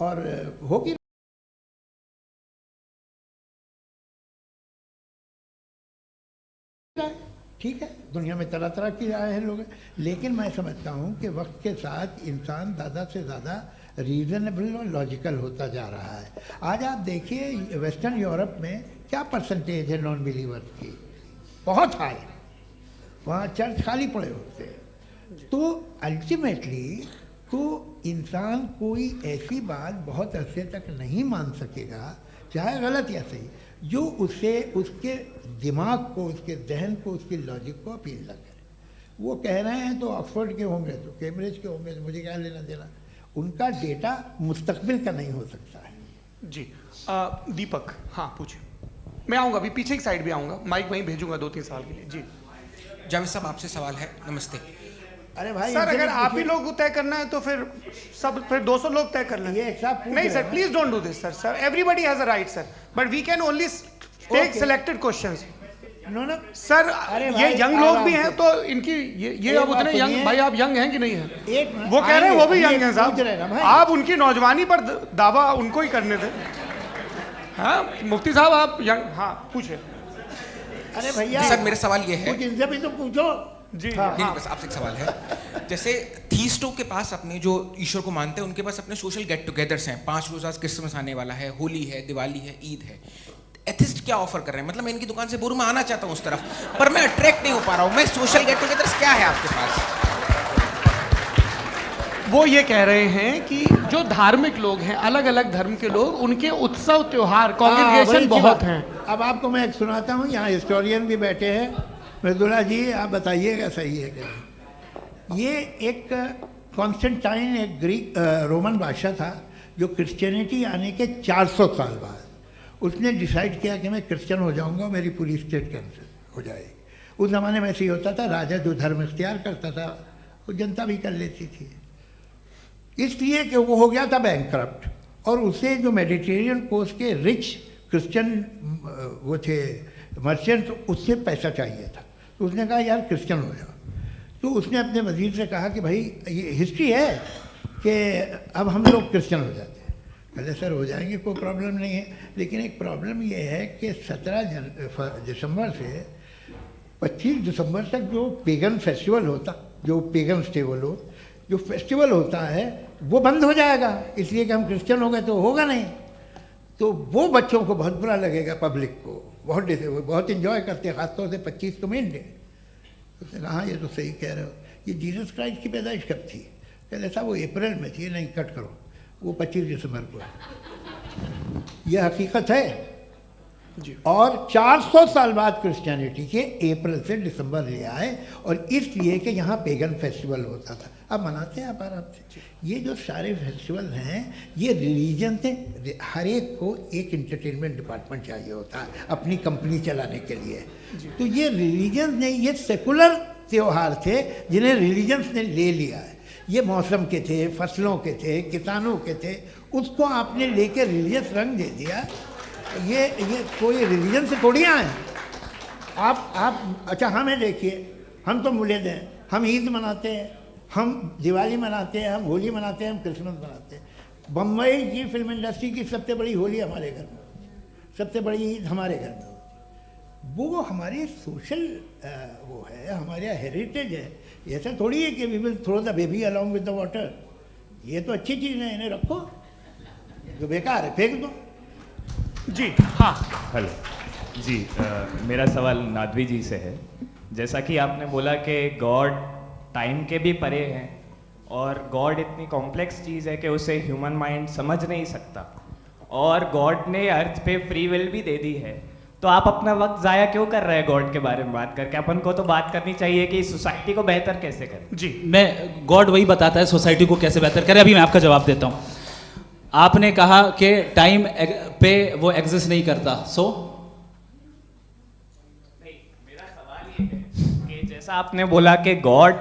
और होगी। ठीक है, दुनिया में तरह तरह की राय है लोग, लेकिन मैं समझता हूँ कि वक्त के साथ इंसान ज़्यादा से ज़्यादा रीजनेबल और लॉजिकल होता जा रहा है। आज आप देखिए वेस्टर्न यूरोप में क्या परसेंटेज है नॉन बिलीवर्स की, बहुत हाई। वहाँ चर्च खाली पड़े होते हैं। तो अल्टीमेटली तो इंसान कोई ऐसी बात बहुत अरसे तक नहीं मान सकेगा, चाहे गलत या सही, जो उससे उसके दिमाग को, उसके जहन को, उसके लॉजिक को अपील न करे। वो कह रहे हैं तो ऑक्सफोर्ड के होंगे तो कैम्ब्रिज के होंगे, तो मुझे क्या लेना देना। उनका डेटा मुस्तकबिल का नहीं हो सकता है। जी दीपक, हाँ पूछिए। मैं आऊँगा, अभी पीछे की साइड भी आऊँगा, माइक वहीं भेजूंगा 2-3 साल के लिए। जी जावेद साहब, आपसे सवाल है। नमस्ते अरे भाई सर, अगर आप ही लोग तय करना है तो फिर 200 लोग तय कर लें। ये एक साथ पूछ नहीं रहे सर, हैं। Please don't do this sir. Everybody has a right sir, but we can only take Okay. Selected questions. No no sir अरे ये भाई, यंग लोग भी आराम हैं से। तो इनकी ये एक अब बात उतने यंग, सुनिए। भाई आप यंग हैं कि नहीं हैं? एक मिनट, वो कह रहे हैं वो भी आएंगे, यंग हैं पूछ रहे हैं ना साहब, भाई। आप उनकी नौजवानी पर दावा उनको ही करने थे। हाँ मुफ्ती साहब आप यंग, हाँ पूछे। अरे भैया सर, मेरा सवाल ये है। कुछ इनसे भी तो पूछो। जी हाँ। नहीं, बस आपसे एक सवाल है। जैसे थीस्टों के पास अपने जो ईश्वर को मानते हैं उनके पास अपने सोशल गेट टुगेदर्स हैं। 5 रोज़ आज क्रिसमस आने वाला है, होली है, दिवाली है, ईद है। एथिस्ट क्या ऑफर कर रहे हैं? मतलब मैं इनकी दुकान से बोलूं, मैं आना चाहता हूं उस तरफ, पर मैं अट्रैक्ट नहीं हो पा रहा हूं। मैं सोशल गेट टुगेदर्स क्या है आपके पास? वो ये कह रहे हैं कि जो धार्मिक लोग हैं, अलग अलग धर्म के लोग, उनके उत्सव त्योहार कांग्रेगेशन वही बहुत बात। हैं। अब आपको मैं एक सुनाता हूँ, यहाँ हिस्टोरियन भी बैठे हैं। मृदुला जी आप बताइएगा सही है कि नहीं। ये एक कॉन्स्टेंटाइन, एक ग्रीक रोमन बादशाह था जो क्रिश्चियनिटी आने के 400 साल बाद उसने डिसाइड किया कि मैं क्रिश्चियन हो जाऊंगा, मेरी पूरी स्टेट कैंसिल हो जाएगी। उस ज़माने में ऐसे ही होता था, राजा जो धर्म इख्तियार करता था वो जनता भी कर लेती थी। इसलिए कि वो हो गया था बैंकक्रप्ट, और उसे जो मेडिटेरियन कोस्ट के रिच क्रिश्चियन वो थे मर्चेंट, उससे पैसा चाहिए था। तो उसने कहा यार क्रिश्चियन हो जाओ। तो उसने अपने वजीर से कहा कि भाई ये हिस्ट्री है कि अब हम लोग क्रिश्चियन हो जाते हैं। कहते सर हो जाएंगे, कोई प्रॉब्लम नहीं है, लेकिन एक प्रॉब्लम ये है कि 17 दिसंबर से 25 दिसंबर तक जो पेगन फेस्टिवल होता, जो पेगन थे वो लोग, जो फेस्टिवल होता है वो बंद हो जाएगा, इसलिए कि हम क्रिश्चियन हो गए तो होगा नहीं। तो वो बच्चों को बहुत बुरा लगेगा, पब्लिक को बहुत इन्जॉय करते हैं, ख़ासतौर से 25 को मेन डे। उसने कहा हाँ ये तो सही कह रहे हो। ये जीसस क्राइस्ट की पैदाइश कब थी? कहते साहब वो अप्रैल में थी। नहीं कट करो, वो 25 दिसंबर को है। यह हकीकत है जी। और 400 साल बाद क्रिश्चियनिटी के अप्रैल से दिसंबर ले आए, और इसलिए कि यहाँ पेगन फेस्टिवल होता था। अब मनाते हैं आप आराम से। ये जो सारे फेस्टिवल हैं ये रिलीजन से, हर एक को एक इंटरटेनमेंट डिपार्टमेंट चाहिए होता है अपनी कंपनी चलाने के लिए। तो ये रिलीजन ने, ये सेकुलर त्यौहार थे जिन्हें रिलीजन्स ने ले लिया है। ये मौसम के थे, फसलों के थे, किसानों के थे, उसको आपने लेके रिलीजियस रंग दे दिया। ये कोई रिलीजन से थोड़ी आए हैं आप। अच्छा हमें देखिए, हम तो मुल्द हैं, हम ईद मनाते हैं, हम दिवाली मनाते हैं, हम होली मनाते हैं, हम क्रिसमस मनाते हैं। बम्बई की फिल्म इंडस्ट्री की सबसे बड़ी होली हमारे घर में, सबसे बड़ी ईद हमारे घर में। वो हमारे सोशल वो है, हमारे हेरिटेज है। ऐसा थोड़ी है कि we will throw the baby along with the water. ये तो अच्छी चीज़ है, इन्हें रखो, जो बेकार है फेंक दो। जी हाँ हेलो जी, मेरा सवाल नादवी जी से है। जैसा कि आपने बोला कि गॉड टाइम के भी परे हैं और गॉड इतनी कॉम्प्लेक्स चीज़ है कि उसे ह्यूमन माइंड समझ नहीं सकता, और गॉड ने अर्थ पे फ्री विल भी दे दी है, तो आप अपना वक्त ज़ाया क्यों कर रहे हैं गॉड के बारे में बात करके? अपन को तो बात करनी चाहिए कि सोसाइटी को बेहतर कैसे करें। जी, मैं गॉड वही बताता है सोसाइटी को कैसे बेहतर करें। अभी मैं आपका जवाब देता हूँ। आपने कहा कि टाइम पे वो एग्जिस्ट नहीं करता, मेरा सवाल ये है कि जैसा आपने बोला कि गॉड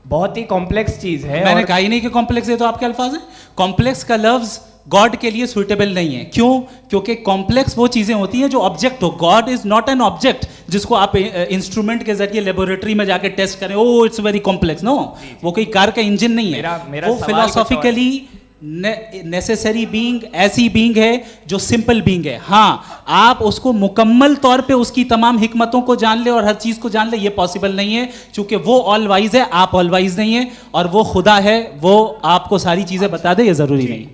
बहुत ही कॉम्प्लेक्स चीज़ है। मैंने कहा ही नहीं कि कॉम्प्लेक्स है, तो आपके अल्फाज हैं। कॉम्प्लेक्स का लफ्ज गॉड के लिए सुइटेबल नहीं है। क्यों? क्योंकि कॉम्प्लेक्स वो चीज़ें होती हैं जो ऑब्जेक्ट हो। God is not an object जिसको आप इंस्ट्रूमेंट के जरिए लेबोरेटरी में जाके टेस्ट करें, oh it's very complex. No, वो कोई कार का इंजन नहीं है। मेरा वो सवाल फिलोसॉफिकली नेसेसरी बीइंग ऐसी बीइंग है जो सिंपल बीइंग है। हाँ, आप उसको मुकम्मल तौर पे उसकी तमाम हिकमतों को जान ले और हर चीज़ को जान ले, ये पॉसिबल नहीं है, क्योंकि वो ऑल वाइज है, आप ऑल वाइज नहीं है, और वो खुदा है, वो आपको सारी चीज़ें बता दे, ये ज़रूरी नहीं।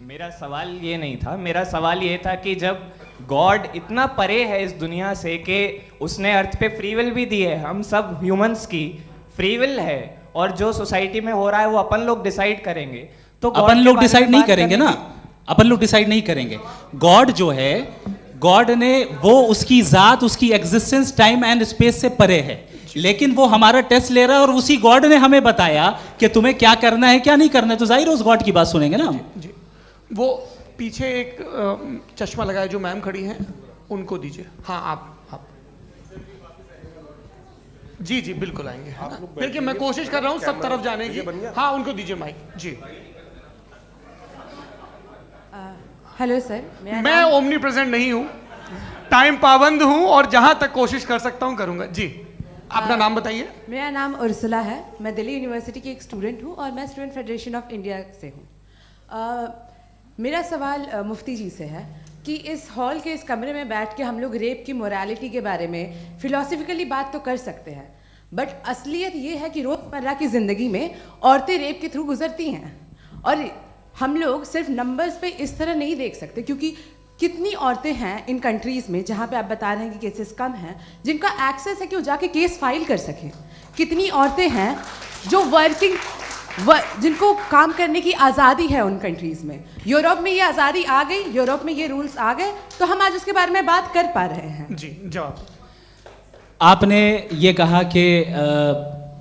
मेरा सवाल ये नहीं था, मेरा सवाल ये था कि जब गॉड इतना परे है इस दुनिया से कि उसने अर्थ पे फ्री विल भी दी है, हम सब ह्यूमंस की फ्री विल है, और जो सोसाइटी में हो रहा है वो अपन लोग डिसाइड करेंगे, तो अपन लोग डिसाइड नहीं करेंगे ना, अपन लोग डिसाइड नहीं करेंगे। गॉड जो है, गॉड ने वो उसकी जात, उसकी एग्जिस्टेंस टाइम एंड स्पेस से परे है, लेकिन वो हमारा टेस्ट ले रहा है और उसी गॉड ने हमें बताया कि तुम्हें क्या करना है क्या नहीं करना है, तो जाहिर है उस गॉड की बात सुनेंगे ना हम। जी, वो पीछे एक चश्मा लगाए जो मैम खड़ी हैं, उनको दीजिए। हाँ, आप जी जी बिल्कुल आएंगे। देखिए मैं कोशिश कर रहा हूँ सब तरफ जाने की। हाँ, उनको दीजिए माइक। जी, हेलो सर, मैं ओमनी प्रेजेंट नहीं हूँ, टाइम पाबंद हूँ और जहाँ तक कोशिश कर सकता हूँ करूँगा। जी, अपना नाम बताइए। मेरा नाम उर्सुला है, मैं दिल्ली यूनिवर्सिटी की एक स्टूडेंट हूँ और मैं स्टूडेंट फेडरेशन ऑफ इंडिया से हूँ। मेरा सवाल मुफ्ती जी से है कि इस हॉल के इस कमरे में बैठ के हम लोग रेप की मोरालिटी के बारे में फिलोसफिकली बात तो कर सकते हैं, बट असलियत ये है कि रोज़मर्रा की ज़िंदगी में औरतें रेप के थ्रू गुजरती हैं, और हम लोग सिर्फ नंबर्स पे इस तरह नहीं देख सकते, क्योंकि कितनी औरतें हैं इन कंट्रीज़ में जहाँ पे आप बता रहे हैं कि केसेस कम हैं, जिनका एक्सेस है कि वो जाके केस फाइल कर सकें। कितनी औरतें हैं जो जिनको काम करने की आज़ादी है उन कंट्रीज़ में। यूरोप में ये आज़ादी आ गई, यूरोप में ये रूल्स आ गए, तो हम आज उसके बारे में बात कर पा रहे हैं। जी, जवाब। आपने ये कहा कि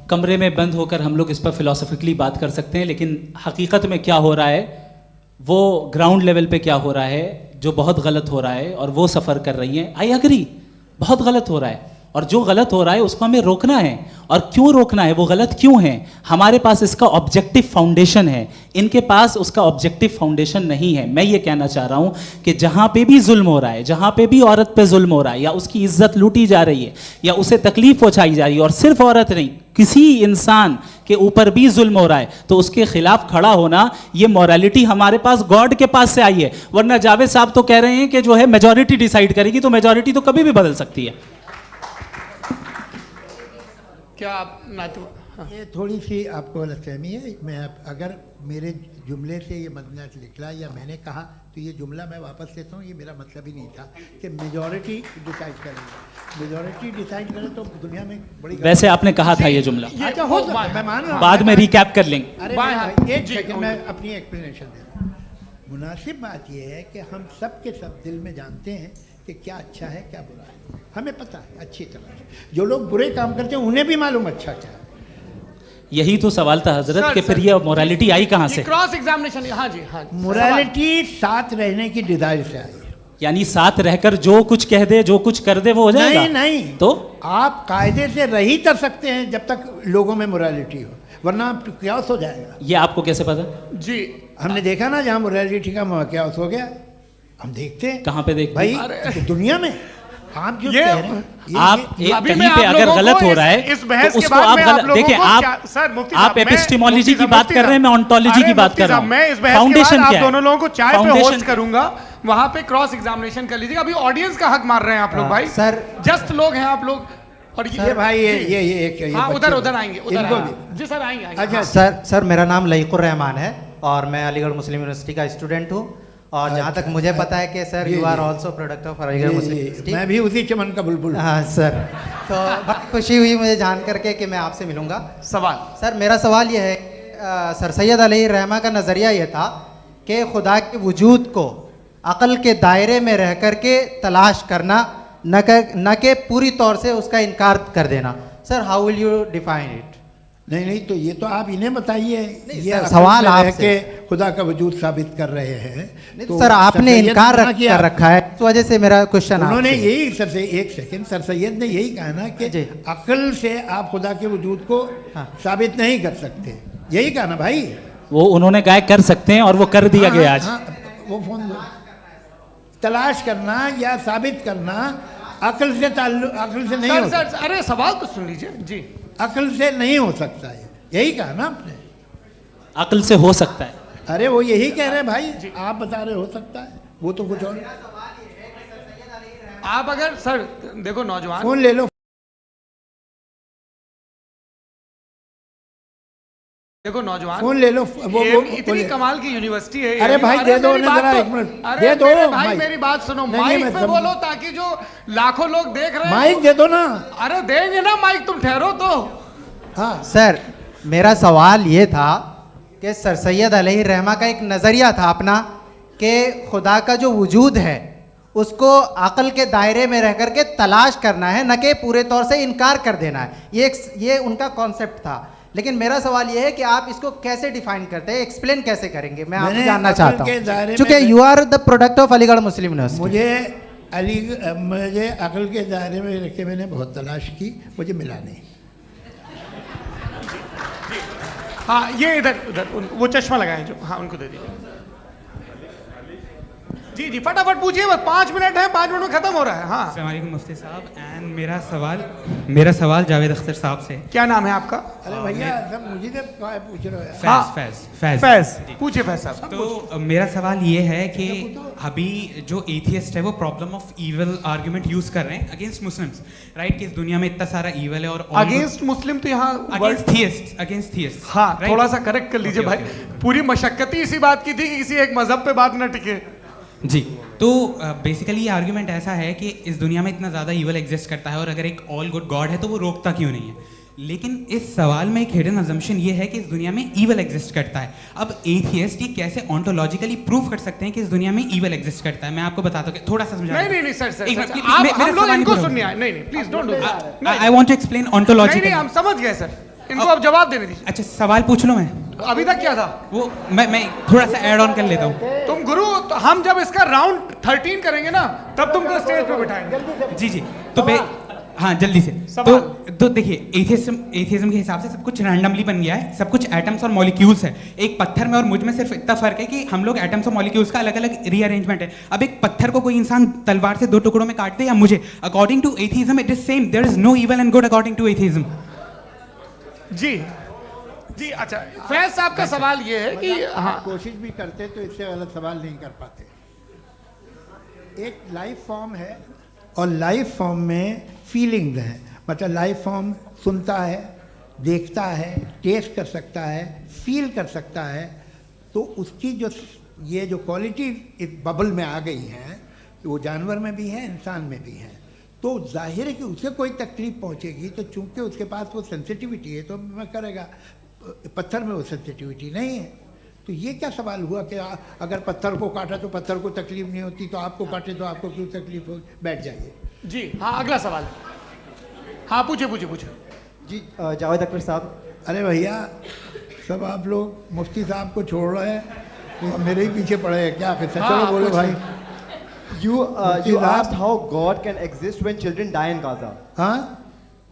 कमरे में बंद होकर हम लोग इस पर फिलोसफिकली बात कर सकते हैं, लेकिन हकीकत में क्या हो रहा है, वो ग्राउंड लेवल पे क्या हो रहा है जो बहुत गलत हो रहा है, और वो सफ़र कर रही हैं। आई एग्री, बहुत गलत हो रहा है, और जो गलत हो रहा है उसको हमें रोकना है। और क्यों रोकना है, वो गलत क्यों है, हमारे पास इसका ऑब्जेक्टिव फाउंडेशन है, इनके पास उसका ऑब्जेक्टिव फाउंडेशन नहीं है। मैं ये कहना चाह रहा हूँ कि जहाँ पे भी जुल्म हो रहा है, जहाँ पे भी औरत पे जुल्म हो रहा है, या उसकी इज्जत लूटी जा रही है, या उसे तकलीफ पहुँचाई जा रही है, और सिर्फ औरत नहीं, किसी इंसान के ऊपर भी जुल्म हो रहा है, तो उसके खिलाफ खड़ा होना, ये मॉरलिटी हमारे पास गॉड के पास से आई है। वरना जावेद साहब तो कह रहे हैं कि जो है मेजॉरिटी डिसाइड करेगी, तो मेजॉरिटी तो कभी भी बदल सकती है। क्या आप नातू? हाँ। ये थोड़ी सी आपको गलतफहमी है। मैं अगर मेरे जुमले से ये मसला निकला या मैंने कहा, तो ये जुमला मैं वापस लेता हूँ। ये मेरा मतलब ही नहीं था कि मेजॉरिटी डिसाइड करेगी। मेजॉरिटी डिसाइड करे तो दुनिया में बड़ी, वैसे आपने कहा था ये जुमला। अच्छा, हो सकता है, मैं मान रहा हूँ, बाद में रिकैप कर लेंगे। अरे एक सेकंड, मैं अपनी एक्सप्लेनेशन देता हूँ। मुनासिब बात यह है कि हम सब के सब दिल में जानते हैं कि क्या अच्छा है क्या बुरा है, हमें पता है अच्छी तरह से। जो लोग बुरे काम करते हैं उन्हें भी मालूम अच्छा क्या है। यही तो सवाल था हजरत कि फिर ये मोरालिटी आई कहाँ से? Cross examination. हाँ जी, हाँ। मोरालिटी साथ रहने की डिजायर से आई है। यानी साथ रहकर जो कुछ कह दे, जो कुछ कर दे, वो हो जाएगा? नहीं नहीं, तो आप कायदे से रह ही कर सकते हैं जब तक लोगों में मोरालिटी हो, वरना क्यास हो जाएगा। ये आपको कैसे पता? जी, हमने देखा ना, जहाँ मोरालिटी का क्यास हो गया, हम देखते हैं। कहाँ पे देखते भाई? दुनिया में। आप जो कह रहे हैं, आप कहीं पे अगर गलत हो रहा है, इस बहस तो के उसको बाद आप में गलत देखिए। आप एपिस्टेमोलॉजी की बात कर रहे हैं, मैं ऑन्टोलॉजी की बात कर रहा हूँ। मैं इस बहस के बाद आप दोनों लोगों को चाय पे होस्ट करूंगा, वहां पे क्रॉस एग्जामिनेशन कर लीजिएगा। अभी ऑडियंस का हक मार रहे हैं आप लोग भाई, सर जस्ट लोग हैं आप लोग। और ये भाई ये हाँ, उधर आएंगे, इनको भी। जी सर, आएंगे। अच्छा सर मेरा नाम लईकुर रहमान है और मैं अलीगढ़ मुस्लिम यूनिवर्सिटी का स्टूडेंट हूँ, और जहाँ तक मुझे पता है कि sir you are also product of Aligarh Muslim university. मैं भी उसी चमन का बुलबुल। हाँ सर, तो बहुत खुशी हुई मुझे जान करके कि मैं आपसे मिलूंगा। सवाल सर, मेरा सवाल यह है, सर सैयद अलैहिर्रहमा का नज़रिया यह था कि खुदा के वजूद को अक़ल के दायरे में रह कर के तलाश करना, न कि पूरी तौर से उसका इनकार कर देना। Sir, how will you define it? नहीं, तो ये तो आप इन्हें बताइए। ये सवाल आपसे खुदा का वजूद साबित कर रहे हैं। तो सर आपने इनकार कर रखा है, इस वजह से मेरा क्वेश्चन उन्होंने यही सर से, एक सेकंड, सर सैयद ने यही कहा ना कि अक्ल से आप खुदा के वजूद को साबित नहीं कर सकते, यही कहा ना भाई। वो उन्होंने कहा कर सकते हैं और वो कर दिया गया आज। वो फ़ोन दो। तलाश करना या साबित करना अक्ल से अक्ल से नहीं हो सकता। अरे सवाल तो सुन लीजिए जी। अक्ल से नहीं हो सकता है, यही कहा ना आपने। अक्ल से हो सकता है। अरे वो यही कह रहे हैं भाई, आप बता रहे हो सकता है, वो तो कुछ और। आप अगर सर देखो नौजवान, फोन ले लो, देखो नौजवान, फोन ले लो। वो इतनी कमाल की यूनिवर्सिटी है। अरे भाई दे दो ना जरा, एक मिनट दे दो भाई, मेरी बात सुनो, नहीं, माइक मैं पे बोलो ताकि जो लाखों लोग देख रहे हैं। माइक दे दो ना। अरे देंगे ना माइक, तुम ठहरो तो। हाँ सर, मेरा सवाल ये था कि सर सैयद अलैहि रहमा का एक नज़रिया था अपना कि खुदा का जो वजूद है उसको अक़ल के दायरे में रह कर के तलाश करना है, न कि पूरे तौर से इनकार कर देना है। ये उनका कॉन्सेप्ट था। लेकिन मेरा सवाल ये है कि आप इसको कैसे डिफाइन करते हैं, एक्सप्लेन कैसे करेंगे, मैं आपसे जानना चाहता हूँ, क्योंकि you are the product of Aligarh Muslim university. मुझे अक़ल के दायरे में रख के मैंने बहुत तलाश की, मुझे मिला नहीं। हाँ ये इधर वो चश्मा लगाए जो, हाँ उनको दे दीजिए। जी जी फटाफट पूछिए, बस 5 मिनट है, 5 मिनट में खत्म हो रहा है। हाँ अस्सलाम वालेकुम मुफ्ती साहब। एंड मेरा सवाल जावेद अख्तर साहब से। क्या नाम है आपका? अरे भैया सब मुझे पूछ रहे हो। फैज पूछिए फैज साहब। तो मेरा सवाल ये है कि अभी जो एथियस्ट है वो problem of evil argument use कर रहे हैं अगेंस्ट मुस्लिम्स, राइट? कि इस दुनिया में इतना सारा ईवल है और अगेंस्ट मुस्लिम तो यहाँ अगेंस्ट थियस्ट। हाँ थोड़ा सा करेक्ट कर लीजिए भाई। पूरी मशक्कत ही इसी बात की थी कि किसी एक मजहब पे बात न टिके। जी, तो बेसिकली ये आर्ग्यूमेंट ऐसा है कि इस दुनिया में इतना ज़्यादा ईवल एग्जिस्ट करता है और अगर एक ऑल गुड गॉड है तो वो रोकता क्यों नहीं है? लेकिन इस सवाल में एक हिडन अजम्पशन ये है कि इस दुनिया में ईवल एग्जिस्ट करता है। अब एथियस्ट ये कैसे ऑन्टोलॉजिकली प्रूव कर सकते हैं कि इस दुनिया में ईवल एग्जिस्ट करता है? मैं आपको बताता हूँ, थोड़ा सा समझा। नहीं सर, हम लोग इनको सुनने आए। नहीं please don't do that. I want to explain ontologically. नहीं हम समझ गए सर, इनको अब जवाब देने दीजिए। अच्छा सवाल पूछ लो। मैं अभी तक क्या था वो मैं थोड़ा सा ऐड ऑन कर लेता हूँ। तुम गुरु, तो हम जब इसका राउंड 13 करेंगे ना तब तुमको स्टेज पे बिठाएंगे। जी तो हाँ जल्दी से। तो देखिए एथियज्म के हिसाब से सब कुछ रैंडमली बन गया है, सब कुछ एटम्स और मॉलिक्यूल्स है। एक पत्थर में और मुझ में सिर्फ इतना फर्क है कि हम लोग एटम्स और मॉलिक्यूल्स का अलग अलग रीअरेंजमेंट है। अब एक पत्थर को कोई इंसान तलवार से 2 टुकड़ों में काट दे या मुझे, according to atheism it is same. There is no evil and good according to atheism. जी अच्छा, फैज साहब का सवाल ये है कि हाँ कोशिश भी करते तो इससे गलत सवाल नहीं कर पाते। एक लाइफ फॉर्म है और लाइफ फॉर्म में फीलिंग्स हैं, मतलब लाइफ फॉर्म सुनता है, देखता है, टेस्ट कर सकता है, फील कर सकता है। तो उसकी ये जो क्वालिटी इस बबल में आ गई हैं, वो जानवर में भी है, इंसान में भी है। तो जाहिर है कि उसे कोई तकलीफ पहुंचेगी, तो चूंकि उसके पास वो सेंसिटिविटी है तो मैं करेगा। पत्थर में वो सेंसिटिविटी नहीं है। तो ये क्या सवाल हुआ कि अगर पत्थर को काटा तो पत्थर को तकलीफ नहीं होती, तो आपको काटे तो आपको क्यों तकलीफ हो? बैठ जाइए। जी हाँ अगला सवाल। हाँ पूछे जी जावेद अख्तर साहब। अरे भैया सब आप लोग मुफ्ती साहब को छोड़ रहे हैं, तो मेरे ही पीछे पड़े हैं क्या? चलो बोलो भाई। You asked how God can exist when children die in Gaza. हाँ?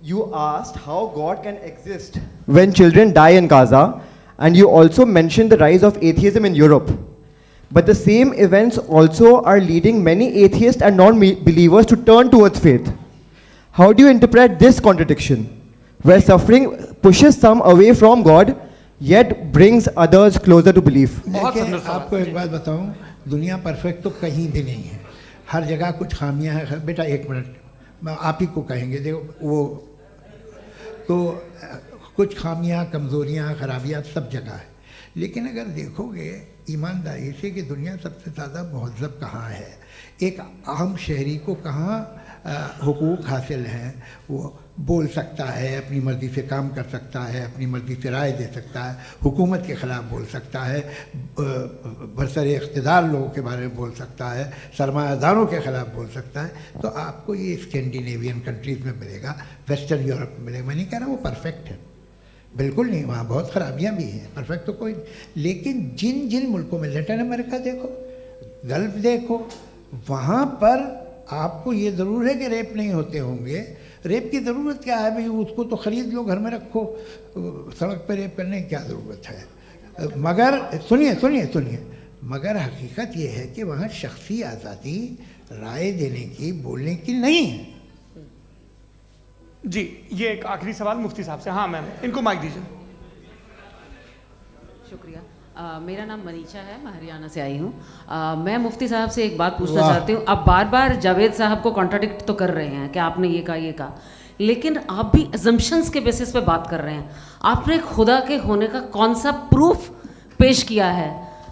You asked how God can exist when children die in Gaza, and you also mentioned the rise of atheism in Europe. But the same events also are leading many atheists and non-believers to turn towards faith. How do you interpret this contradiction, where suffering pushes some away from God, yet brings others closer to belief? देखिए आपको एक बात बताऊं, दुनिया perfect तो कहीं भी नहीं है, हर जगह कुछ खामियां हैं। बेटा 1 मिनट, मैं आप ही को कहेंगे। देखो वो तो कुछ खामियां, कमज़ोरियां, खराबियां सब जगह है। लेकिन अगर देखोगे ईमानदारी से कि दुनिया सबसे ज़्यादा महज़ब कहाँ है, एक आम शहरी को कहाँ हुकूक हासिल हैं, वो बोल सकता है, अपनी मर्ज़ी से काम कर सकता है, अपनी मर्ज़ी से राय दे सकता है, हुकूमत के ख़िलाफ़ बोल सकता है, बरसर इक़्तिदार लोगों के बारे में बोल सकता है, सरमायादारों के ख़िलाफ़ बोल सकता है। तो आपको ये स्कैंडिनेवियन कंट्रीज़ में मिलेगा, वेस्टर्न यूरोप में मिलेगा। मैं नहीं कह रहा वो परफेक्ट है, बिल्कुल नहीं, वहाँ बहुत ख़राबियाँ भी हैं, परफेक्ट तो कोई। लेकिन जिन जिन मुल्कों में, लैटिन अमेरिका देखो, गल्फ़ देखो, वहाँ पर आपको ये ज़रूर है कि रेप नहीं होते होंगे। रेप की ज़रूरत क्या है भाई? उसको तो ख़रीद लो, घर में रखो, सड़क पर रेप करने की क्या ज़रूरत है? मगर सुनिए, मगर हकीकत ये है कि वहाँ शख्सी आज़ादी राय देने की, बोलने की नहीं है। जी, ये एक आखिरी सवाल मुफ्ती साहब से। हाँ मैम, इनको माइक दीजिए। शुक्रिया। मेरा नाम मनीषा है, मैं हरियाणा से आई हूँ। मैं मुफ्ती साहब से एक बात पूछना चाहती हूँ। आप बार बार जावेद साहब को कॉन्ट्राडिक्ट तो कर रहे हैं कि आपने ये कहा, लेकिन आप भी अजम्पशंस के बेसिस पे बात कर रहे हैं। आपने खुदा के होने का कौन सा प्रूफ पेश किया है,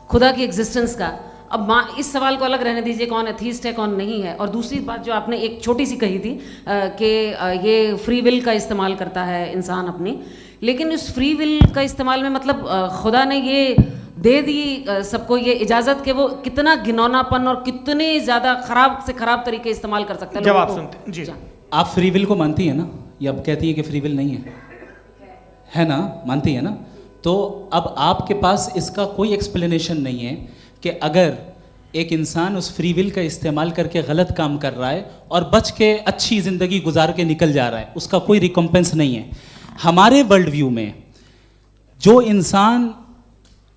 खुदा की एग्जिस्टेंस का? अब इस सवाल को अलग रहने दीजिए, कौन एथीस्ट है कौन नहीं है। और दूसरी बात जो आपने एक छोटी सी कही थी कि ये फ्री विल का इस्तेमाल करता है इंसान अपनी, लेकिन उस फ्री विल का इस्तेमाल में मतलब खुदा ने ये दे दी सबको ये इजाज़त कि वो कितना घिनौनापन और कितने ज़्यादा ख़राब से ख़राब तरीके इस्तेमाल कर सकते हैं। जवाब सुनते जी। आप फ्री विल को मानती है ना, या अब कहती है कि फ्री विल नहीं है ना, मानती है ना? तो अब आपके पास इसका कोई एक्सप्लेनेशन नहीं है कि अगर एक इंसान उस फ्री विल का इस्तेमाल करके गलत काम कर रहा है और बच के अच्छी ज़िंदगी गुजार के निकल जा रहा है, उसका कोई रिकम्पेंस नहीं है। हमारे वर्ल्ड व्यू में जो इंसान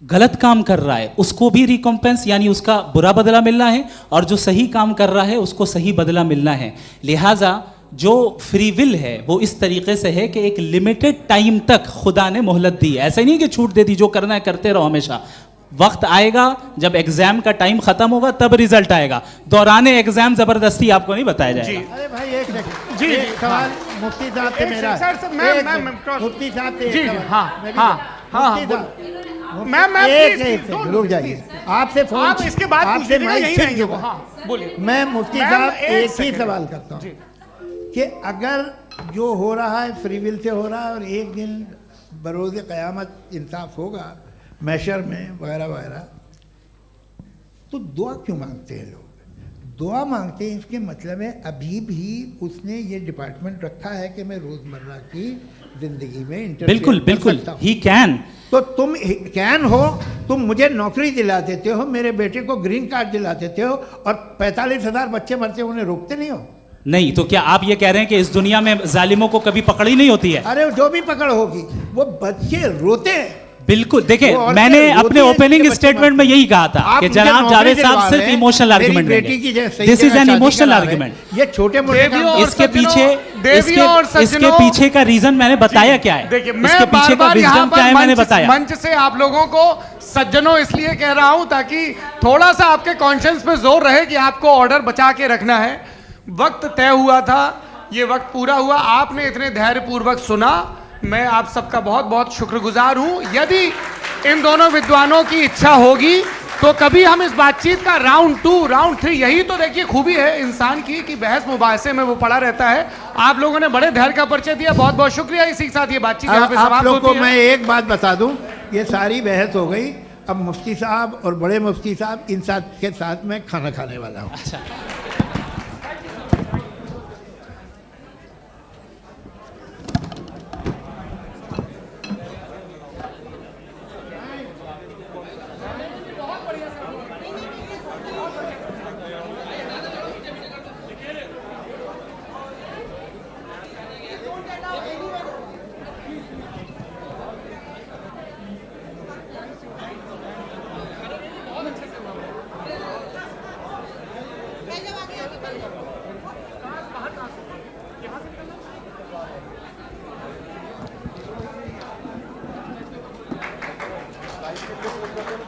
गलत काम कर रहा है उसको भी रिकम्पेंस यानी उसका बुरा बदला मिलना है, और जो सही काम कर रहा है उसको सही बदला मिलना है। लिहाजा जो फ्री विल है वो इस तरीके से है कि एक लिमिटेड टाइम तक खुदा ने मोहलत दी है। ऐसा नहीं कि छूट दे दी, जो करना है करते रहो हमेशा। वक्त आएगा जब एग्जाम का टाइम खत्म होगा तब रिजल्ट आएगा, दौराने एग्जाम जबरदस्ती आपको नहीं बताया जाएगा। अरे भाई एक सेकंड, जी एक सवाल मुफ्ती साहब से मेरा, मुफ्ती साहब से जी एक जी, सवाल। हाँ, मुफ्ती साहब, मैम एक सेकंड रुक जाइए, आपसे फोन, आप इसके बाद आपसे पूछिएगा, माइक यहीं छीन रहेंगे वो। चुका। हाँ, बोलिए। मैं मुफ्ती मैम, साहब एक एक ही सेकंड। सवाल करता हूँ कि अगर जो हो रहा है फ्री विल से हो रहा है और एक दिन बरोज़ क़यामत इंसाफ होगा मैशर में वगैरह वगैरह, तो दुआ क्यों मांगते हैं लोग? दुआ मांगते हैं इसके मतलब है अभी भी उसने ये डिपार्टमेंट रखा है कि मैं रोज़मर्रा की ज़िंदगी में इंटरफेयर बिल्कुल बिल्कुल, ही कैन। तो तुम कैन हो, तुम मुझे नौकरी दिला देते हो, मेरे बेटे को ग्रीन कार्ड दिला देते हो, और 45,000 बच्चे मरते उन्हें रोकते नहीं हो। नहीं तो क्या आप ये कह रहे हैं कि इस दुनिया में जालिमों को कभी पकड़ ही नहीं होती है? अरे जो भी पकड़ होगी वो बच्चे रोते हैं। बिल्कुल, देखिए मैंने अपने ओपनिंग स्टेटमेंट में यही कहा था कि जनाब जावेद साहब सिर्फ इमोशनल आर्गुमेंट देंगे। This is an emotional argument. ये छोटे मोटे इसके पीछे का रीजन मैंने बताया क्या है, इसके पीछे का विजडम क्या है मैंने बताया। मंच से आप लोगों को सज्जनों इसलिए कह रहा हूं ताकि थोड़ा सा आपके कॉन्शियंस पे जोर रहे कि आपको ऑर्डर बचा के रखना है। वक्त तय हुआ था, ये वक्त पूरा हुआ, आपने इतने धैर्यपूर्वक सुना, मैं आप सबका बहुत बहुत शुक्रगुजार हूं। यदि इन दोनों विद्वानों की इच्छा होगी तो कभी हम इस बातचीत का राउंड 2, राउंड 3, यही तो देखिए खूबी है इंसान की कि बहस मुबाहसे में वो पड़ा रहता है। आप लोगों ने बड़े धैर्य का परिचय दिया, बहुत बहुत शुक्रिया। इसी के साथ ये बातचीत यहाँ पे समाप्त होती है। आप लोग को मैं एक बात बता दूं, ये सारी बहस हो गई, अब मुफ्ती साहब और बड़े मुफ्ती साहब इन साथ के साथ मैं खाना खाने वाला हूँ। अच्छा, Thank you.